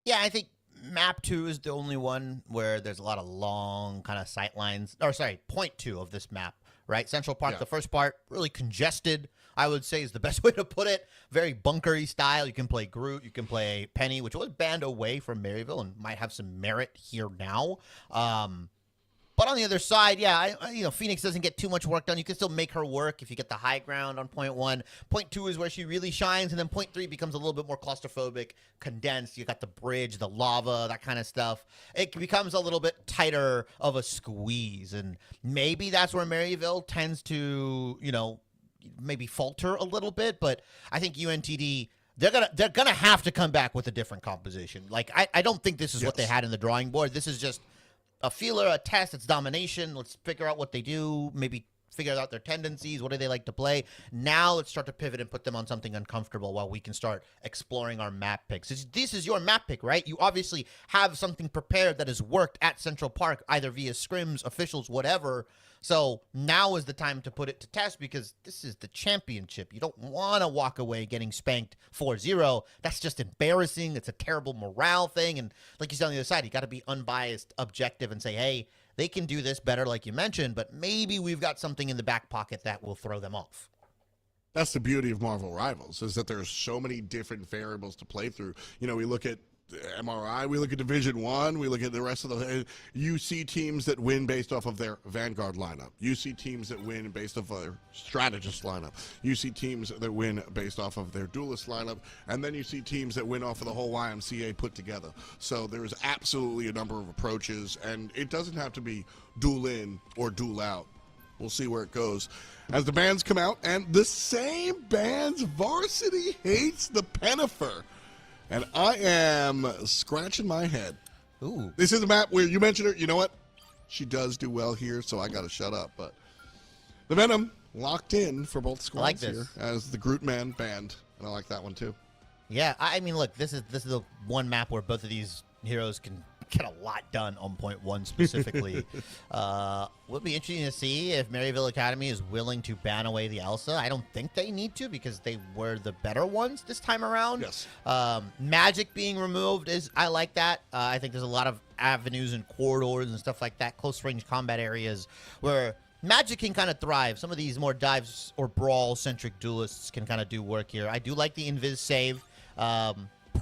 Yeah, I think map 2 is the only one where there's a lot of long kind of sight lines, or sorry, point 2 of this map, right? Central Park, Yeah. The first part, really congested, I would say is the best way to put it. Very bunkery style. You can play Groot, you can play Penny, which was banned away from Maryville and might have some merit here now. But on the other side, yeah, Phoenix doesn't get too much work done. You can still make her work if you get the high ground on point 1. Point 2 is where she really shines, and then point 3 becomes a little bit more claustrophobic, condensed. You got the bridge, the lava, that kind of stuff. It becomes a little bit tighter of a squeeze, and maybe that's where Maryville tends to, maybe falter a little bit. But I think UNTD, they're gonna have to come back with a different composition. Like I don't think this is what they had in the drawing board. This is just a feeler, a test. It's domination. Let's figure out what they do. Maybe figure out their tendencies. What do they like to play? Now let's start to pivot and put them on something uncomfortable while we can start exploring our map picks. This is your map pick, right? You obviously have something prepared that has worked at Central Park, either via scrims, officials, whatever. So now is the time to put it to test, because this is the championship. You don't want to walk away getting spanked 4-0. That's just embarrassing. It's a terrible morale thing. And like you said on the other side, you got to be unbiased, objective, and say, hey, they can do this better, like you mentioned, but maybe we've got something in the back pocket that will throw them off. That's the beauty of Marvel Rivals, is that there's so many different variables to play through. We look at MRI, we look at Division 1, we look at the rest of the... You see teams that win based off of their Vanguard lineup. You see teams that win based off of their Strategist lineup. You see teams that win based off of their Duelist lineup. And then you see teams that win off of the whole YMCA put together. So there's absolutely a number of approaches, and it doesn't have to be duel in or duel out. We'll see where it goes as the bands come out. And the same band's Varsity hates the Pennifer. And I am scratching my head. Ooh. This is a map where you mentioned her. You know what? She does do well here, so I got to shut up. But the Venom locked in for both squads here as the Groot Man band. And I like that one, too. Yeah, I mean, look, this is the one map where both of these heroes can get a lot done on point 1 specifically. Would be interesting to see if Maryville Academy is willing to ban away the Elsa. I don't think they need to, because they were the better ones this time around. Yes. Magic being removed I like that. I think there's a lot of avenues and corridors and stuff like that, close range combat areas where Magic can kind of thrive. Some of these more dives or brawl centric duelists can kind of do work here. I do like the invis save.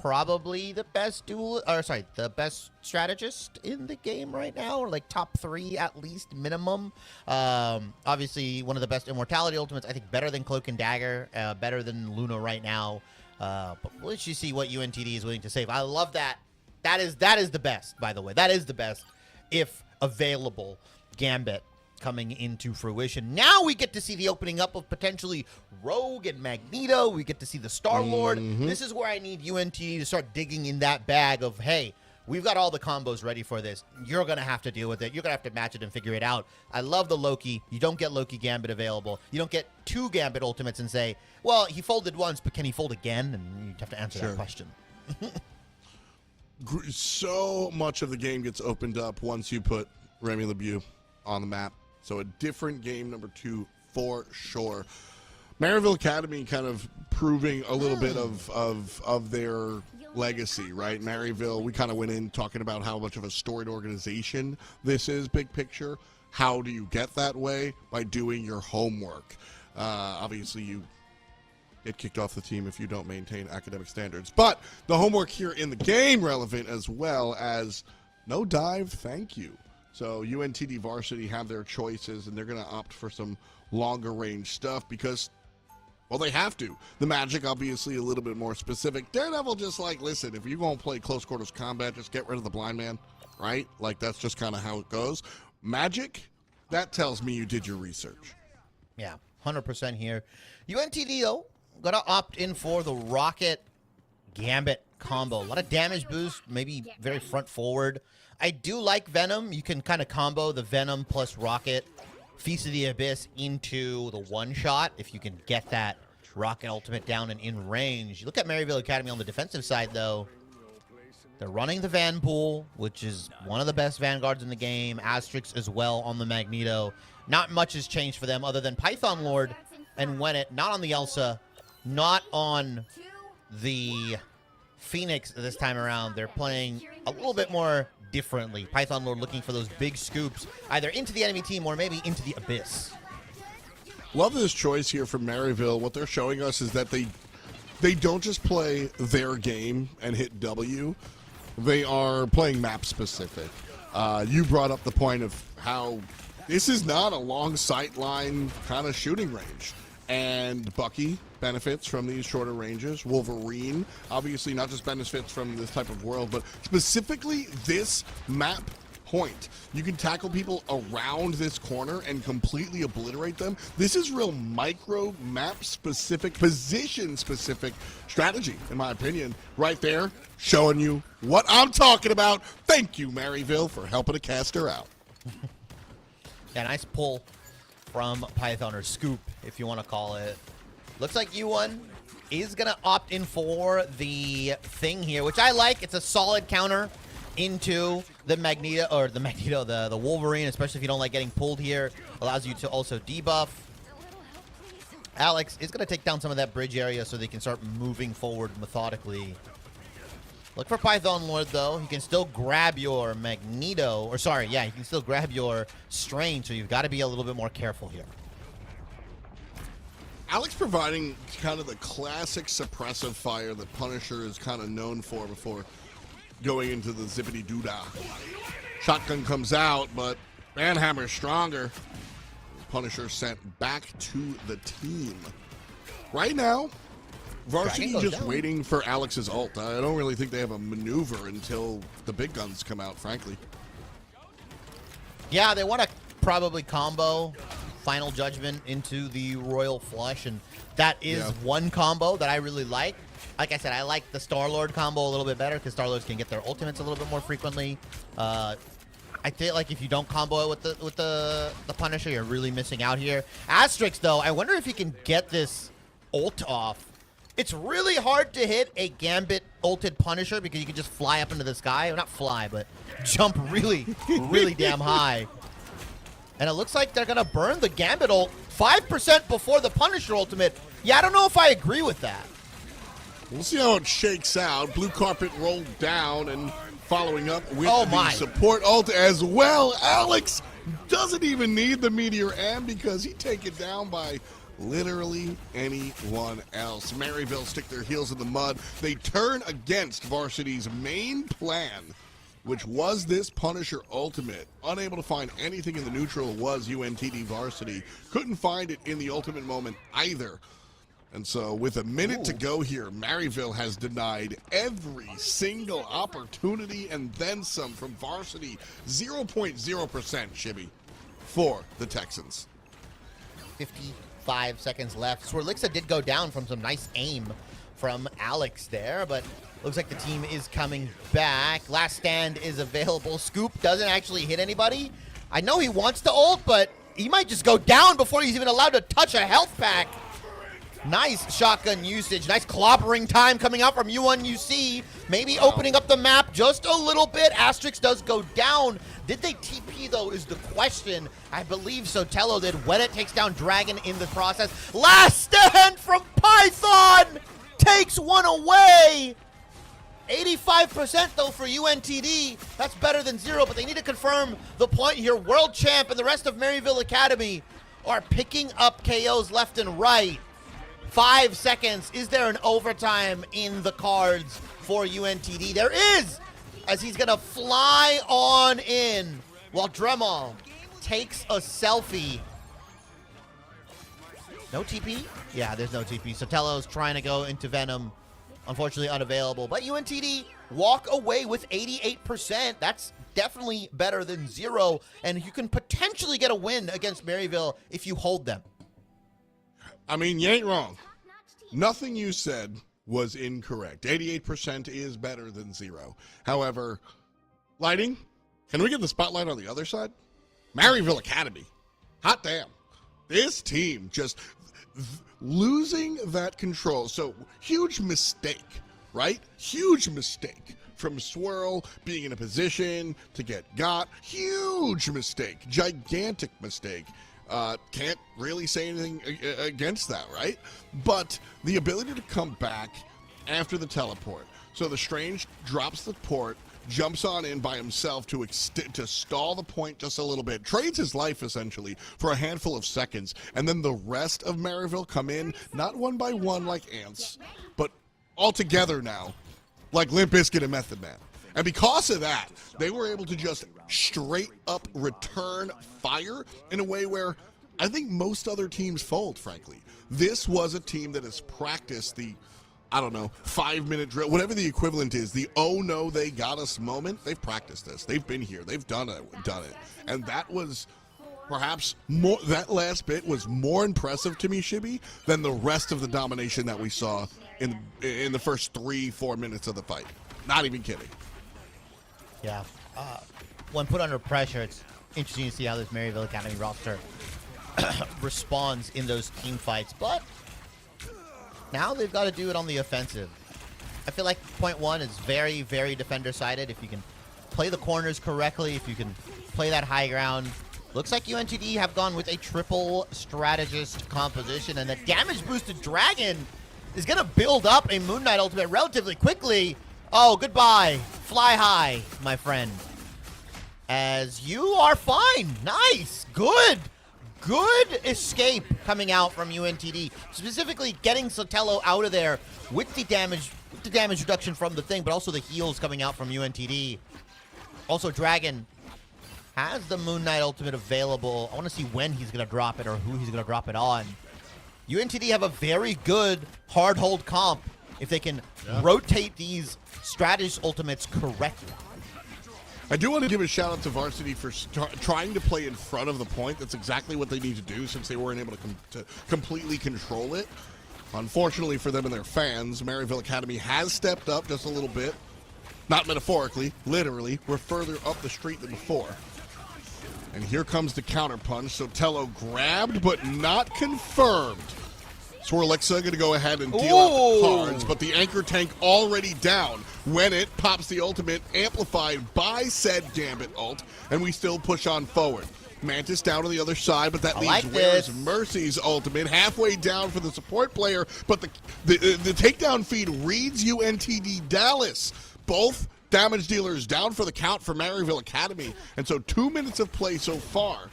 Probably the best the best strategist in the game right now, or like top 3 at least minimum. Obviously one of the best immortality ultimates. I think better than Cloak and Dagger, better than Luna right now. But let's just see what UNTD is willing to save. I love that. That is the best, by the way. That is the best, if available, Gambit coming into fruition. Now we get to see the opening up of potentially Rogue and Magneto. We get to see the Star-Lord. This is where I need UNT to start digging in that bag of, hey, we've got all the combos ready for this. You're going to have to deal with it. You're going to have to match it and figure it out. I love the Loki. You don't get Loki Gambit available. You don't get 2 Gambit ultimates and say, well, he folded once, but can he fold again? And you have to answer that question. So much of the game gets opened up once you put Remy LeBeau on the map. So a different game, number 2, for sure. Maryville Academy kind of proving a little bit of their legacy, right? Maryville, we kind of went in talking about how much of a storied organization this is, big picture. How do you get that way? By doing your homework. Obviously, you get kicked off the team if you don't maintain academic standards. But the homework here in the game relevant, as well as no dive, thank you. So UNTD Varsity have their choices, and they're going to opt for some longer range stuff because, well, they have to. The Magic, obviously, a little bit more specific. Daredevil just like, listen, if you're going to play close quarters combat, just get rid of the blind man, right? Like, that's just kind of how it goes. Magic, that tells me you did your research. Yeah, 100% here. UNTD, though, going to opt in for the Rocket Gambit combo. A lot of damage boost, maybe very front forward. I do like Venom. You can kind of combo the Venom plus Rocket Feast of the Abyss into the one-shot if you can get that Rocket ultimate down and in range. You look at Maryville Academy on the defensive side, though. They're running the Van Pool, which is one of the best Vanguards in the game. Asterix as well on the Magneto. Not much has changed for them other than Python Lord and Wennet. Not on the Elsa. Not on the Phoenix this time around. They're playing a little bit more differently. Python Lord looking for those big scoops, either into the enemy team or maybe into the Abyss. Love this choice here from Maryville. What they're showing us is that they don't just play their game and hit W. They are playing map specific. You brought up the point of how this is not a long sight line kind of shooting range. And Bucky benefits from these shorter ranges. Wolverine, obviously, not just benefits from this type of world, but specifically this map point. You can tackle people around this corner and completely obliterate them. This is real micro map specific, position specific strategy, in my opinion. Right there, showing you what I'm talking about. Thank you, Maryville, for helping a caster out. Yeah, nice pull from Python, or Scoop, if you want to call it. Looks like U1 is going to opt in for the thing here, which I like. It's a solid counter into the the Wolverine, especially if you don't like getting pulled here. Allows you to also debuff. Alex is going to take down some of that bridge area so they can start moving forward methodically. Look for Python Lord, though. He can still grab your Magneto. Or, sorry, yeah, he can still grab your Strange, so you've got to be a little bit more careful here. Alex providing kind of the classic suppressive fire that Punisher is kind of known for before going into the zippity-doo-dah. Shotgun comes out, but Banhammer's stronger. Punisher sent back to the team. Right now, Varsity just down. waiting for Alex's ult. I don't really think they have a maneuver until the big guns come out, frankly. Yeah, they want to probably combo Final Judgment into the Royal Flush, and that is one combo that I really like. Like I said, I like the Star-Lord combo a little bit better because Star-Lords can get their ultimates a little bit more frequently. I feel like if you don't combo it with the Punisher, you're really missing out here. Asterix, though, I wonder if he can get this ult off. It's really hard to hit a Gambit ulted Punisher because you can just fly up into the sky. Well, not fly, but jump really, really damn high. And it looks like they're going to burn the Gambit ult 5% before the Punisher ultimate. Yeah, I don't know if I agree with that. We'll see how it shakes out. Blue carpet rolled down and following up with the support ult as well. Alex doesn't even need the Meteor M because he taken down by literally anyone else. Maryville stick their heels in the mud. They turn against Varsity's main plan, which was this Punisher ultimate. Unable to find anything in the neutral was UNTD Varsity. Couldn't find it in the ultimate moment either. And so with a minute to go here, Maryville has denied every single opportunity and then some from Varsity. 0.0% Shibby for the Texans. 55 seconds left. Swirlixa did go down from some nice aim from Alex there, but looks like the team is coming back. Last stand is available. Scoop doesn't actually hit anybody. I know he wants to ult, but he might just go down before he's even allowed to touch a health pack. Nice shotgun usage. Nice clobbering time coming out from U1UC. Maybe opening up the map just a little bit. Asterix does go down. Did they TP, though, is the question. I believe Sotelo did when it takes down Dragon in the process. Last stand from Python! Takes one away! 85% though for UNTD. That's better than 0, but they need to confirm the point here. World Champ and the rest of Maryville Academy are picking up KOs left and right. 5 seconds. Is there an overtime in the cards for UNTD? There is, as he's going to fly on in while Dremel takes a selfie. No TP? Yeah, there's no TP. Sotelo's trying to go into Venom. Unfortunately unavailable. But UNTD walk away with 88%. That's definitely better than 0. And you can potentially get a win against Maryville if you hold them. I mean, you ain't wrong. Nothing you said was incorrect. 88% is better than 0. However, lighting, can we get the spotlight on the other side? Maryville Academy. Hot damn. This team just losing that control. So, huge mistake, right? Huge mistake from Swirl being in a position to get got. Huge mistake. Gigantic mistake. Can't really say anything against that, right? But the ability to come back after the teleport. So the Strange drops the port, jumps on in by himself to stall the point just a little bit, trades his life essentially for a handful of seconds, and then the rest of Maryville come in, not one by one like ants, but all together now, like Limp Bizkit and Method Man. And because of that, they were able to just straight up return fire in a way where I think most other teams fold, frankly. This was a team that has practiced the, 5-minute drill, whatever the equivalent is, the oh no, they got us moment. They've practiced this. They've been here. They've done it. And that was perhaps more, that last bit was more impressive to me, Shibby, than the rest of the domination that we saw in the first 3-4 minutes of the fight. Not even kidding. Yeah. When put under pressure, it's interesting to see how this Maryville Academy roster responds in those team fights. But now they've got to do it on the offensive. I feel like point one is very, very defender-sided. If you can play the corners correctly, if you can play that high ground. Looks like UNTD have gone with a triple strategist composition, and the damage-boosted Dragon is going to build up a Moon Knight ultimate relatively quickly. Oh, goodbye. Fly high, my friend. As you are fine. Nice. Good escape coming out from UNTD. Specifically getting Sotelo out of there with the damage reduction from the thing, but also the heals coming out from UNTD. Also, Dragon has the Moon Knight ultimate available. I want to see when he's going to drop it or who he's going to drop it on. UNTD have a very good hard hold comp if they can rotate these strategist ultimates correctly. I do want to give a shout out to Varsity for trying to play in front of the point. That's exactly what they need to do since they weren't able to completely control it. Unfortunately for them and their fans, Maryville Academy has stepped up just a little bit. Not metaphorically, literally. We're further up the street than before. And here comes the counterpunch. Sotelo grabbed, but not confirmed. Swirlexa going to go ahead and deal out the cards, but the anchor tank already down when it pops the ultimate, amplified by said Gambit ult, and we still push on forward. Mantis down on the other side, but that leaves Where's Mercy's ultimate halfway down for the support player, but the takedown feed reads UNTD Dallas. Both damage dealers down for the count for Maryville Academy, and so 2 minutes of play so far.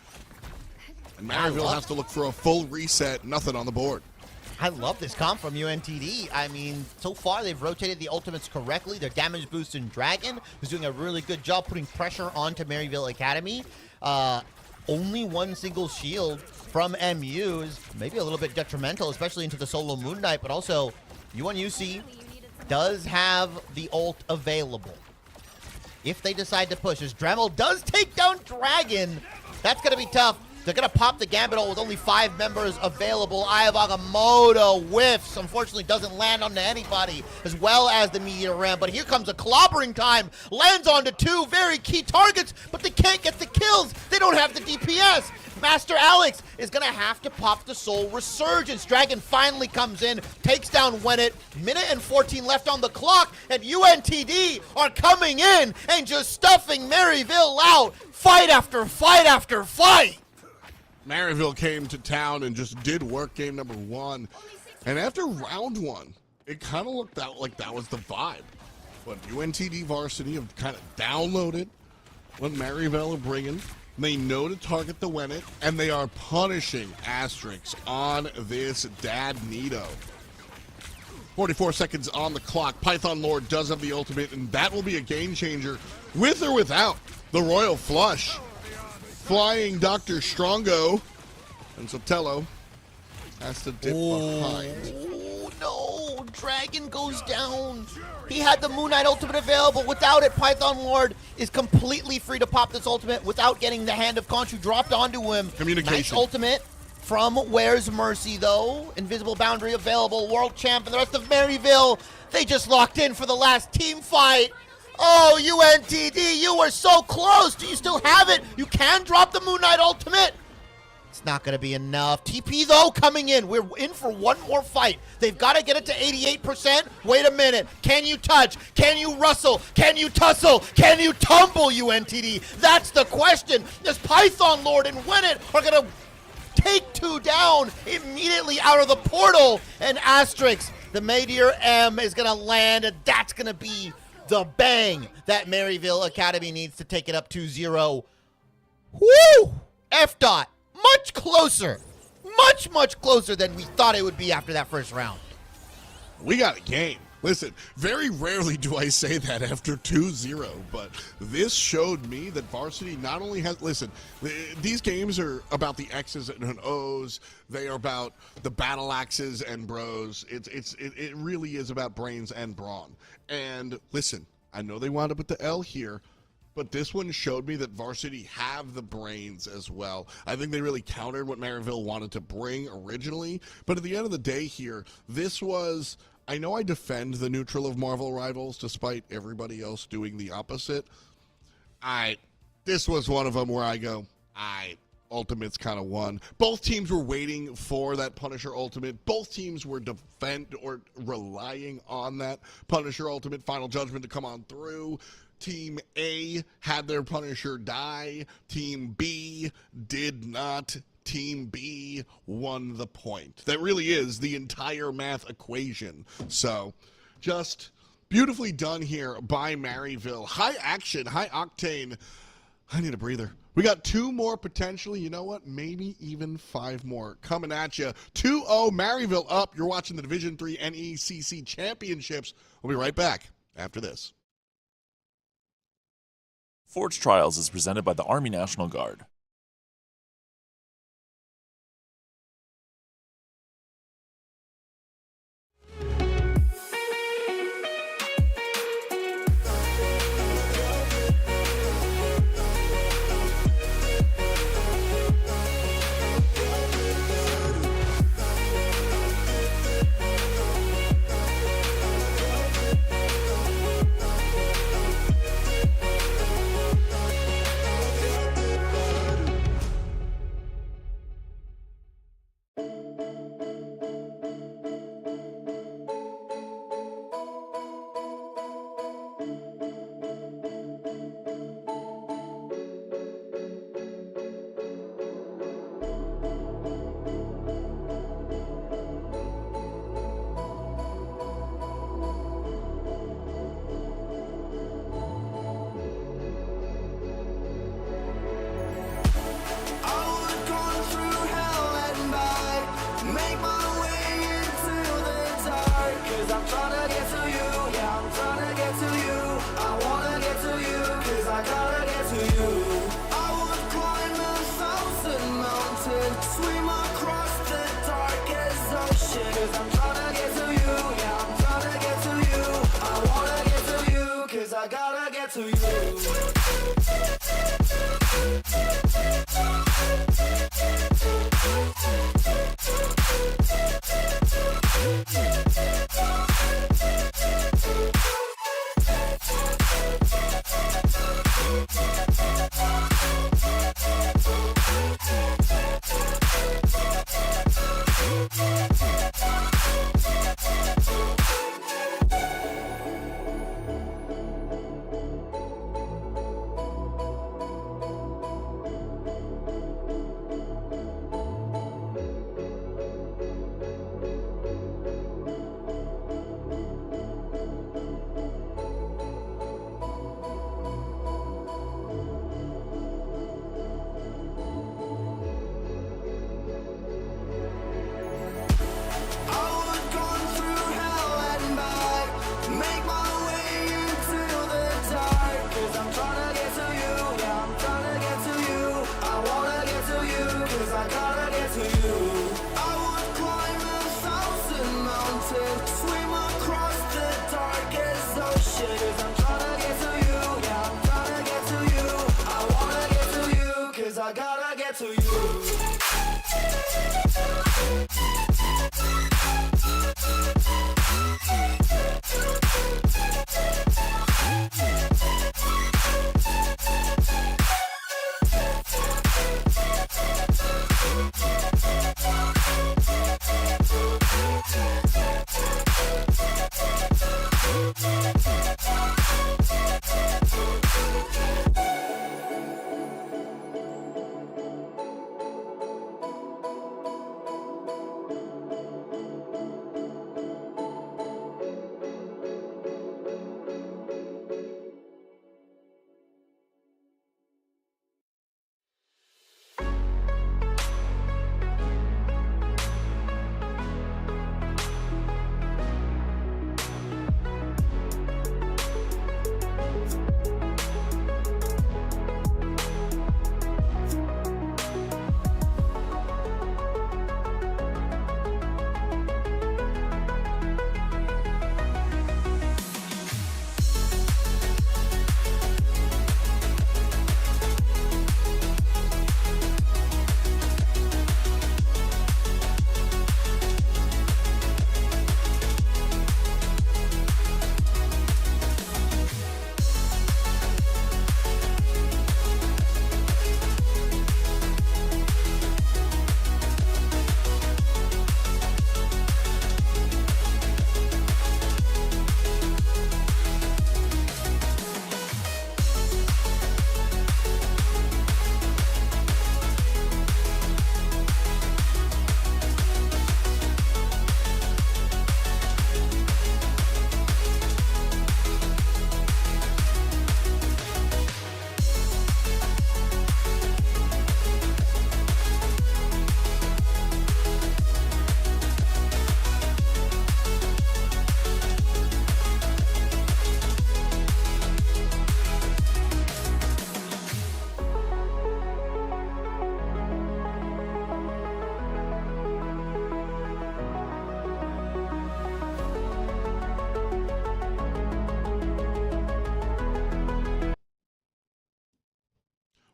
And Maryville has to look for a full reset, nothing on the board. I love this comp from UNTD. I mean, so far they've rotated the ultimates correctly. Their damage boost in Dragon, who's doing a really good job putting pressure onto Maryville Academy. Only one single shield from MU is maybe a little bit detrimental, especially into the solo Moon Knight, but also UNUC does have the ult available. If they decide to push, as Dremel does take down Dragon, that's going to be tough. They're going to pop the Gambit ult with only 5 members available. Eye of Agamotto whiffs. Unfortunately, doesn't land onto anybody, as well as the Meteor Ram. But here comes a clobbering time. Lands onto 2 very key targets, but they can't get the kills. They don't have the DPS. Master Alex is going to have to pop the Soul Resurgence. Dragon finally comes in, takes down Wennet. Minute and 14 left on the clock, and UNTD are coming in and just stuffing Maryville out. Fight after fight after fight. Maryville came to town and just did work game number 1. And after round 1, it kind of looked out like that was the vibe. But UNTD Varsity have kind of downloaded what Maryville are bringing. They know to target the Wennet, and they are punishing Asterix on this Dad Nito. 44 seconds on the clock. Python Lord does have the ultimate, and that will be a game changer with or without the Royal Flush. Flying Dr. Strongo, and Sotelo has to dip behind. Oh, no. Dragon goes down. He had the Moon Knight ultimate available. Without it, Python Lord is completely free to pop this ultimate without getting the Hand of Khonshu dropped onto him. Communication. Nice ultimate from Where's Mercy, though. Invisible Boundary available. World Champ and the rest of Maryville, they just locked in for the last team fight. Oh, UNTD, you were so close. Do you still have it? You can drop the Moon Knight ultimate. It's not going to be enough. TP, though, coming in. We're in for one more fight. They've got to get it to 88%. Wait a minute. Can you touch? Can you rustle? Can you tussle? Can you tumble, UNTD? That's the question. This Python Lord and Wennet are going to take 2 down immediately out of the portal. And Asterix, the Meteor M, is going to land, and that's going to be the bang that Maryville Academy needs to take it up 2-0. Woo! F-Dot, much closer. Much, much closer than we thought it would be after that first round. We got a game. Listen, very rarely do I say that after 2-0, but this showed me that varsity not only has, listen, these games are about the X's and O's, they are about the battle axes and bros. It really is about brains and brawn. And listen, I know they wound up with the L here, but this one showed me that varsity have the brains as well. I think they really countered what Maryville wanted to bring originally, but at the end of the day here, this was, I know I defend the neutral of Marvel Rivals despite everybody else doing the opposite. This was one of them where I go, Ultimate's kind of won. Both teams were waiting for that Punisher Ultimate. Both teams were relying on that Punisher Ultimate Final Judgment to come on through. Team A had their Punisher die. Team B did not. Team B won the point. That really is the entire math equation. So, just beautifully done here by Maryville. High action, high octane. I need a breather. We got 2 more potentially. You know what? Maybe even 5 more coming at you. 2-0 Maryville up. You're watching the Division III NECC Championships. We'll be right back after this. Forge Trials is presented by the Army National Guard.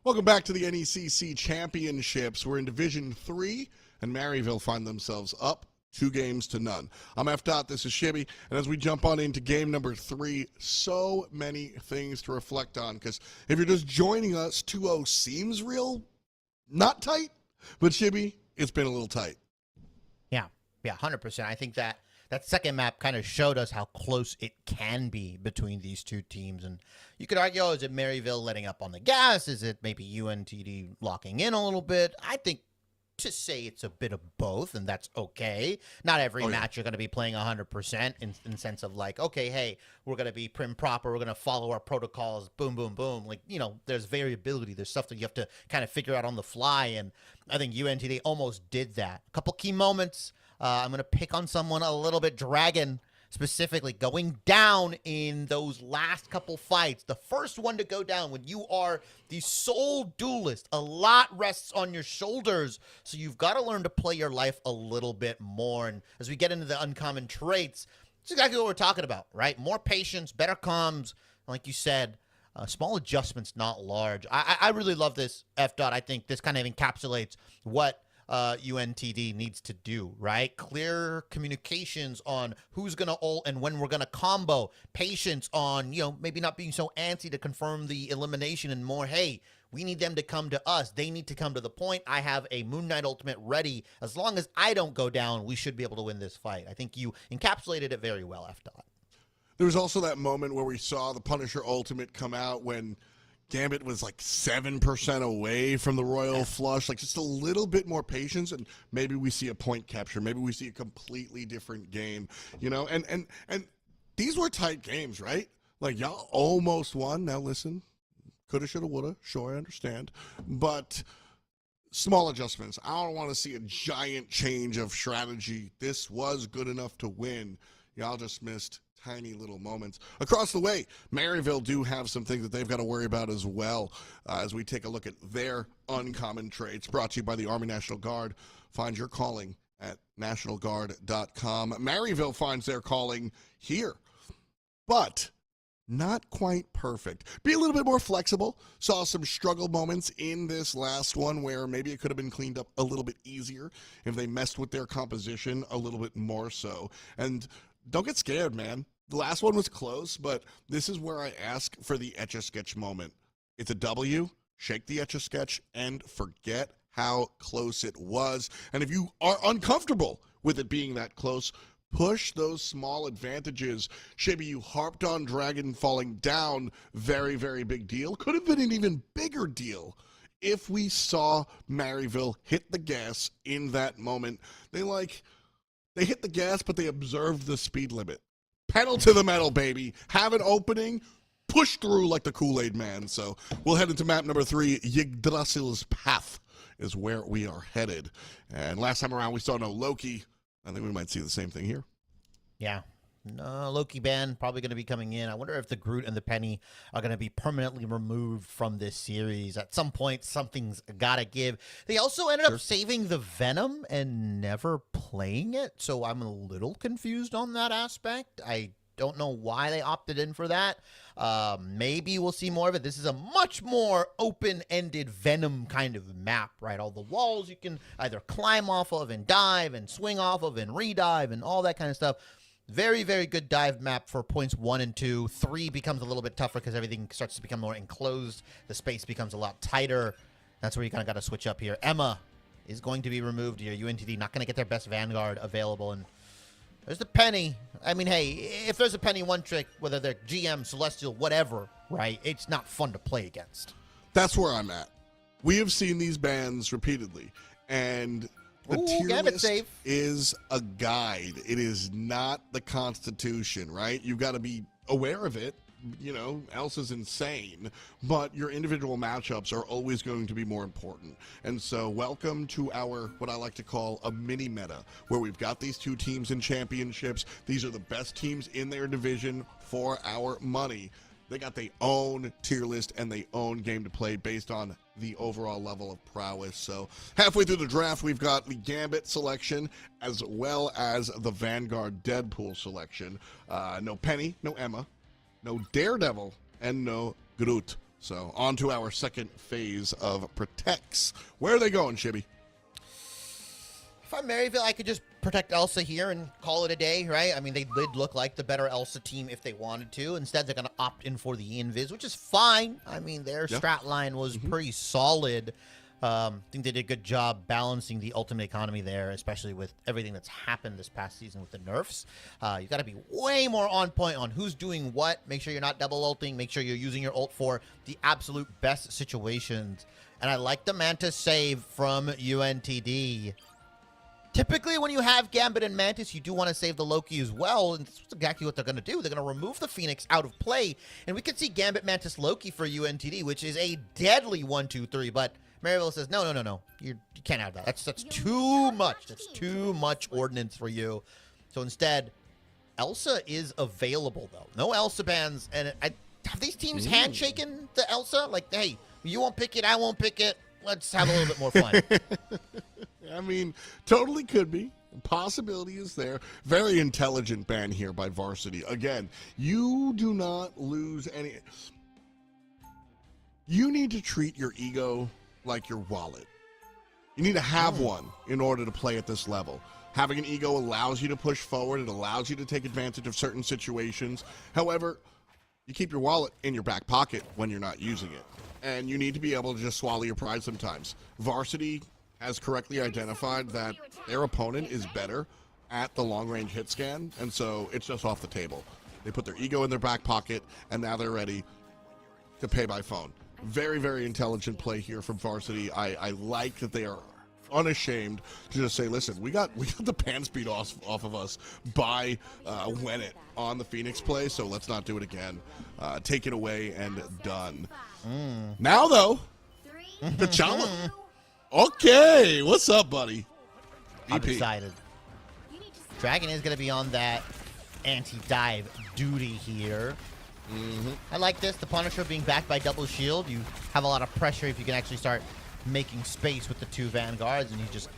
Welcome back to the NECC Championships. We're in Division 3, and Maryville find themselves up 2-0. I'm F. Dot, this is Shibby, and as we jump on into game number 3, so many things to reflect on, because if you're just joining us, 2-0 seems real not tight, but Shibby, it's been a little tight. Yeah, 100%. I think that second map kind of showed us how close it can be between these two teams. And you could argue, is it Maryville letting up on the gas? Is it maybe UNTD locking in a little bit? I think to say it's a bit of both, and that's okay. Not every match you're going to be playing 100% in the sense of like, okay, hey, we're going to be prim proper. We're going to follow our protocols. Boom, boom, boom. Like, you know, there's variability. There's stuff that you have to kind of figure out on the fly. And I think UNTD almost did that. A couple key moments. I'm going to pick on someone a little bit. Dragon, specifically, going down in those last couple fights. The first one to go down when you are the sole duelist. A lot rests on your shoulders, so you've got to learn to play your life a little bit more. And as we get into the uncommon traits, it's exactly what we're talking about, right? More patience, better comms, like you said. Small adjustments, not large. I really love this, F. Dot. I think this kind of encapsulates what UNTD needs to do, right? Clear communications on who's going to ult and when we're going to combo. Patience on, you know, maybe not being so antsy to confirm the elimination and more, hey, we need them to come to us. They need to come to the point. I have a Moon Knight ultimate ready. As long as I don't go down, we should be able to win this fight. I think you encapsulated it very well, F. Dot. There was also that moment where we saw the Punisher ultimate come out when Gambit was like 7% away from the Royal Flush. Like just a little bit more patience, and maybe we see a point capture. Maybe we see a completely different game, you know? And these were tight games, right? Like y'all almost won. Now listen, coulda, shoulda, woulda. Sure, I understand. But small adjustments. I don't want to see a giant change of strategy. This was good enough to win. Y'all just missed tiny little moments. Across the way, Maryville do have some things that they've got to worry about as well as we take a look at their uncommon traits. Brought to you by the Army National Guard. Find your calling at nationalguard.com. Maryville finds their calling here, but not quite perfect. Be a little bit more flexible. Saw some struggle moments in this last one where maybe it could have been cleaned up a little bit easier if they messed with their composition a little bit more so. And don't get scared, man. The last one was close, but this is where I ask for the Etch-a-Sketch moment. It's a W, shake the Etch-a-Sketch, and forget how close it was. And if you are uncomfortable with it being that close, push those small advantages. Shibby, you harped on Dragon falling down. Very, very big deal. Could have been an even bigger deal if we saw Maryville hit the gas in that moment. They hit the gas, but they observed the speed limit. Pedal to the metal, baby. Have an opening. Push through like the Kool-Aid man. So we'll head into map number 3. Yggdrasil's Path is where we are headed. And last time around, we saw no Loki. I think we might see the same thing here. Yeah. No, Loki ban probably going to be coming in. I wonder if the Groot and the Penny are going to be permanently removed from this series. At some point, something's got to give. They also ended up saving the Venom and never playing it, so I'm a little confused on that aspect. I don't know why they opted in for that. Maybe we'll see more of it. This is a much more open-ended Venom kind of map, right? All the walls you can either climb off of and dive and swing off of and redive and all that kind of stuff. Very, very good dive map for points 1 and 2. 3 becomes a little bit tougher because everything starts to become more enclosed. The space becomes a lot tighter. That's where you kind of got to switch up here. Emma is going to be removed here. UNTD not going to get their best Vanguard available. And there's the Penny. I mean, hey, if there's a Penny one trick, whether they're GM, Celestial, whatever, right, it's not fun to play against. That's where I'm at. We have seen these bans repeatedly, and the tier list is a guide. It is not the Constitution, right? You've got to be aware of it, you know, else is insane. But your individual matchups are always going to be more important. And so welcome to our, what I like to call a mini meta, where we've got these two teams in championships. These are the best teams in their division for our money. They got their own tier list and their own game to play based on the overall level of prowess. So halfway through the draft, we've got the Gambit selection as well as the Vanguard Deadpool selection. No Penny, no Emma, no Daredevil, and no Groot. So on to our second phase of Protects. Where are they going, Shibby? If I'm Maryville, I could just protect Elsa here and call it a day, right? I mean, they did look like the better Elsa team if they wanted to. Instead, they're going to opt in for the Invis, which is fine. I mean, their strat line was pretty solid. I think they did a good job balancing the ultimate economy there, especially with everything that's happened this past season with the nerfs. You got to be way more on point on who's doing what. Make sure you're not double ulting. Make sure you're using your ult for the absolute best situations. And I like the Mantis save from UNTD. Typically, when you have Gambit and Mantis, you do want to save the Loki as well, and that's exactly what they're going to do. They're going to remove the Phoenix out of play, and we can see Gambit, Mantis, Loki for UNTD, which is a deadly 1-2-3, but Maryville says, no. You can't have that. That's too much. That's too much ordnance for you. So instead, Elsa is available, though. No Elsa bans, and have these teams handshaken the Elsa? Like, hey, you won't pick it, I won't pick it. Let's have a little bit more fun. I mean, totally could be. Possibility is there. Very intelligent ban here by Varsity. Again, you do not lose any. You need to treat your ego like your wallet. You need to have one in order to play at this level. Having an ego allows you to push forward. It allows you to take advantage of certain situations. However, you keep your wallet in your back pocket when you're not using it. And you need to be able to just swallow your pride sometimes. Varsity has correctly identified that their opponent is better at the long-range hit scan, and so it's just off the table. They put their ego in their back pocket, and now they're ready to pay by phone. Very, very intelligent play here from Varsity. I like that they are unashamed to just say, listen, we got the pan speed off of us by Wennet on the Phoenix play, so let's not do it again. Take it away and done. Now, though, T'Challa. Okay, what's up, buddy? I'm EP. excited. Dragon is going to be on that anti-dive duty here. I like this. The Punisher being backed by double shield. You have a lot of pressure if you can actually start making space with the two Vanguards, and he's just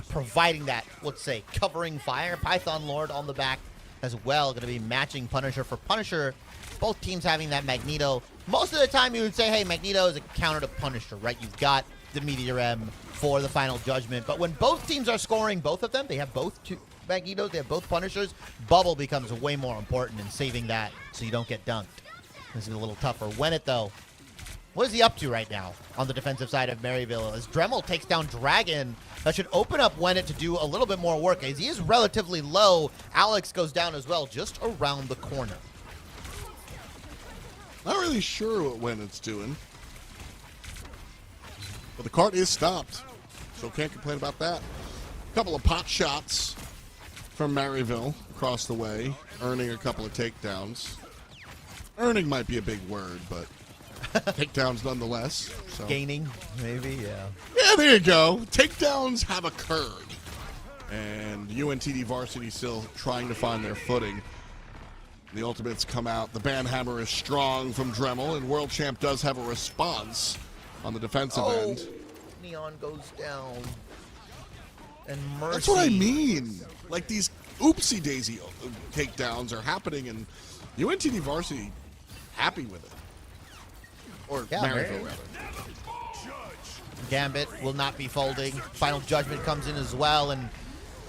providing that, let's say, covering fire. Python Lord on the back as well. Going to be matching Punisher for Punisher. Both teams having that Magneto. Most of the time you would say, hey, Magneto is a counter to Punisher, right? You've got the Meteor M for the Final Judgment. But when both teams are scoring both of them, they have both two Magnetos, they have both Punishers, Bubble becomes way more important in saving that so you don't get dunked. This is a little tougher. Wennet, though, what is he up to right now on the defensive side of Maryville? As Dremel takes down Dragon, that should open up Wennet to do a little bit more work. As he is relatively low, Alex goes down as well, just around the corner. Not really sure what Wennet's doing. But the cart is stopped, so can't complain about that. A couple of pot shots from Maryville across the way, earning a couple of takedowns. Earning might be a big word, but takedowns nonetheless. So. Gaining, maybe, yeah. Yeah, there you go. Takedowns have occurred. And UNTD Varsity still trying to find their footing. The ultimates come out. The banhammer is strong from Dremel, and World Champ does have a response on the defensive end. Neon goes down. And Mercy. That's what I mean. Like, these oopsie-daisy takedowns are happening, and UNTD Varsity happy with it. Or Maryville, rather. Gambit will not be folding. Final Judgment comes in as well, and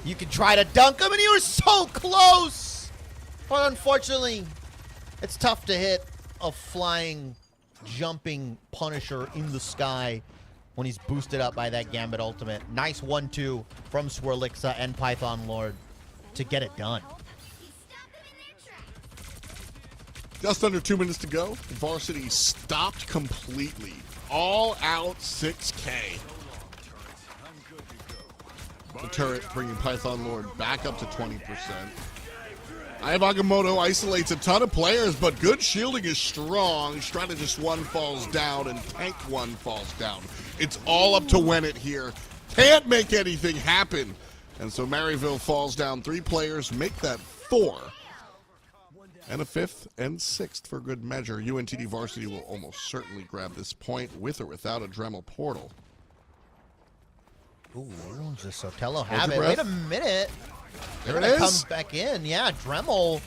you can try to dunk him, and you were so close! But unfortunately, it's tough to hit a flying, jumping Punisher in the sky when he's boosted up by that Gambit ultimate. Nice 1-2 from Swirlixa and Python Lord to get it done. Just under 2 minutes to go. Varsity stopped completely. All out 6K. The turret bringing Python Lord back up to 20%. Agamotto isolates a ton of players, but good shielding is strong. Strategist 1 falls down, and Tank 1 falls down. It's all up to Wennet here. Can't make anything happen. And so Maryville falls down 3 players, make that 4. And a 5th and 6th for good measure. UNTD Varsity will almost certainly grab this point with or without a Dremel portal. Ooh, does Sotelo have it? breath. Wait a minute. There it They're gonna is. come back in. Yeah, Dremel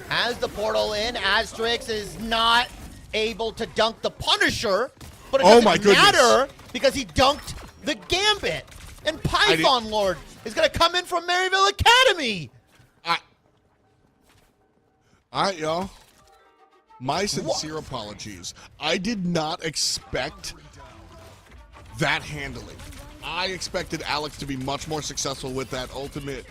has the portal in. Asterix is not able to dunk the Punisher, but it Oh doesn't my goodness. matter because he dunked the Gambit. And Python Lord is going to come in from Maryville Academy. Y'all. My sincere apologies. I did not expect that handling. I expected Alex to be much more successful with that ultimate.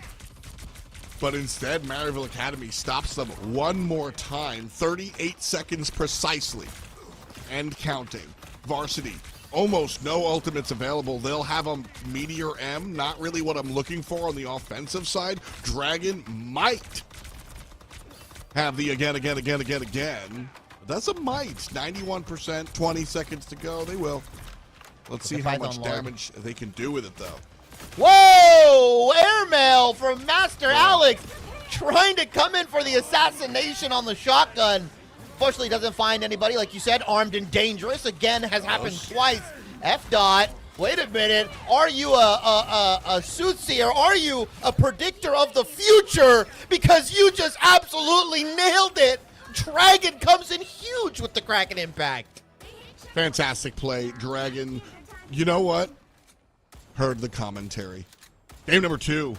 But instead, Maryville Academy stops them one more time. 38 seconds precisely. And counting. Varsity, almost no ultimates available. They'll have a Meteor M. Not really what I'm looking for on the offensive side. Dragon might have the again. That's a might. 91%, 20 seconds to go. They will. Let's see how much damage they can do with it, though. Whoa! Airmail from Master Alex trying to come in for the assassination on the shotgun. Fortunately, doesn't find anybody. Like you said, armed and dangerous. Again, has happened twice. F-Dot. Wait a minute. Are you a soothsayer? Are you a predictor of the future? Because you just absolutely nailed it. Dragon comes in huge with the Kraken impact. Fantastic play, Dragon. You know what? Heard the commentary. Game number 2.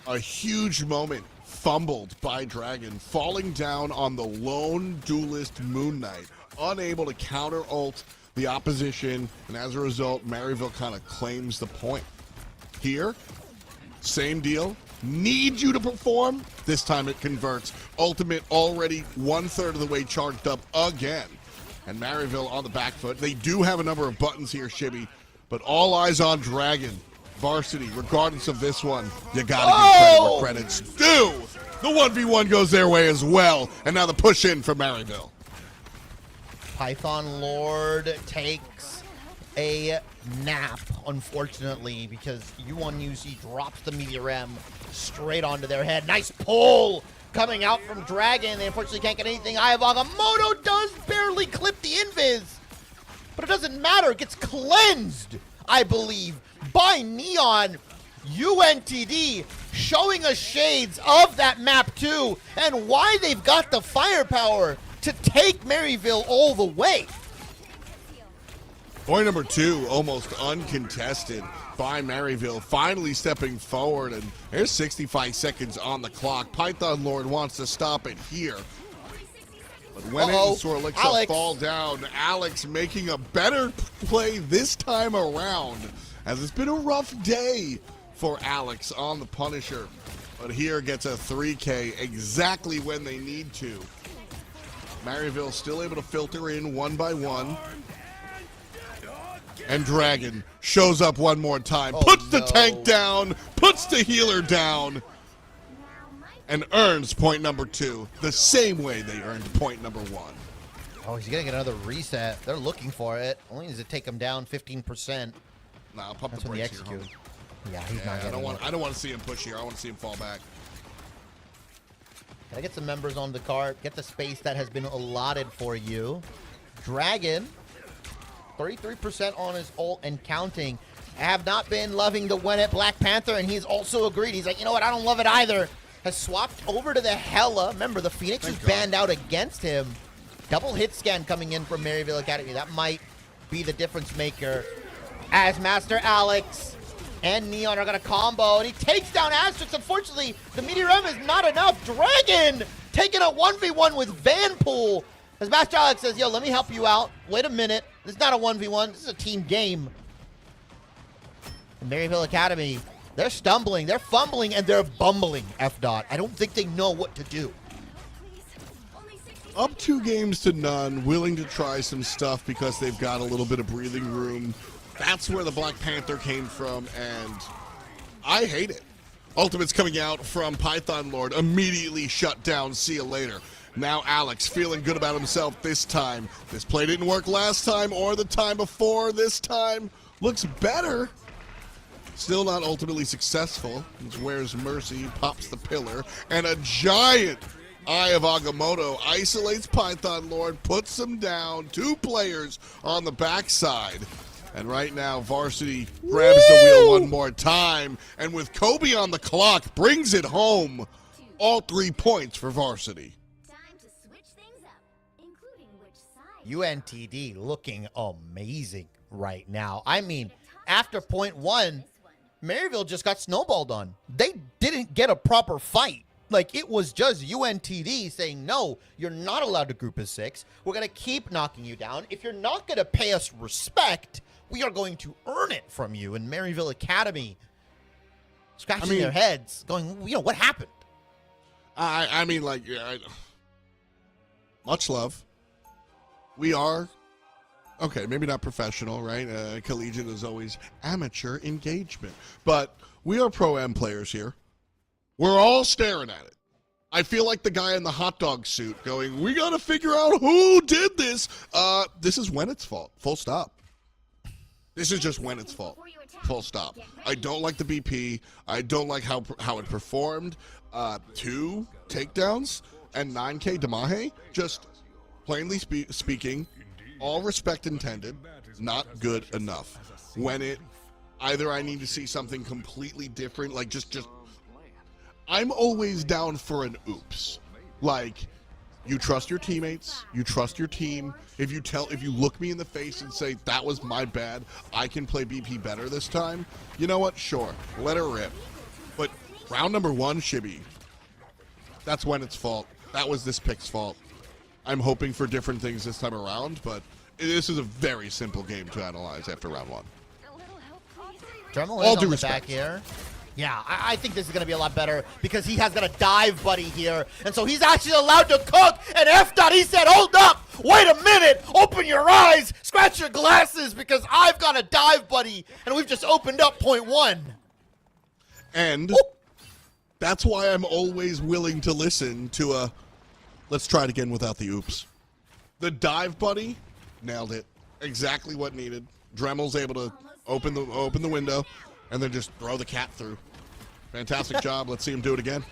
A huge moment. Fumbled by Dragon. Falling down on the lone duelist Moon Knight. Unable to counter ult the opposition, and as a result, Maryville kind of claims the point. Here, same deal. Need you to perform. This time it converts. Ultimate already 1/3 of the way charged up again. And Maryville on the back foot. They do have a number of buttons here, Shibby, but all eyes on Dragon. Varsity, regardless of this one, you gotta give credit where credit's due. The 1v1 goes their way as well, and now the push in for Maryville. Python Lord takes a nap, unfortunately, because U1UC drops the Meteor M straight onto their head. Nice pull coming out from Dragon. They unfortunately can't get anything. Agamotto does barely clip the invis, but it doesn't matter. It gets cleansed, I believe, by Neon. UNTD showing us shades of that map too, and why they've got the firepower to take Maryville all the way. Point number 2, almost uncontested by Maryville, finally stepping forward, and there's 65 seconds on the clock. Python Lord wants to stop it here. But when Sorlixa fall down, Alex making a better play this time around, as it's been a rough day for Alex on the Punisher. But here gets a 3K exactly when they need to. Maryville still able to filter in one by one. And Dragon shows up one more time, puts the tank down, puts the healer down, and earns point number 2 the same way they earned point number 1. Oh, he's getting another reset. They're looking for it. Only needs to take him down 15%. Nah, pump That's the when they brakes here, execute. homie. Yeah, he's not I getting it. I don't want to see him push here. I want to see him fall back. Gotta get some members on the card. Get the space that has been allotted for you. Dragon, 33% on his ult and counting. I have not been loving the win at Black Panther, and he's also agreed. He's like, you know what? I don't love it either. Has swapped over to the Hella. Remember, the Phoenix was banned out against him. Double hit scan coming in from Maryville Academy. That might be the difference maker. As Master Alex and Neon are going to combo, and he takes down Asterix. Unfortunately, the Meteor M is not enough. Dragon taking a 1v1 with Vanpool. As Master Alex says, yo, let me help you out. Wait a minute. This is not a 1v1. This is a team game. And Maryville Academy, they're stumbling, they're fumbling, and they're bumbling, F-Dot. I don't think they know what to do. Up 2 games to none, willing to try some stuff because they've got a little bit of breathing room. That's where the Black Panther came from, and I hate it. Ultimate's coming out from Python Lord, immediately shut down, see you later. Now Alex feeling good about himself this time. This play didn't work last time or the time before. This time looks better. Still not ultimately successful. Where's Mercy, pops the pillar, and a giant Eye of Agamotto isolates Python Lord, puts him down. 2 players on the backside. And right now, Varsity grabs the wheel one more time, and with Kobe on the clock, brings it home. All 3 points for Varsity. Time to switch things up, including which side UNTD looking amazing right now. I mean, after point one, Maryville just got snowballed on. They didn't get a proper fight. Like, it was just UNTD saying, no, you're not allowed to group as 6. We're going to keep knocking you down. If you're not going to pay us respect, we are going to earn it from you. And Maryville Academy scratching their heads, going, what happened? I mean, like, much love. We are, okay, maybe not professional, right? Collegiate is always amateur engagement. But we are pro-am players here. We're all staring at it. I feel like the guy in the hot dog suit going, we got to figure out who did this. This is when it's fault. Full stop. This is just when it's fault. Full stop. I don't like the BP. I don't like how it performed. 2 takedowns and 9K Damahe. Just plainly speaking, all respect intended, not good enough. When it, either I need to see something completely different, like just I'm always down for an oops. Like, you trust your teammates, you trust your team. If you look me in the face and say, that was my bad, I can play BP better this time, you know what? Sure, let her rip. But round number 1, Shibby, that's when it's fault. That was this pick's fault. I'm hoping for different things this time around, but this is a very simple game to analyze after round 1. Dremel is on the back here. Yeah, I think this is going to be a lot better because he has got a dive buddy here. And so he's actually allowed to cook. And F-Dot, he said, hold up, wait a minute, open your eyes, scratch your glasses because I've got a dive buddy. And we've just opened up point 1. And that's why I'm always willing to listen to a, let's try it again without the oops. The dive buddy, nailed it. Exactly what needed. Dremel's able to open the window and then just throw the cat through. Fantastic job. Let's see him do it again.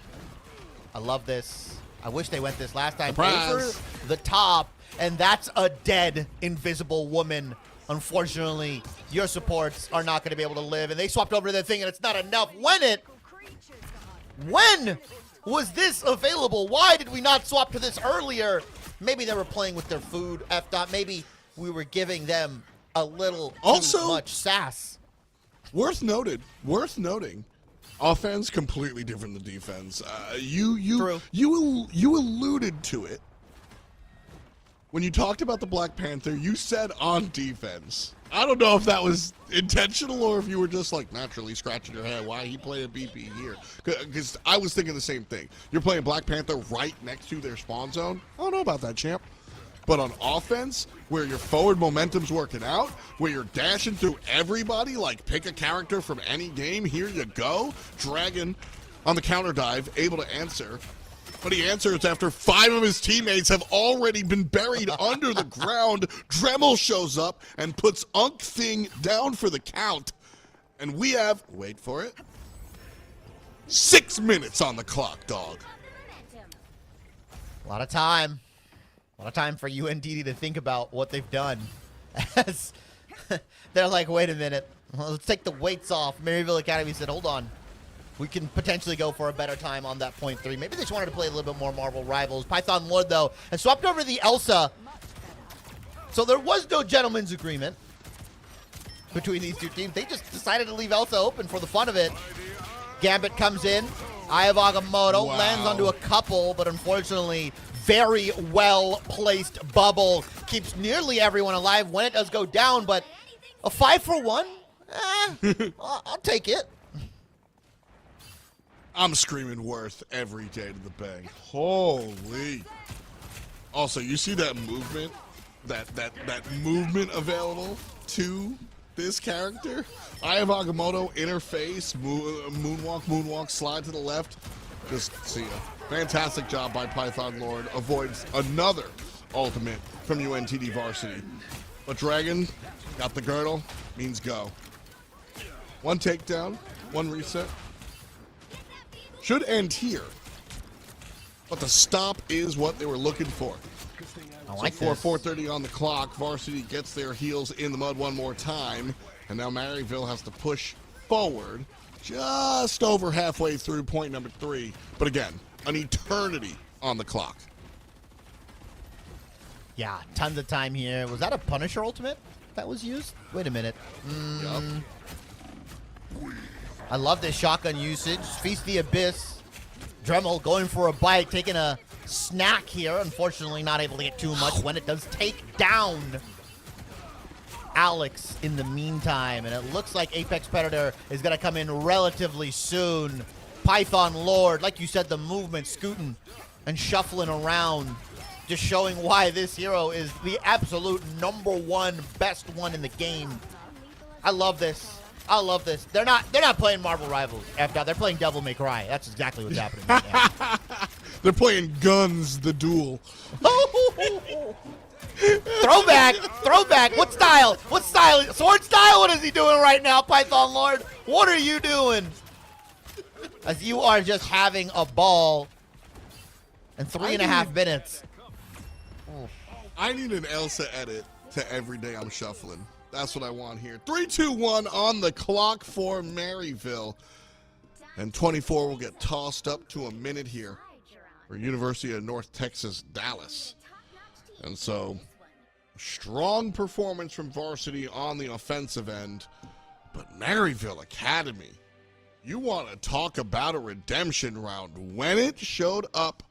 I love this. I wish they went this last time. Surprise. Over the top, and that's a dead invisible woman. Unfortunately, your supports are not going to be able to live, and they swapped over their thing, and it's not enough. When was this available? Why did we not swap to this earlier? Maybe they were playing with their food, F-Dot. Maybe we were giving them a little too much sass. Worth noting, offense completely different than defense. You alluded to it when you talked about the Black Panther. You said on defense. I don't know if that was intentional or if you were just like naturally scratching your head. Why he playing BP here? Because I was thinking the same thing. You're playing Black Panther right next to their spawn zone. I don't know about that, champ. But on offense, where your forward momentum's working out, where you're dashing through everybody, like pick a character from any game, here you go. Dragon on the counter dive, able to answer. But he answers after 5 of his teammates have already been buried under the ground. Dremel shows up and puts Unk Thing down for the count. And we have, wait for it, 6 minutes on the clock, dog. A lot of time. A lot of time for UNTD to think about what they've done. As they're like, wait a minute. Well, let's take the weights off. Maryville Academy said, hold on. We can potentially go for a better time on that point 3. Maybe they just wanted to play a little bit more Marvel Rivals. Python Lord, though, has swapped over the Elsa. So there was no gentleman's agreement between these two teams. They just decided to leave Elsa open for the fun of it. Gambit comes in. Eye of Agamotto lands onto a couple, but unfortunately, very well-placed bubble keeps nearly everyone alive when it does go down, but a 5-for-1? I'll take it. I'm screaming worth every day to the bank. Holy. Also, you see that movement? That movement available to this character? Eye of Agamotto, interface, moonwalk, slide to the left. Just see ya. Fantastic job by Python Lord. Avoids another ultimate from UNTD Varsity. But Dragon got the girdle, means go. 1 takedown, 1 reset. Should end here. But the stop is what they were looking for. I like so this. 4:30 on the clock. Varsity gets their heels in the mud one more time. And now Maryville has to push forward just over halfway through point number 3. But again, an eternity on the clock. Yeah, tons of time here. Was that a Punisher ultimate that was used? Wait a minute. Yup. I love this shotgun usage. Feast the Abyss. Dremel going for a bite, taking a snack here. Unfortunately, not able to get too much when it does take down Alex in the meantime. And it looks like Apex Predator is going to come in relatively soon. Python Lord, like you said, the movement, scooting and shuffling around, just showing why this hero is the absolute #1 best one in the game. I love this. I love this. They're not playing Marvel Rivals. They're playing Devil May Cry. That's exactly what's happening right now. They're playing Guns, the Duel. Throwback. What style? Sword style? What is he doing right now, Python Lord? What are you doing? As you are just having a ball in 3.5 minutes. I need an Elsa edit to Every Day I'm Shuffling. That's what I want here. 3, 2, 1 on the clock for Maryville. And 24 will get tossed up to a minute here for University of North Texas, Dallas. And so, strong performance from varsity on the offensive end. But Maryville Academy, you want to talk about a redemption round. When it showed up,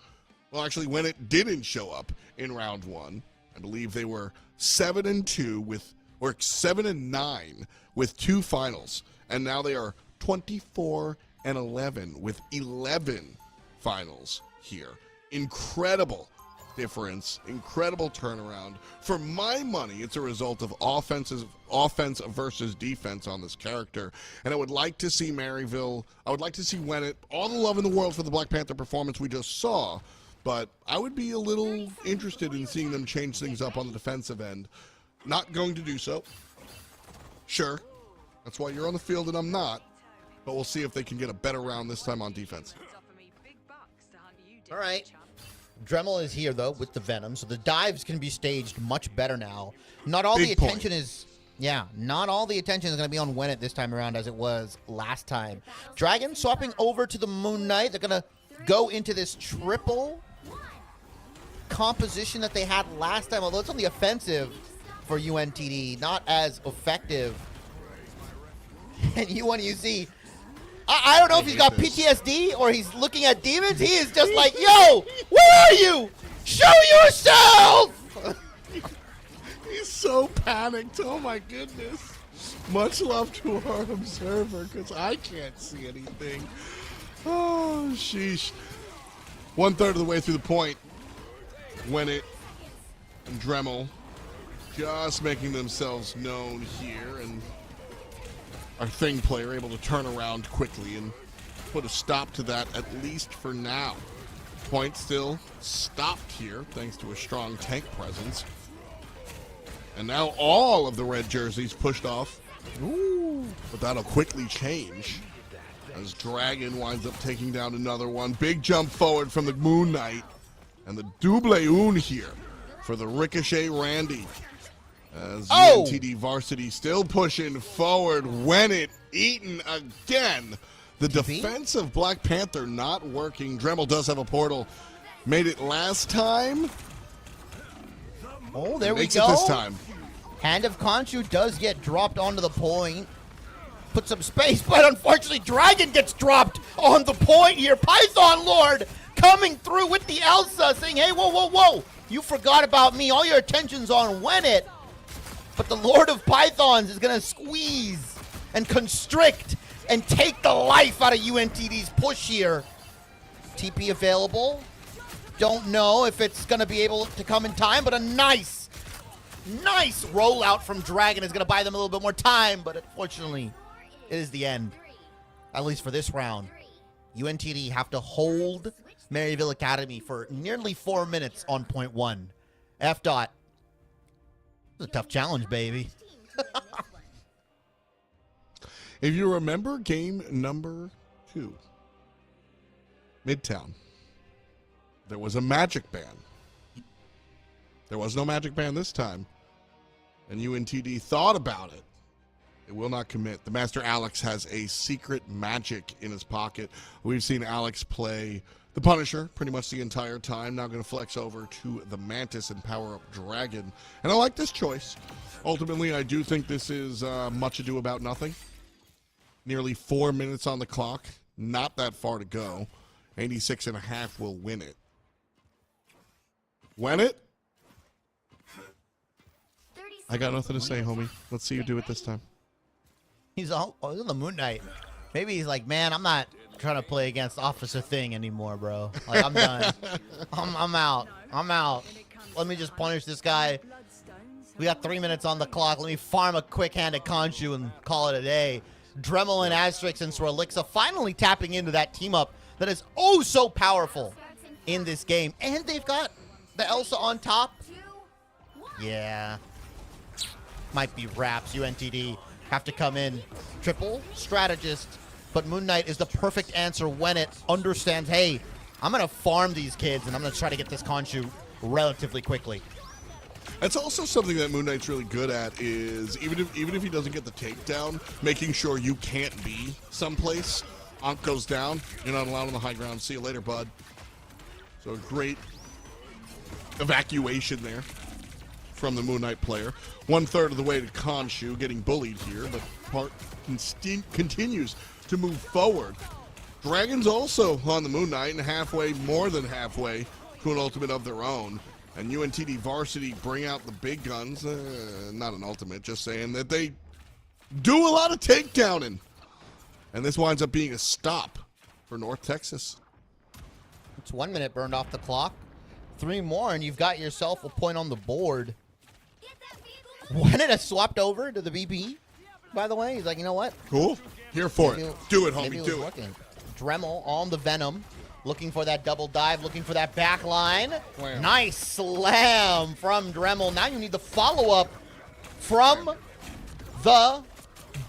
well, actually, when it didn't show up in round 1, I believe they were 7-2 or 7-9 with 2 finals, and now they are 24-11 with 11 finals here. Incredible difference, incredible turnaround. For my money, it's a result of offense versus defense on this character, and I would like to see Maryville. I would like to see Wennett. All the love in the world for the Black Panther performance we just saw, but I would be a little interested in seeing them change things up on the defensive end. Not going to do so. Sure. That's why you're on the field and I'm not. But we'll see if they can get a better round this time on defense. All right. Dremel is here, though, with the Venom, so the dives can be staged much better now. Not all the attention is... Yeah, not all the attention is going to be on Wennett this time around as it was last time. Dragon swapping over to the Moon Knight. They're going to go into this triple composition that they had last time, although it's on the offensive for UNTD, not as effective. And UNUC, I don't know if he's got PTSD or he's looking at demons. He is just like, yo, where are you? Show yourself! He's so panicked. Oh, my goodness. Much love to our observer, because I can't see anything. Oh, sheesh. 1/3 of the way through the point. Wennett and Dremel just making themselves known here, and our Thing player able to turn around quickly and put a stop to that, at least for now. Point still stopped here thanks to a strong tank presence. And now all of the red jerseys pushed off. Ooh. But that'll quickly change as Dragon winds up taking down another one. Big jump forward from the Moon Knight. And the double un here for the Ricochet Randy. As UNTD varsity still pushing forward. Wennett eaten again. The defense of Black Panther not working. Dremel does have a portal. Made it last time. Oh, there we Makes go. it this time. Hand of Khonshu does get dropped onto the point. Put some space, but unfortunately Dragon gets dropped on the point here. Python Lord coming through with the Elsa, saying, hey, whoa, whoa, whoa. You forgot about me. All your attention's on Wennett. But the Lord of Pythons is going to squeeze and constrict and take the life out of UNTD's push here. TP available. Don't know if it's going to be able to come in time, but a nice rollout from Dragon is going to buy them a little bit more time, but unfortunately, it is the end, at least for this round. UNTD have to hold Maryville Academy for nearly 4 minutes on point 1. F. Dot. It's a tough challenge, baby. If you remember game number 2, Midtown, there was a magic ban. There was no magic ban this time. And UNTD thought about it. It will not commit. The Master Alex has a secret magic in his pocket. We've seen Alex play the Punisher pretty much the entire time. Now going to flex over to the Mantis and power up Dragon. And I like this choice. Ultimately, I do think this is much ado about nothing. Nearly 4 minutes on the clock. Not that far to go. 86.5 will win it. Win it? I got nothing to say, homie. Let's see you do it this time. He's on the Moon Knight. Maybe he's like, man, I'm not trying to play against Officer Thing anymore, bro. Like, I'm done. I'm out. I'm out. Let me just punish this guy. We got 3 minutes on the clock. Let me farm a quick-handed Khonshu and call it a day. Dremel and Asterix and Swirlixa finally tapping into that team-up that is oh so powerful in this game. And they've got the Elsa on top. Yeah. Might be wraps. UNTD have to come in. Triple strategist. But Moon Knight is the perfect answer when it understands, hey, I'm going to farm these kids and I'm going to try to get this Khonshu relatively quickly. That's also something that Moon Knight's really good at is even if he doesn't get the takedown, making sure you can't be someplace. Ankh goes down. You're not allowed on the high ground. See you later, bud. So a great evacuation there from the Moon Knight player. 1/3 of the way to Khonshu, getting bullied here, but Part continues to move forward. Dragon's also on the Moon Knight and more than halfway to an ultimate of their own. And UNTD Varsity bring out the big guns. Not an ultimate, just saying that they do a lot of takedowning. And this winds up being a stop for North Texas. It's 1 minute burned off the clock. 3 more, and you've got yourself a point on the board. Wanted has swapped over to the BP, by the way. He's like, you know what? Cool. Here for it. Do it, homie. Do it. Working. Dremel on the Venom. Looking for that double dive. Looking for that back line. Slam. Nice slam from Dremel. Now you need the follow-up from the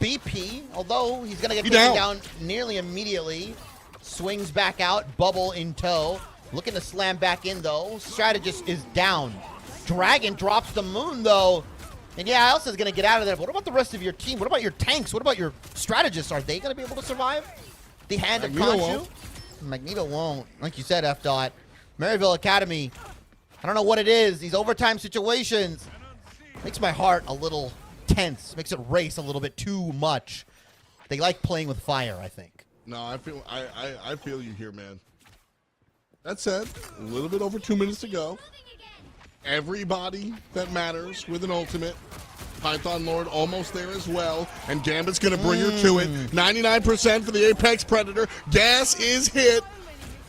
BP. Although he's going to get taken down nearly immediately. Swings back out. Bubble in tow. Looking to slam back in, though. Strategist is down. Dragon drops the Moon, though. And yeah, Elsa's going to get out of there. But what about the rest of your team? What about your tanks? What about your strategists? Are they going to be able to survive the hand of Khonshu? Magneto won't. Like you said, F. Maryville Academy, I don't know what it is. These overtime situations makes my heart a little tense. Makes it race a little bit too much. They like playing with fire, I think. No, I feel you here, man. That said, a little bit over 2 minutes to go. Everybody that matters with an ultimate. Python Lord almost there as well. And Gambit's going to bring her to it. 99% for the Apex Predator. Gas is hit.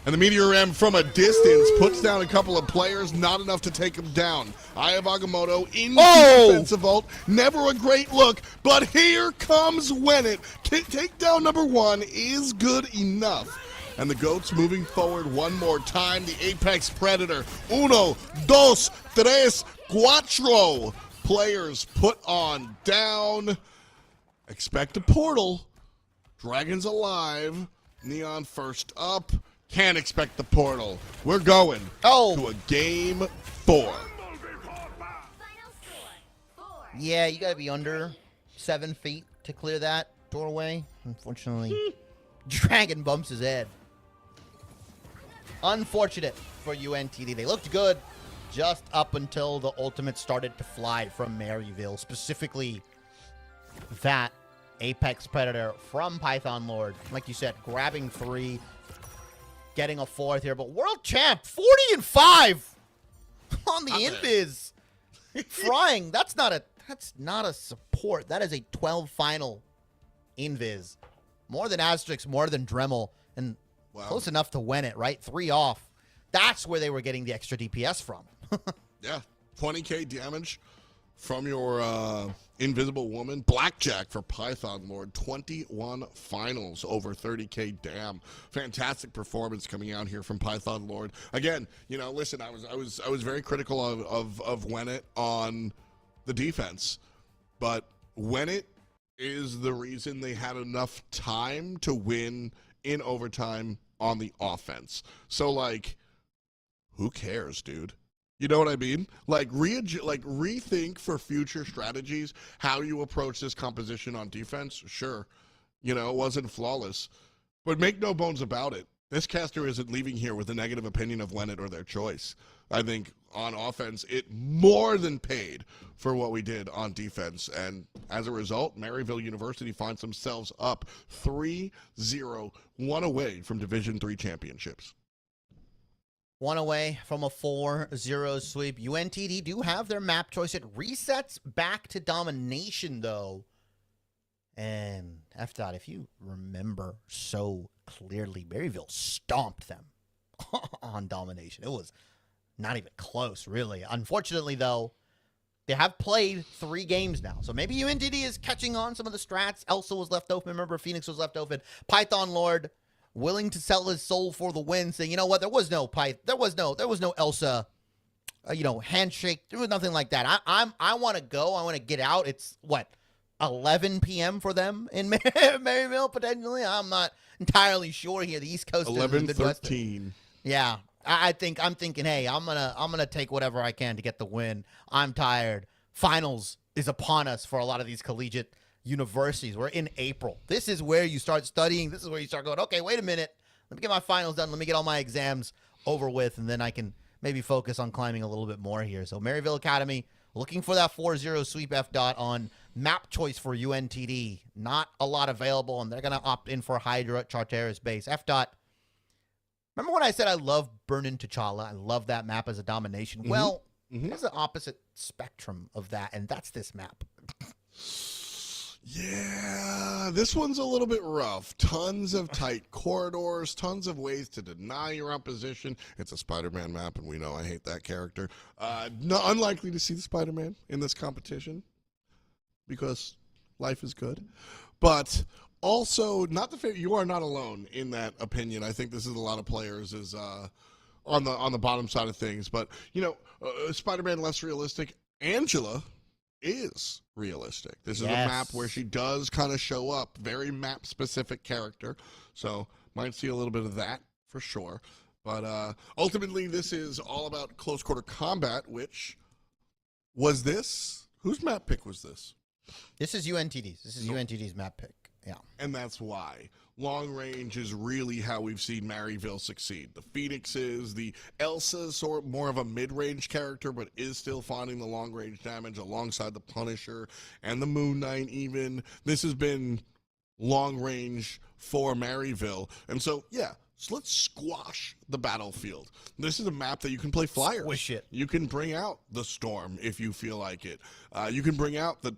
And the Meteor M from a distance puts down a couple of players. Not enough to take him down. Eye of Agamotto in defensive vault. Never a great look. But here comes Wennet. Takedown number 1 is good enough. And the GOATs moving forward one more time. The Apex Predator. 1, 2, 3, 4. Players put on down. Expect a portal. Dragons alive. Neon first up. Can't expect the portal. We're going to a game 4. Yeah, you got to be under 7 feet to clear that doorway. Unfortunately, Dragon bumps his head. Unfortunate for UNTD. They looked good just up until the ultimate started to fly from Maryville. Specifically, that Apex Predator from Python Lord. Like you said, grabbing 3, getting a 4th here. But World Champ, 40-5 on the Invis. Frying. That's not a support. That is a 12 final Invis. More than Asterix, more than Dremel. And close enough to win it, right? 3 off. That's where they were getting the extra DPS from. Yeah, 20k damage from your Invisible Woman. Blackjack for Python Lord. 21 finals over 30k dam. Fantastic performance coming out here from Python Lord. Again, you know, listen, I was very critical of Wennet on the defense, but Wennet is the reason they had enough time to win in overtime on the offense. So, like, who cares, dude? You know what I mean? Like, rethink for future strategies how you approach this composition on defense. Sure, you know, it wasn't flawless. But make no bones about it. This caster isn't leaving here with a negative opinion of Leonard or their choice. I think on offense, it more than paid for what we did on defense. And as a result, Maryville University finds themselves up 3-0, one away from Division III championships. One away from a 4-0 sweep. UNTD do have their map choice. It resets back to domination, though. And F-Dot, if you remember so clearly, Maryville stomped them on domination. It was not even close, really. Unfortunately, though, they have played 3 games now. So maybe UNTD is catching on some of the strats. Elsa was left open. Remember, Phoenix was left open. Python Lord willing to sell his soul for the win, saying, you know what, there was no Elsa, handshake. There was nothing like that. I want to go. I want to get out. It's what, 11 p.m. for them in Maryville, potentially. I'm not entirely sure here. The East Coast 11:13. Yeah. I'm thinking, hey, I'm gonna take whatever I can to get the win. I'm tired. Finals is upon us for a lot of these collegiate universities. We're in April. This is where you start studying. This is where you start going, okay, wait a minute. Let me get my finals done. Let me get all my exams over with, and then I can maybe focus on climbing a little bit more here. So Maryville Academy looking for that 4-0 sweep F-Dot on map choice for UNTD. Not a lot available, and they're going to opt in for Hydra at Charteris base. F-Dot, remember when I said I love Burnin T'Challa? I love that map as a domination. Mm-hmm. Well, there's an opposite spectrum of that, and that's this map. Yeah, this one's a little bit rough. Tons of tight corridors, tons of ways to deny your opposition. It's a Spider-Man map, and we know I hate that character. Unlikely to see the Spider-Man in this competition because life is good. But also, not the favorite. You are not alone in that opinion. I think this is a lot of players is on the bottom side of things. But Spider-Man less realistic. Angela is realistic. This is a map where she does kind of show up, very map specific character, so might see a little bit of that for sure. But ultimately this is all about close quarter combat, which was this, whose map pick was this? This is UNTD's. This is UNTD's map pick. Yeah. And that's why. Long range is really how we've seen Maryville succeed. The Phoenixes, the Elsa's sort of more of a mid-range character, but is still finding the long-range damage alongside the Punisher and the Moon Knight even. This has been long range for Maryville. And so, so let's squash the battlefield. This is a map that you can play Flyers. Squish it. You can bring out the Storm if you feel like it. You can bring out the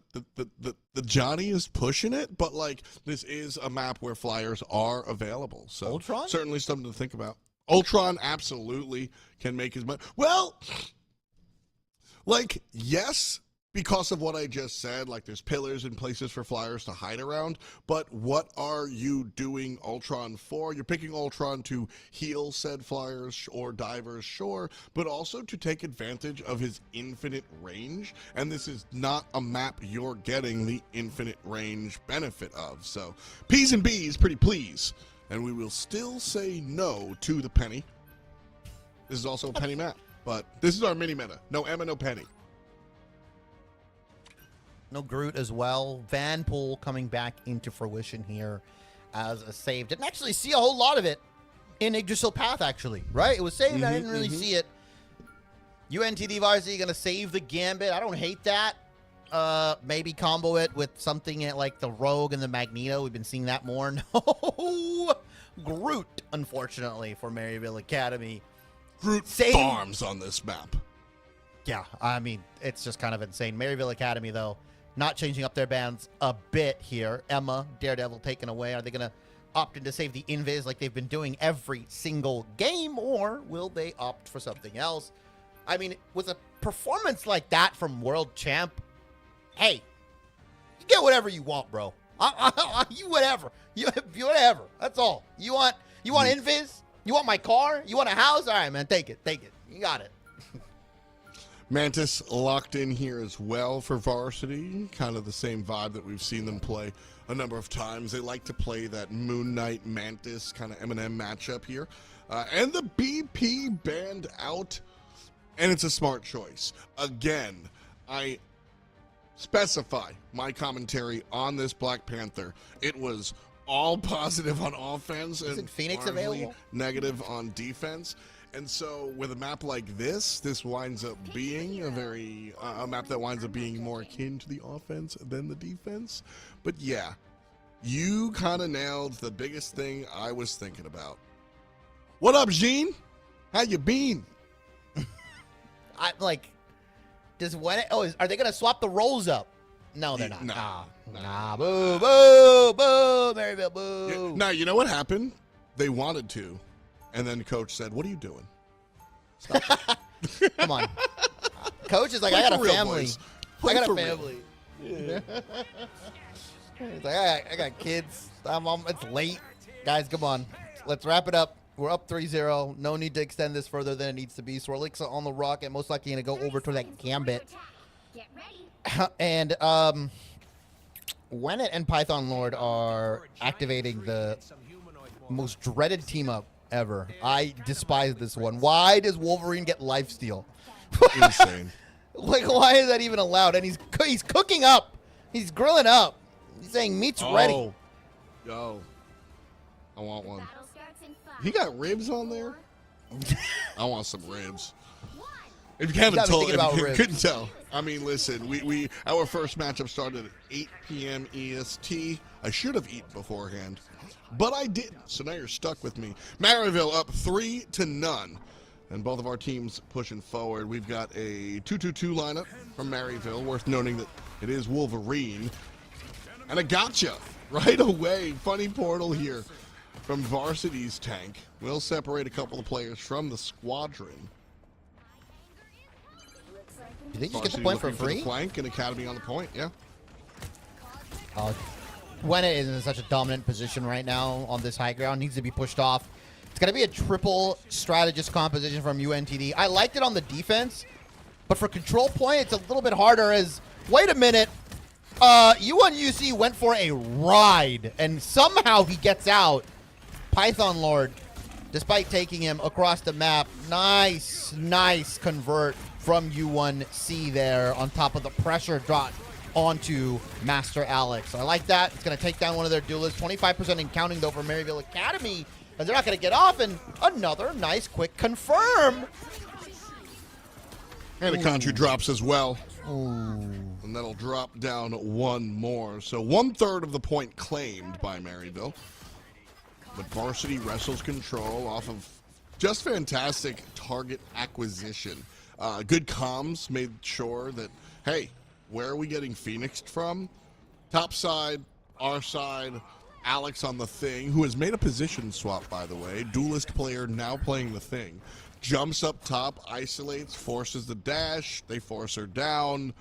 Johnny is pushing it, but like this is a map where Flyers are available. So Ultron? Certainly something to think about. Ultron absolutely can make his money. Well, like, yes, because of what I just said, like there's pillars and places for Flyers to hide around, but what are you doing Ultron for? You're picking Ultron to heal said Flyers or divers, sure, but also to take advantage of his infinite range, and this is not a map you're getting the infinite range benefit of. So P's and B's, pretty please, and we will still say no to the penny. This is also a penny map, but this is our mini meta. No Emma, no penny. No Groot as well. Vanpool coming back into fruition here as a save. Didn't actually see a whole lot of it in Yggdrasil Path, actually, right? It was saved. I didn't really see it. UNTD Varsity going to save the Gambit. I don't hate that. Maybe combo it with something like the Rogue and the Magneto. We've been seeing that more. No. Groot, unfortunately, for Maryville Academy. Groot farms on this map. Yeah, I mean, it's just kind of insane. Maryville Academy, though, not changing up their bands a bit here. Emma, Daredevil taken away. Are they going to opt in to save the Invis like they've been doing every single game, or will they opt for something else? I mean, with a performance like that from World Champ, hey, you get whatever you want, bro. You whatever. You whatever. That's all. You want Invis? You want my car? You want a house? All right, man, take it. Take it. You got it. Mantis locked in here as well for Varsity. Kind of the same vibe that we've seen them play a number of times. They like to play that Moon Knight Mantis kind of Eminem matchup here. And the BP banned out, and it's a smart choice. Again, I specify my commentary on this Black Panther. It was all positive on offense and Isn't Phoenix largely available? negative on defense. And so with a map like this winds up being a map that winds up being more akin to the offense than the defense. But yeah, you kind of nailed the biggest thing I was thinking about. What up, Gene? How you been? I like. Does when? Are they gonna swap the roles up? No, they're not. Nah. Boo, boo, boo, Maryville, boo. Now, you know what happened? They wanted to. And then coach said, "What are you doing?" Stop it. Come on. Coach is like, Play I got for a real, family. boys. I Play got for a real. family. Yeah. He's like, I got kids. It's late. Guys, come on. Let's wrap it up. We're up 3-0. No need to extend this further than it needs to be. Swirlixa on the rocket. Most likely going to go over to that gambit. And Wennet and Python Lord are activating the most dreaded team up ever. I despise this one. Why does Wolverine get lifesteal? Insane. Like, why is that even allowed? And he's cooking up. He's grilling up. He's saying meat's ready. Yo. I want one. He got ribs on there? I want some ribs. If you haven't told, if you couldn't tell. I mean, listen, we our first matchup started at 8 p.m. EST. I should have eaten beforehand, but I didn't. So now you're stuck with me. Maryville up 3-0, and both of our teams pushing forward. We've got a 2-2-2 lineup from Maryville. Worth noting that it is Wolverine, and a gotcha right away. Funny portal here from Varsity's tank. We'll separate a couple of players from the squadron. You think you get the point for free? Flank and Academy on the point, yeah. Wennet is in such a dominant position right now on this high ground. Needs to be pushed off. It's going to be a triple strategist composition from UNTD. I liked it on the defense, but for control point, it's a little bit harder as, wait a minute, UNUC went for a ride, and somehow he gets out. Python Lord, despite taking him across the map, nice convert from U1C there on top of the pressure drop onto Master Alex. I like that. It's going to take down one of their duelists. 25% in counting, though, for Maryville Academy, as they're not going to get off. And another nice, quick confirm. And the country drops as well. And that'll drop down one more. So 1/3 of the point claimed by Maryville. But Varsity wrestles control off of just fantastic target acquisition. Good comms made sure that, hey, where are we getting Phoenixed from? Top side, our side, Alex on the Thing, who has made a position swap, by the way. Duelist player now playing the Thing. Jumps up top, isolates, forces the dash. They force her down.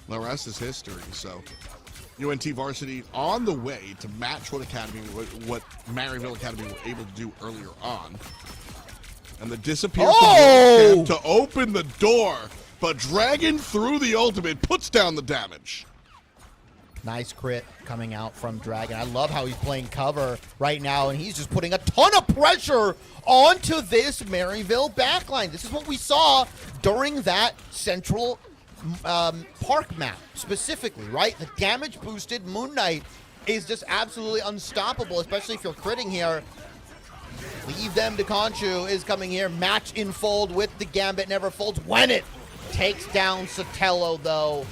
The rest is history. So UNT Varsity on the way to match what Maryville Academy were able to do earlier on. And the disappear from to open the door, but Dragon through the ultimate puts down the damage. Nice crit coming out from Dragon. I love how he's playing cover right now, and he's just putting a ton of pressure onto this Maryville backline. This is what we saw during that central park map, specifically, right? The damage boosted Moon Knight is just absolutely unstoppable, especially if you're critting here. Leave them to Conchu is coming here. Match in fold with the Gambit, never folds. When it takes down Sotelo, though.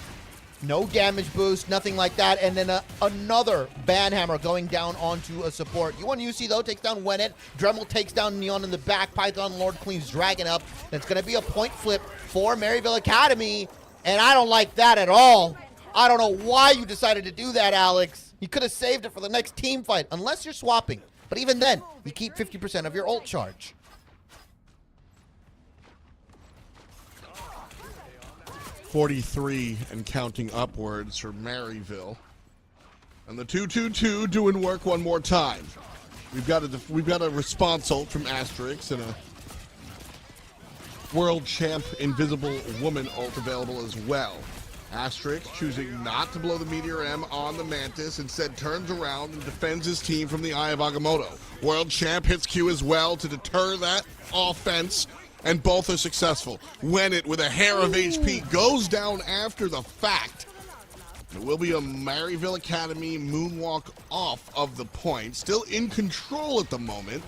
No damage boost, nothing like that. And then another Banhammer going down onto a support. UNUC, though, takes down Wennet. Dremel takes down Neon in the back. Python Lord cleans Dragon up. It's going to be a point flip for Maryville Academy. And I don't like that at all. I don't know why you decided to do that, Alex. You could have saved it for the next team fight, unless you're swapping. But even then, you keep 50% of your ult charge. .43 and counting upwards for Maryville. And the 2-2-2 doing work one more time. We've got a response ult from Asterix and a World Champ Invisible Woman ult available as well. Asterix choosing not to blow the Meteor M on the Mantis, instead turns around and defends his team from the Eye of Agamotto. World Champ hits Q as well to deter that offense, and both are successful. Wennet, with a hair of HP, goes down after the fact. It will be a Maryville Academy moonwalk off of the point. Still in control at the moment.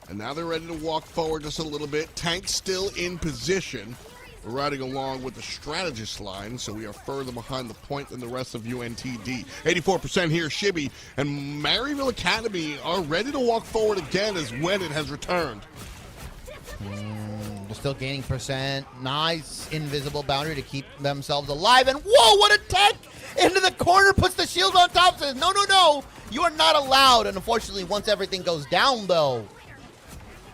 And now they're ready to walk forward just a little bit. Tank still in position. We're riding along with the strategist line, so we are further behind the point than the rest of UNTD. 84% here, Shibby. And Maryville Academy are ready to walk forward again as when it has returned. They're still gaining percent. Nice invisible boundary to keep themselves alive. And whoa, what a tech! Into the corner, puts the shield on top, says, no, no, no, you are not allowed. And unfortunately, once everything goes down, though,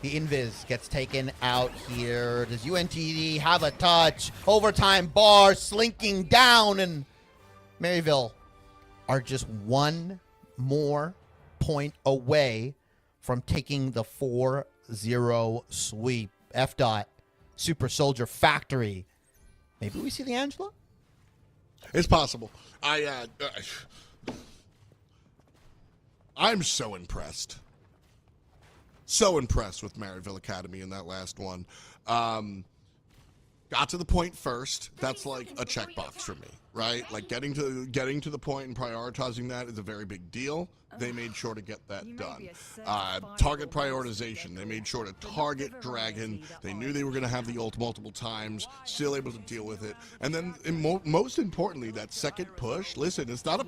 the invis gets taken out here. Does UNTD have a touch? Overtime bar slinking down, and Maryville are just one more point away from taking the 4-0 sweep. F. Super Soldier Factory. Maybe we see the Angela? It's possible. I'm so impressed. So impressed with Maryville Academy in that last one. Got to the point first. That's like a checkbox for me, right? Like getting to the point and prioritizing that is a very big deal. They made sure to get that done. Target prioritization. They made sure to target Dragon. They knew they were going to have the ult multiple times, still able to deal with it. And then, most importantly, that second push. Listen, it's not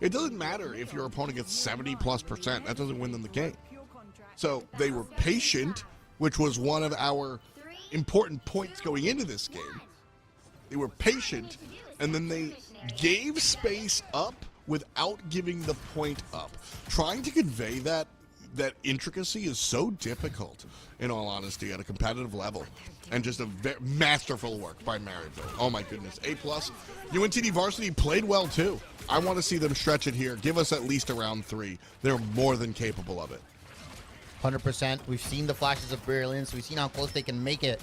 it doesn't matter if your opponent gets 70+%. That doesn't win them the game. So they were patient, which was one of our important points going into this game. They were patient, and then they gave space up without giving the point up. Trying to convey that intricacy is so difficult, in all honesty, at a competitive level. And just a masterful work by Maryville. Oh my goodness. A+. UNTD Varsity played well too. I want to see them stretch it here. Give us at least a round 3. They're more than capable of it. 100%. We've seen the flashes of brilliance. We've seen how close they can make it.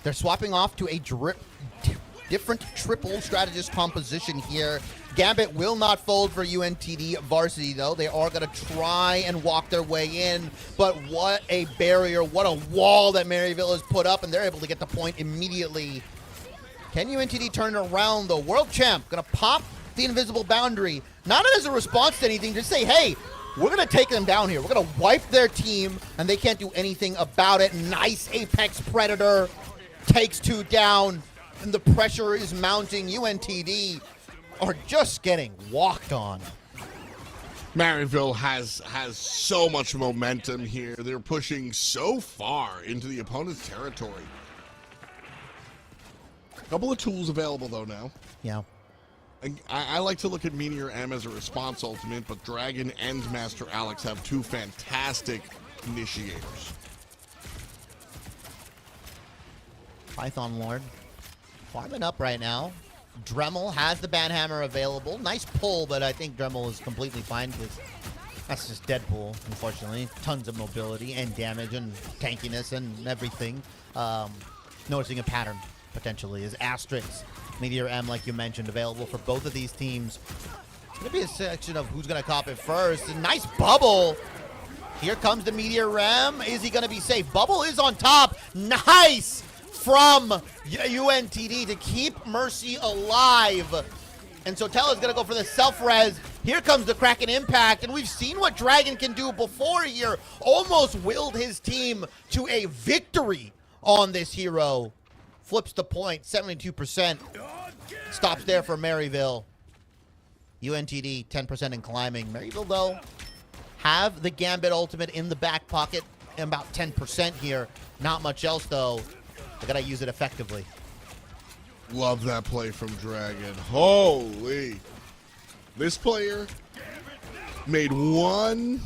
They're swapping off to a different triple strategist composition here. Gambit will not fold for UNTD Varsity, though. They are going to try and walk their way in, but what a barrier, what a wall that Maryville has put up, and they're able to get the point immediately. Can UNTD turn it around, though? World Champ going to pop the invisible boundary, not as a response to anything, just say, hey, we're going to take them down here. We're going to wipe their team, and they can't do anything about it. Nice Apex Predator takes 2 down, and the pressure is mounting. UNTD are just getting walked on. Maryville has so much momentum here. They're pushing so far into the opponent's territory. A couple of tools available, though, now. Yeah. I like to look at Meteor M as a response ultimate, but Dragon and Master Alex have 2 fantastic initiators. Python Lord farming up right now. Dremel has the Banhammer available. Nice pull, but I think Dremel is completely fine because that's just Deadpool, unfortunately. Tons of mobility and damage and tankiness and everything. Noticing a pattern, potentially, is Asterix. Meteor M, like you mentioned, available for both of these teams. It's going to be a section of who's going to cop it first. A nice bubble. Here comes the Meteor M. Is he going to be safe? Bubble is on top. Nice from UNTD to keep Mercy alive. And so Tella's going to go for the self-res. Here comes the Kraken Impact. And we've seen what Dragon can do before here. Almost willed his team to a victory on this hero. Flips the point, 72%. Stops there for Maryville. UNTD, 10% and climbing. Maryville, though, have the Gambit ultimate in the back pocket. About 10% here. Not much else, though. They gotta use it effectively. Love that play from Dragon. Holy. This player made one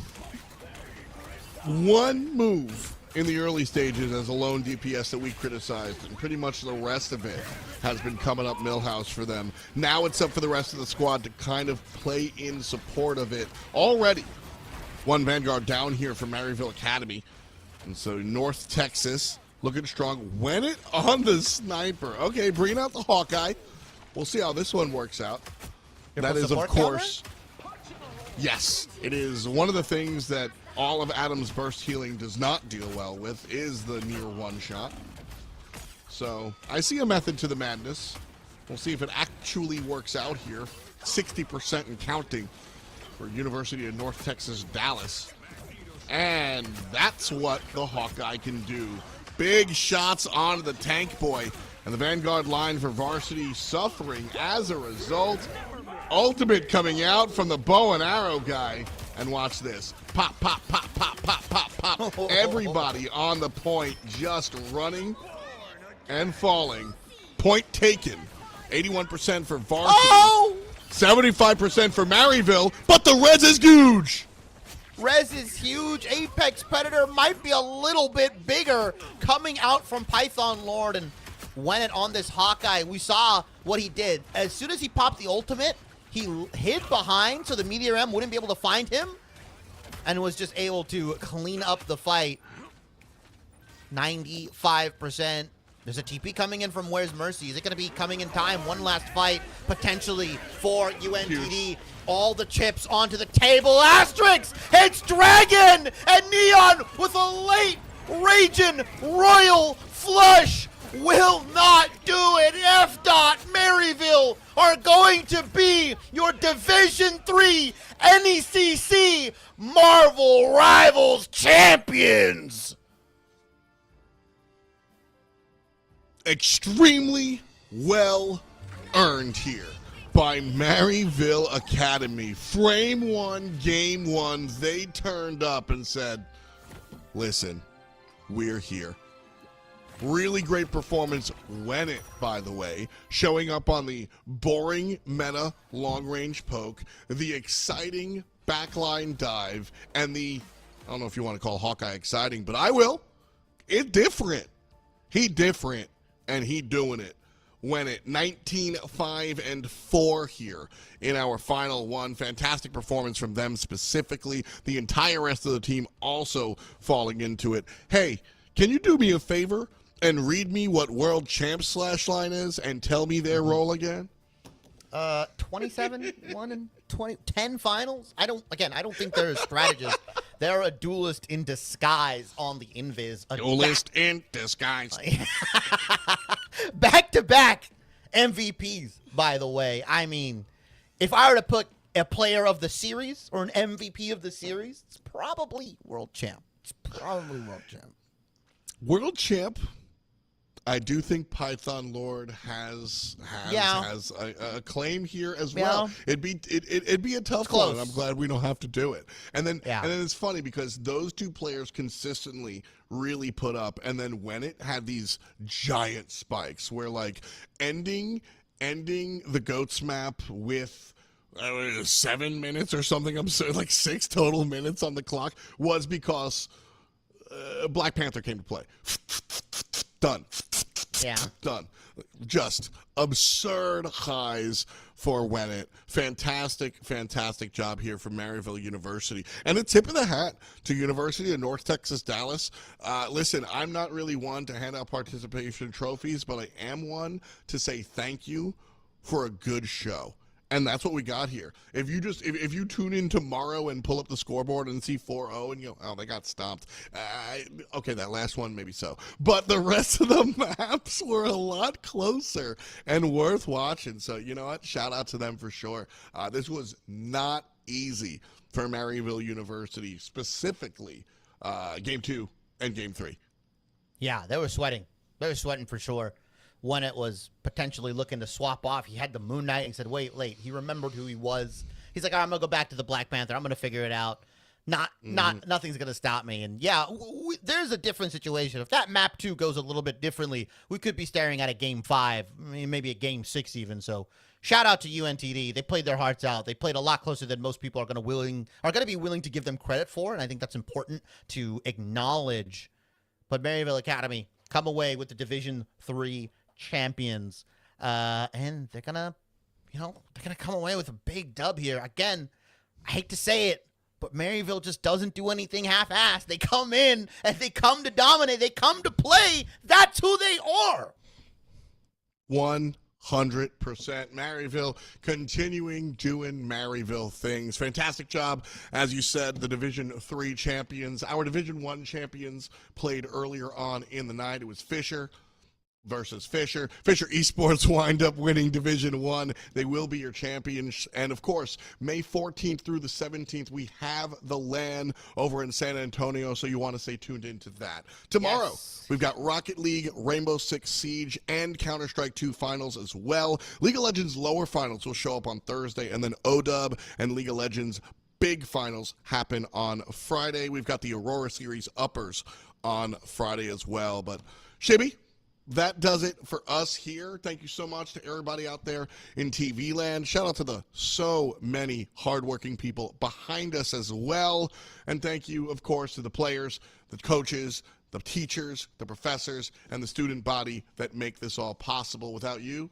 move in the early stages as a lone DPS that we criticized, and pretty much the rest of it has been coming up Millhouse for them. Now it's up for the rest of the squad to kind of play in support of it. Already, one Vanguard down here from Maryville Academy. And so North Texas looking strong. Went it on the sniper. Okay, bringing out the Hawkeye. We'll see how this one works out. That is, of course, yes, it is one of the things that all of Adam's burst healing does not deal well with is the near one shot. So I see a method to the madness. We'll see if it actually works out here. 60% and counting for University of North Texas, Dallas. And that's what the Hawkeye can do. Big shots onto the tank boy. And the Vanguard line for varsity suffering as a result. Ultimate coming out from the bow and arrow guy. And watch this. Pop, pop, pop, pop, pop, pop, pop. Everybody on the point just running and falling. Point taken. 81% for varsity. 75% for Maryville. But the res is huge. Rez is huge. Apex Predator might be a little bit bigger coming out from Python Lord, and when it on this Hawkeye, we saw what he did. As soon as he popped the ultimate, he hid behind so the Meteor M wouldn't be able to find him and was just able to clean up the fight. 95%. There's a TP coming in from Where's Mercy. Is it going to be coming in time? One last fight, potentially, for UNTD. All the chips onto the table. Asterix! It's Dragon! And Neon with a late Raging Royal Flush will not do it. F. Maryville are going to be your Division III NECC Marvel Rivals champions. Extremely well earned here by Maryville Academy. Frame 1, game 1, they turned up and said, listen, we're here. Really great performance. When it, by the way, showing up on the boring meta long-range poke, the exciting backline dive, and the, I don't know if you want to call Hawkeye exciting, but I will. It's different. He different. And he doing it. When it 19-5-4 here in our final one. Fantastic performance from them specifically. The entire rest of the team also falling into it. Hey, can you do me a favor and read me what World Champ /line is and tell me their role again? 27, 1 and 20, 10 finals. I don't think they're a strategist. They're a duelist in disguise on the Invis. Duelist in disguise. Back-to-back MVPs, by the way. I mean, if I were to put a player of the series or an MVP of the series, it's probably World Champ. World Champ. I do think Python Lord has a claim here as well. It'd be a tough one. And I'm glad we don't have to do it. And then it's funny because those two players consistently really put up, and then when it had these giant spikes where like ending the Goats map with 7 minutes or something. I'm sorry, like 6 total minutes on the clock was because Black Panther came to play. Done. Yeah. Done. Just absurd highs for Wennett. Fantastic job here from Maryville University. And a tip of the hat to University of North Texas, Dallas. Listen, I'm not really one to hand out participation trophies, but I am one to say thank you for a good show. And that's what we got here. If you tune in tomorrow and pull up the scoreboard and see 4-0 and you go, oh, they got stomped. Okay, that last one maybe so. But the rest of the maps were a lot closer and worth watching. So you know what? Shout out to them for sure. This was not easy for Maryville University, specifically Game 2 and Game 3. Yeah, they were sweating. They were sweating for sure. When it was potentially looking to swap off, he had the Moon Knight and said, wait. He remembered who he was. He's like, all right, I'm going to go back to the Black Panther. I'm going to figure it out. Nothing's going to stop me. And yeah, there's a different situation. If that map 2 goes a little bit differently, we could be staring at a Game 5, maybe a Game 6 even. So shout out to UNTD. They played their hearts out. They played a lot closer than most people are going to be willing to give them credit for. And I think that's important to acknowledge. But Maryville Academy come away with the Division III champions, and they're gonna come away with a big dub here. Again, I hate to say it, but Maryville just doesn't do anything half-assed. They come in and they come to dominate. They come to play. That's who they are. 100% Maryville continuing doing Maryville things. Fantastic job, as you said, the Division III champions. Our Division I champions played earlier on in the night. It was Fisher, versus Fisher. Fisher Esports wind up winning Division 1. They will be your champions. And of course, May 14th through the 17th, we have the LAN over in San Antonio, so you want to stay tuned into that. Tomorrow, we've got Rocket League, Rainbow Six Siege, and Counter-Strike 2 finals as well. League of Legends lower finals will show up on Thursday, and then ODub and League of Legends big finals happen on Friday. We've got the Aurora Series uppers on Friday as well. But Shibby, that does it for us here. Thank you so much to everybody out there in TV land. Shout out to the so many hardworking people behind us as well. And thank you, of course, to the players, the coaches, the teachers, the professors, and the student body that make this all possible. Without you,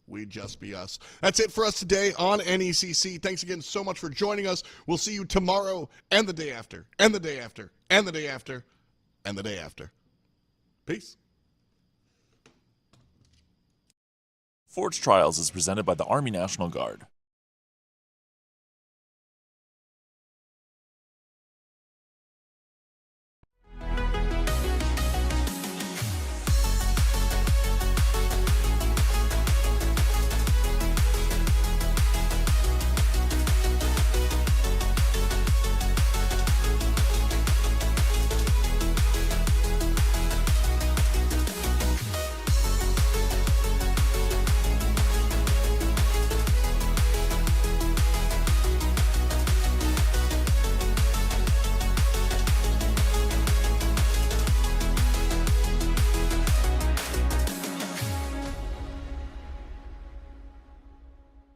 we'd just be us. That's it for us today on NECC. Thanks again so much for joining us. We'll see you tomorrow and the day after, and the day after, and the day after, and the day after. Peace. Forge Trials is presented by the Army National Guard.